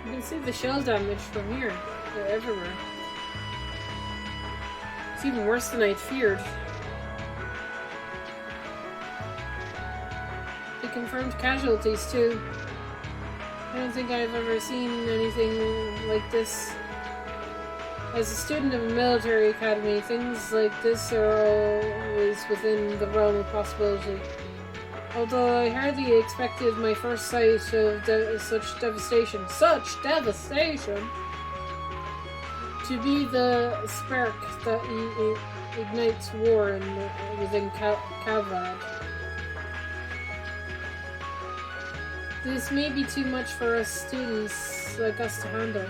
You can see the shell damage from here. They're everywhere. It's even worse than I'd feared. They confirmed casualties too. I don't think I've ever seen anything like this. As a student of a military academy, things like this are always within the realm of possibility. Although I hardly expected my first sight of such devastation, to be the spark that ignites war within Kavad. This may be too much for us students like us to handle.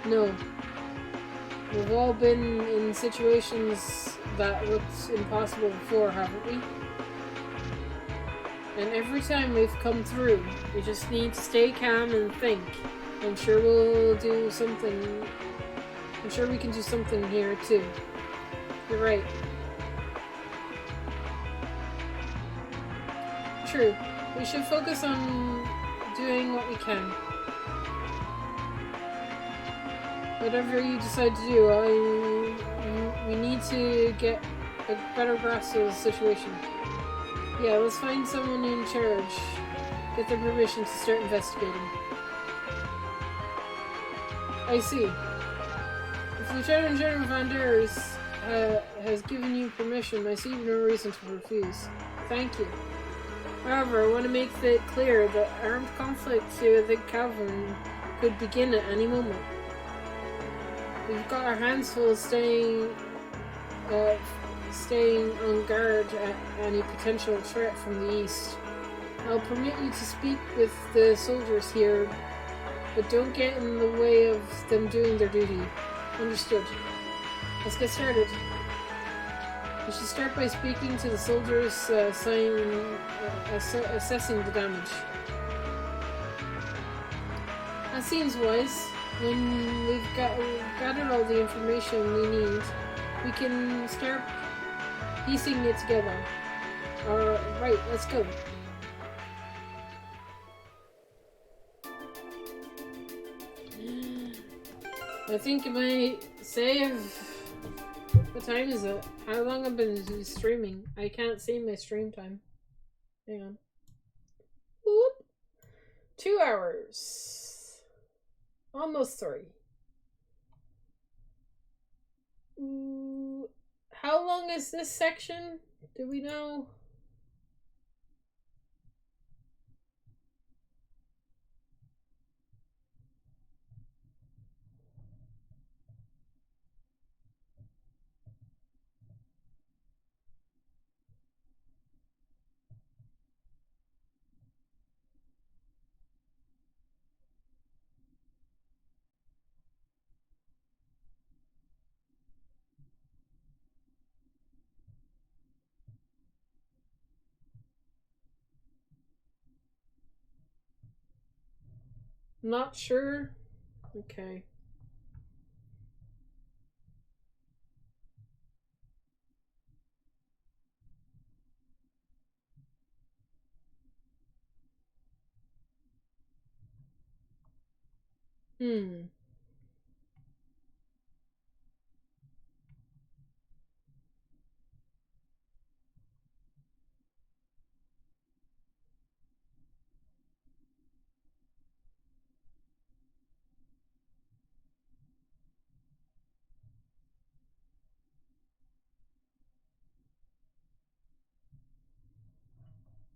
No. We've all been in situations that looked impossible before, haven't we? And every time we've come through, we just need to stay calm and think. I'm sure we'll do something. I'm sure we can do something here too. You're right. True. We should focus on doing what we can. Whatever you decide to do, we need to get a better grasp of the situation. Yeah, let's find someone in charge. Get their permission to start investigating. I see. If Lieutenant General Van Der has given you permission, I see no reason to refuse. Thank you. However, I want to make it clear that armed conflict with the Cavern could begin at any moment. We've got our hands full staying on guard at any potential threat from the east. I'll permit you to speak with the soldiers here, but don't get in the way of them doing their duty. Understood. Let's get started. We should start by speaking to the soldiers, assessing the damage. That seems wise. When we've gathered all the information we need, we can start piecing it together. Alright, let's go. I think I might save. What time is it? How long I've been streaming? I can't see my stream time. Hang on. Whoop. 2 hours. Almost 3. Ooh. How long is this section? Do we know? Not sure. Okay.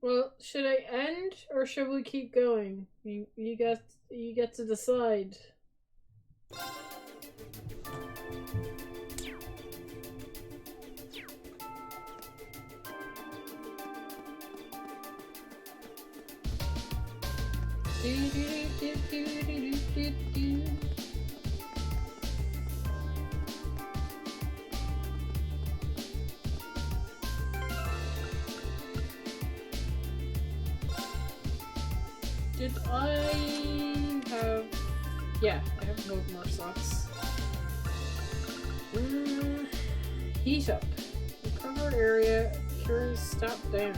Well, should I end or should we keep going? You get to decide. Did I have... Yeah, I have no more slots. Heat up. Recover area. Cures stop down.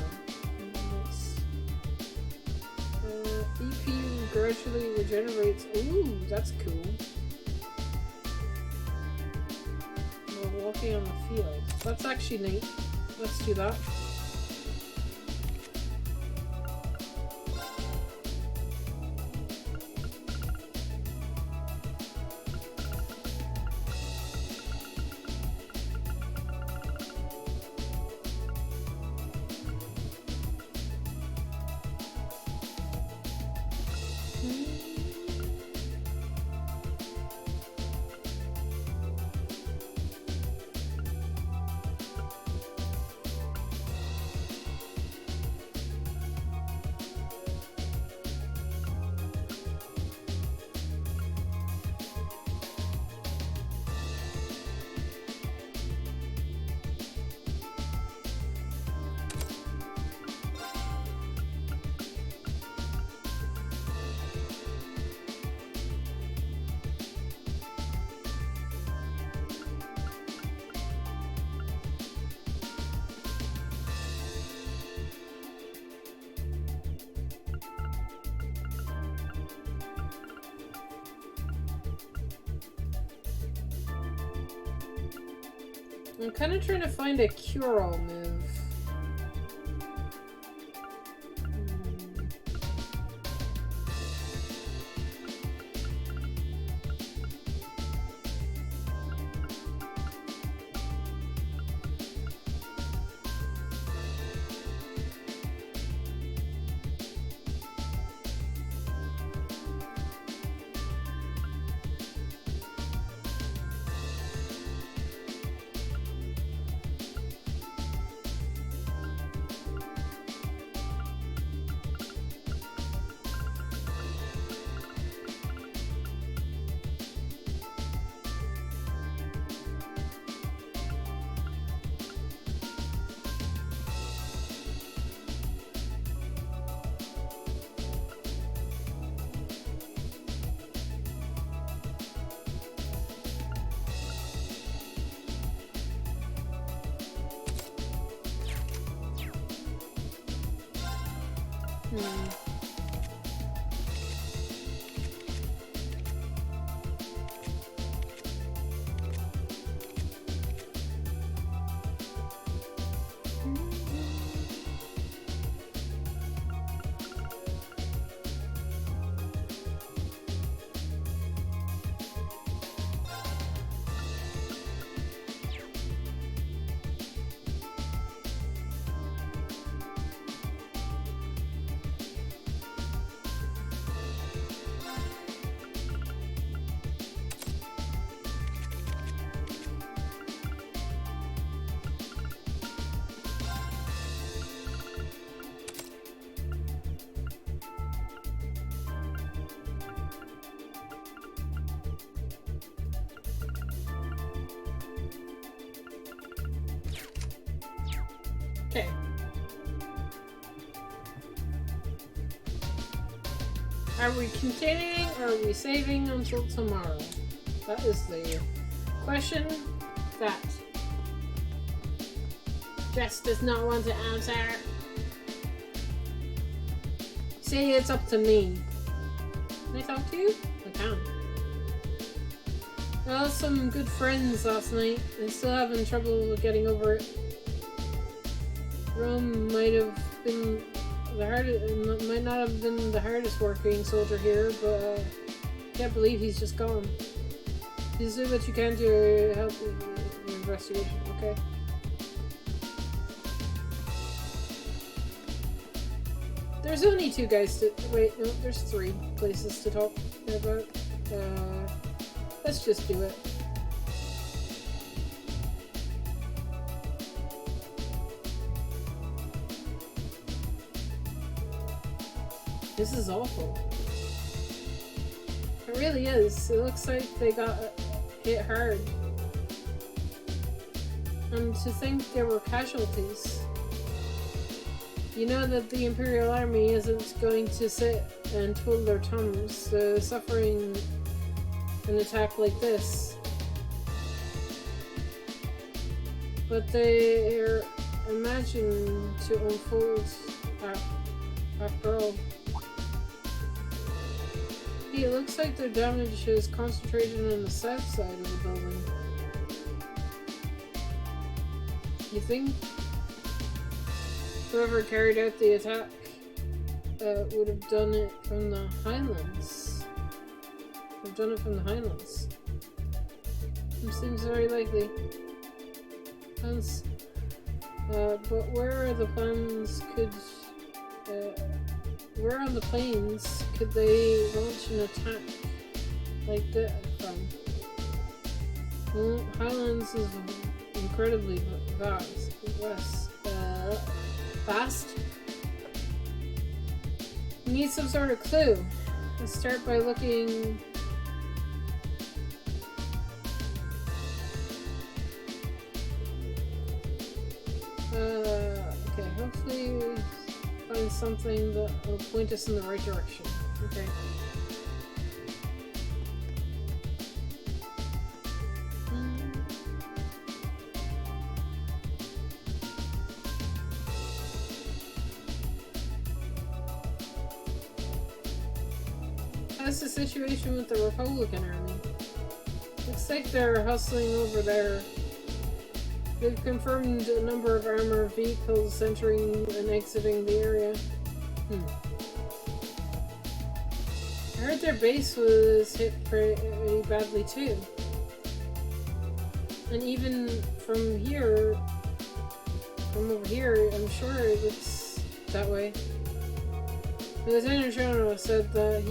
EP gradually regenerates. Ooh, that's cool. While walking on the field. That's actually neat. Let's do that. I'm kind of trying to find a cure-all move. Okay. Are we continuing or are we saving until tomorrow? That is the question that Jess does not want to answer. Say it's up to me. Can I talk to you? I can. I lost some good friends last night. I'm still having trouble getting over it. Rome might have been the hardest, might not have been the hardest working soldier here, but I can't believe he's just gone. Please do what you can to help the investigation, okay? There's only two guys to wait. No, there's three places to talk about. Let's just do it. This is awful. really is. It looks like they got hit hard. And to think there were casualties. You know that the Imperial Army isn't going to sit and twiddle their thumbs, suffering an attack like this. But they are imagined to unfold after all. Hey, it looks like their damage is concentrated on the south side of the building. You think whoever carried out the attack would have done it from the Highlands? It seems very likely. Hence, but where are the plans? Where on the plains could they launch an attack like that from? Well, Highlands is incredibly vast. We need some sort of clue. Let's start by looking. Okay, hopefully we find something that will point us in the right direction. Okay. How's the situation with the Republican Army? Looks like they're hustling over there. They've confirmed a number of armored vehicles entering and exiting the area. I heard their base was hit pretty badly too. And even from over here, I'm sure it looks that way. The Lieutenant General said that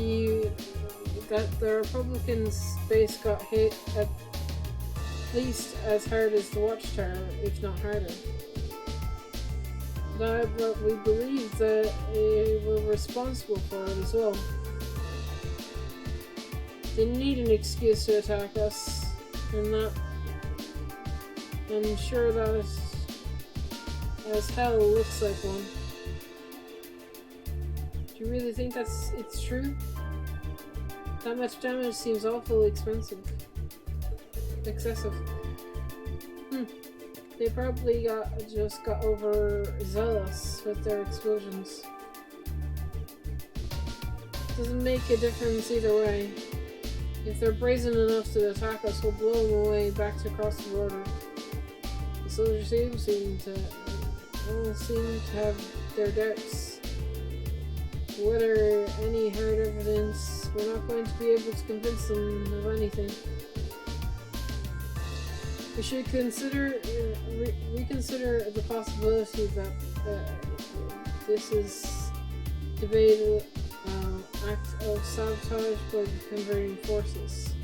the Republicans' base got hit at least as hard as the Watchtower, if not harder. But we believe that we're responsible for it as well. They need an excuse to attack us, and I'm sure that is, as hell looks like one. Do you really think it's true? That much damage seems awful excessive. They probably just got overzealous with their explosions. Doesn't make a difference either way. If they're brazen enough to attack us, we'll blow them away back to across the border. The soldiers seem to have their doubts. Whether any hard evidence, we're not going to be able to convince them of anything. We should reconsider the possibility that this is debated act of sabotage by the converting forces.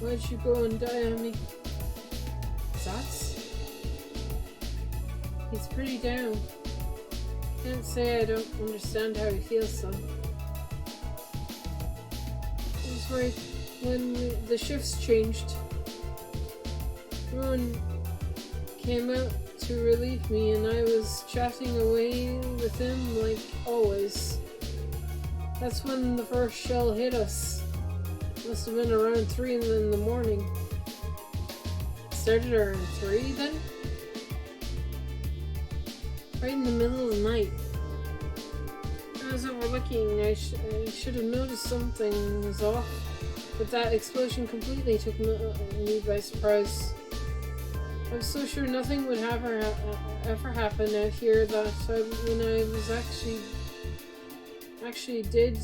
Why'd you go and die on me? Zats? He's pretty down. Can't say I don't understand how he feels though. It was right when the shifts changed. Rowan came out to relieve me and I was chatting away with him like always. That's when the first shell hit us. Must have been around 3 in the morning. Started around 3 then? Right in the middle of the night. I was overlooking. I should have noticed something was off, but that explosion completely took me by surprise. I was so sure nothing would ever happen out here that when I was actually did,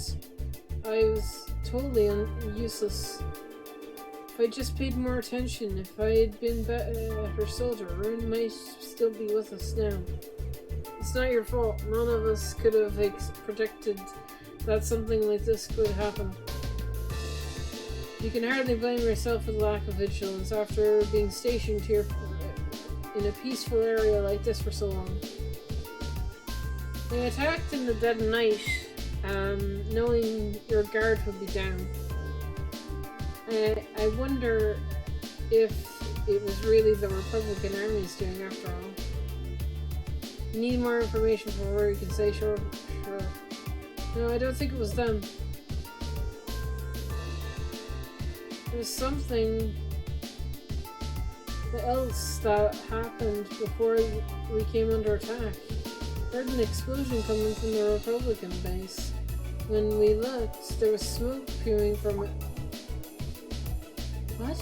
I was totally useless. If I just paid more attention, if I had been a better soldier, Rune might still be with us now. It's not your fault. None of us could have predicted that something like this could happen. You can hardly blame yourself for the lack of vigilance after being stationed here in a peaceful area like this for so long. They attacked in the dead of night, knowing your guard would be down. I wonder if it was really the Republican armies doing after all. You need more information before you can say sure. No, I don't think it was them. It was something else that happened before we came under attack. Heard an explosion coming from the Republican base. When we looked, there was smoke spewing from it. What?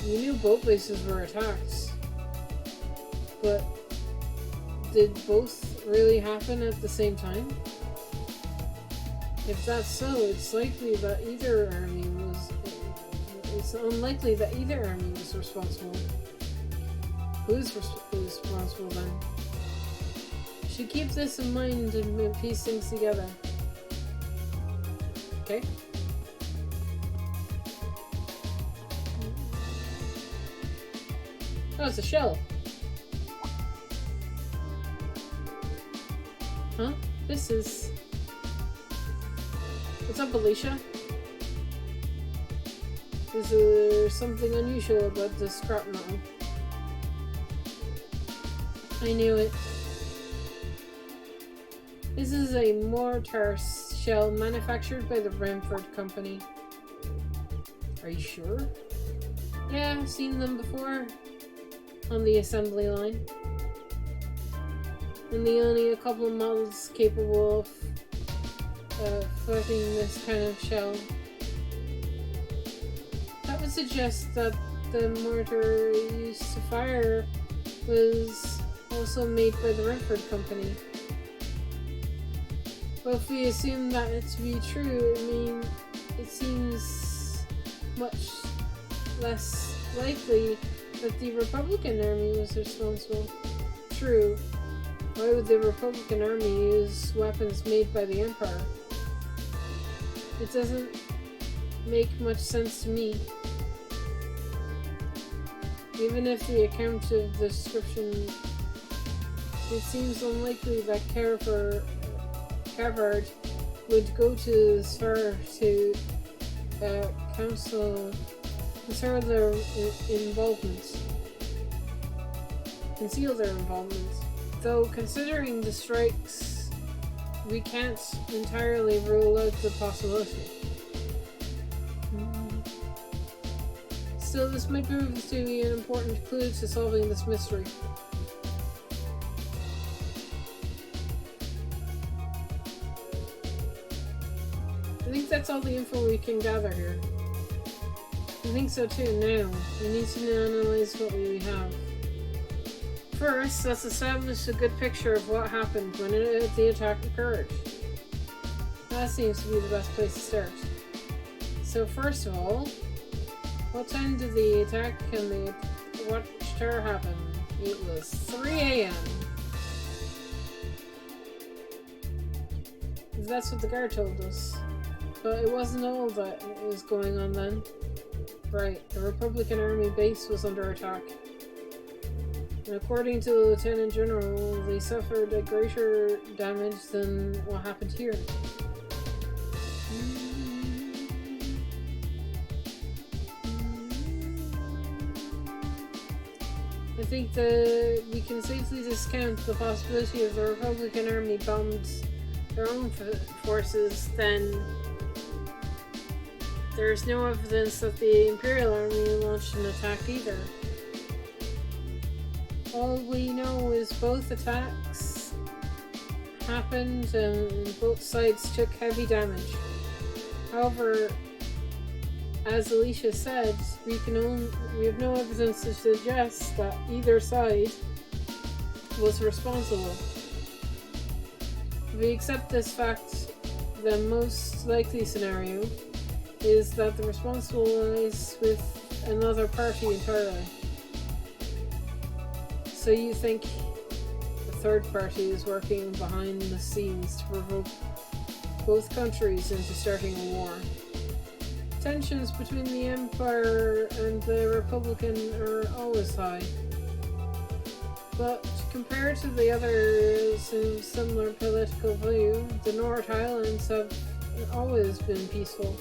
We knew both bases were attacked. But did both really happen at the same time? If that's so, it's likely that either army was... It's unlikely that either army was responsible. Who's responsible then? Should keep this in mind and piece things together. Okay? Oh, it's a shell. Huh? This is... What's up, Alicia? Is there something unusual about this scrap metal? I knew it. This is a mortar shell manufactured by the Remford Company. Are you sure? Yeah, I've seen them before on the assembly line. And the only a couple of models capable of floating this kind of shell. That would suggest that the mortar used to fire was also made by the Remford Company. But if we assume that it to be true, I mean, it seems much less likely that the Republican Army was responsible. True. Why would the Republican Army use weapons made by the Empire? It doesn't make much sense to me. Even if the account of the description, it seems unlikely that Cavard would go to as far to conceal their involvement. Though considering the strikes, we can't entirely rule out the possibility. Still, this might prove to be an important clue to solving this mystery. I think that's all the info we can gather here. I think so too. Now, we need to analyze what we have. First, let's establish a good picture of what happened when the attack occurred. That seems to be the best place to start. So first of all, what time did the attack and the watchtower happen? It was 3 AM. That's what the guard told us. But it wasn't all that was going on then. Right, the Republican Army base was under attack. And according to the Lieutenant General, they suffered a greater damage than what happened here. I think that we can safely discount the possibility of the Republican Army bombed their own forces. Then there's no evidence that the Imperial Army launched an attack either. All we know is both attacks happened and both sides took heavy damage. However, as Alicia said, we have no evidence to suggest that either side was responsible. If we accept this fact, the most likely scenario is that the responsible lies with another party entirely. So you think the third party is working behind the scenes to provoke both countries into starting a war. Tensions between the Empire and the Republican are always high. But compared to the others of similar political view, the North Highlands have always been peaceful.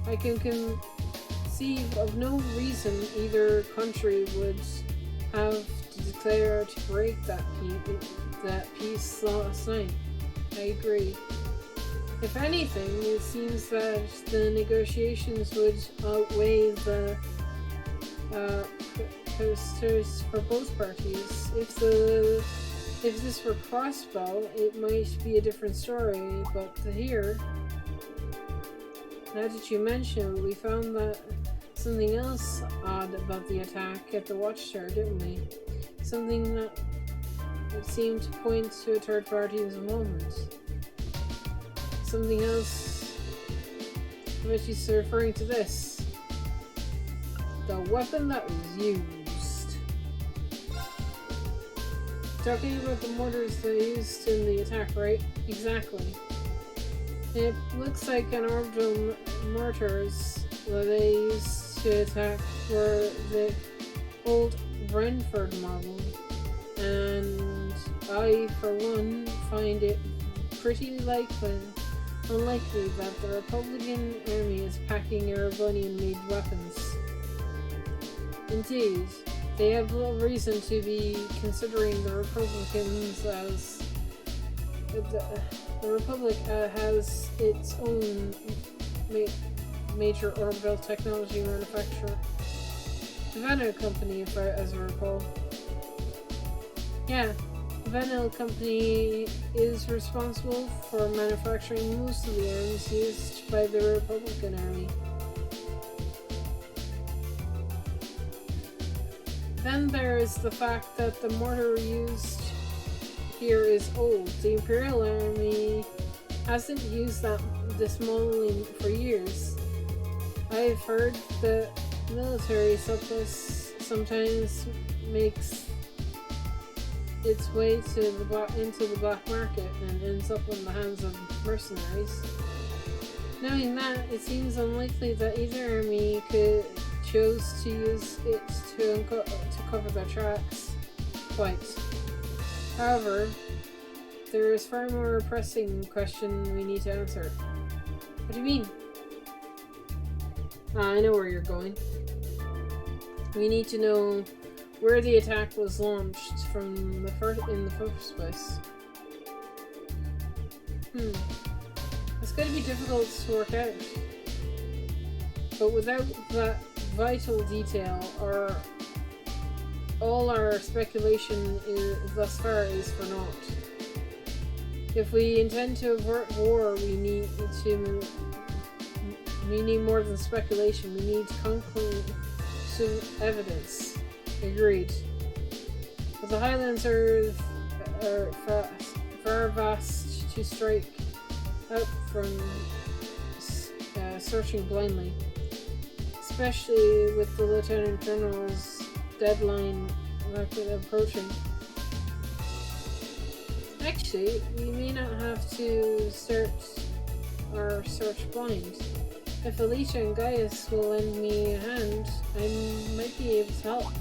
I can conceive of no reason either country would have to declare to break that peace last night. I agree. If anything, it seems that the negotiations would outweigh the posters for both parties. If this were Crossbow, it might be a different story, but here, now that you mention it, we found that something else odd about the attack at the Watchtower, didn't we? Something that would seem to point to a third party's involvement. Something else, which is referring to this. The weapon that was used. Talking about the mortars they used in the attack, right? Exactly. It looks like an orbital mortars that they used to attack were the old Renford model, and I, for one, find it pretty unlikely that the Republican army is packing Erebonian-made weapons. Indeed, they have little reason to be considering the Republicans as the Republic has its own major orbital technology manufacturer, the Venel Company, as I recall. Yeah, the Venel Company is responsible for manufacturing most of the arms used by the Republican Army. Then there is the fact that the mortar used here is old. The Imperial Army hasn't used this modeling for years. I've heard that military surplus sometimes makes its way into the black market and ends up in the hands of mercenaries. Knowing that, it seems unlikely that either army chose to use it to cover their tracks. Quite. However, there is far more pressing question we need to answer. What do you mean? I know where you're going. We need to know where the attack was launched in the first place. It's going to be difficult to work out. But without that vital detail, all our speculation thus far is for naught. If we intend to avert war, we need more than speculation. We need conclusive evidence. Agreed. But the Highlands are far vast to strike out from searching blindly, especially with the Lieutenant General's deadline rapidly approaching. Actually, we may not have to start our search blind. If Alicia and Gaius will lend me a hand, I might be able to help.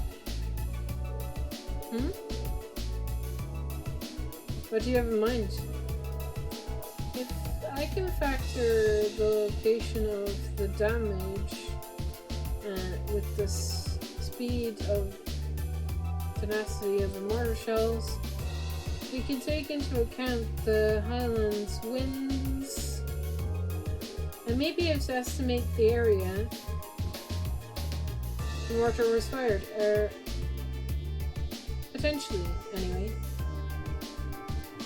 What do you have in mind? If I can factor the location of the damage with the speed of tenacity of the mortar shells, we can take into account the Highlands winds, and maybe have to estimate the area the mortar was fired, or potentially, anyway.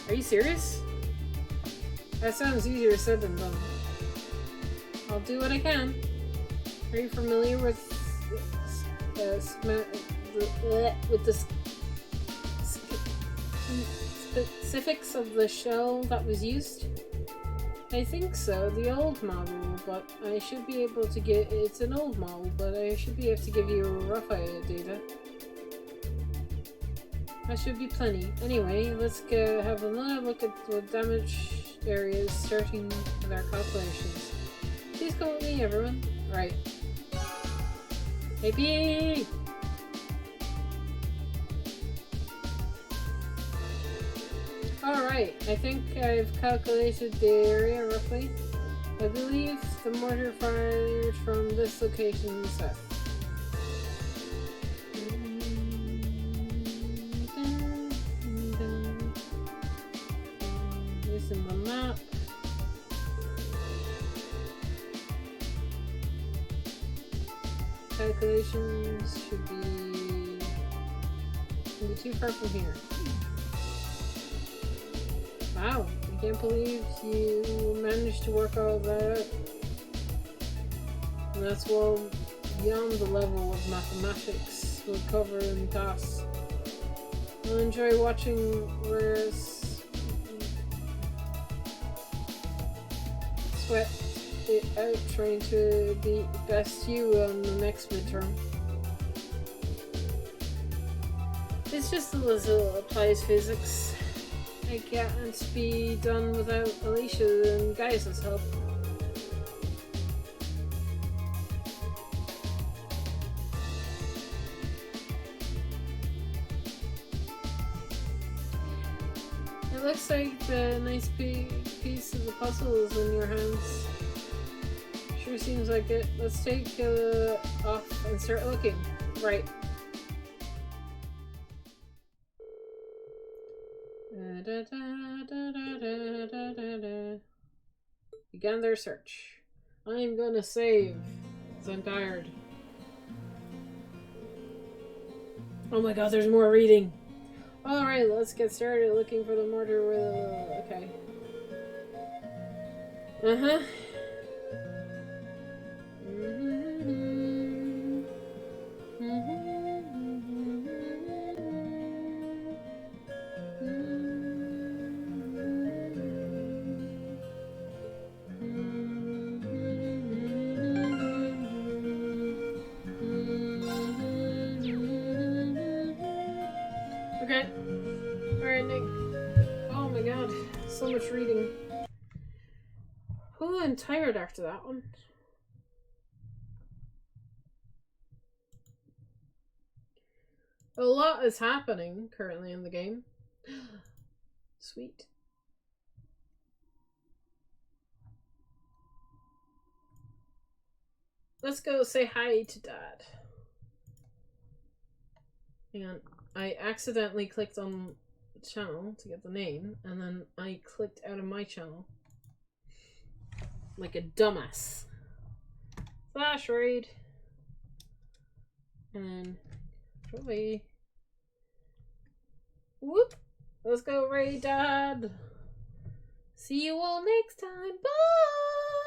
Are you serious? That sounds easier said than done. I'll do what I can. Are you familiar with the specifics of the shell that was used? I think so. The old model, but I should be able to get. It's an old model, but I should be able to give you a rough data. That should be plenty. Anyway, let's go have another look at the damage areas, starting with our calculations. Please come with me, everyone. Right. Hey, B! Alright, I think I've calculated the area roughly. I believe the mortar fired from this location in the south. Using the map. Calculations should be too far from here. Wow, I can't believe you managed to work all that out. And that's well beyond the level of mathematics would cover in class. I'll enjoy watching Rare's sweat it out trying to be best you on the next midterm. It's just a little applies physics. I can't be done without Alicia and Gaius' help. It looks like the nice big piece of the puzzle is in your hands. Sure seems like it. Let's take off and start looking. Right. Began their search. I'm gonna save, because I'm tired. Oh my god, there's more reading. Alright, let's get started looking for the mortar with the... okay. Uh-huh. Okay. Alright, Nick. Oh my god. So much reading. Oh, I'm tired after that one. A lot is happening currently in the game. Sweet. Let's go say hi to Dad. Hang on. I accidentally clicked on the channel to get the name, and then I clicked out of my channel. Like a dumbass. Flash raid. And then probably... whoop! Let's go raid Dad! See you all next time. Bye!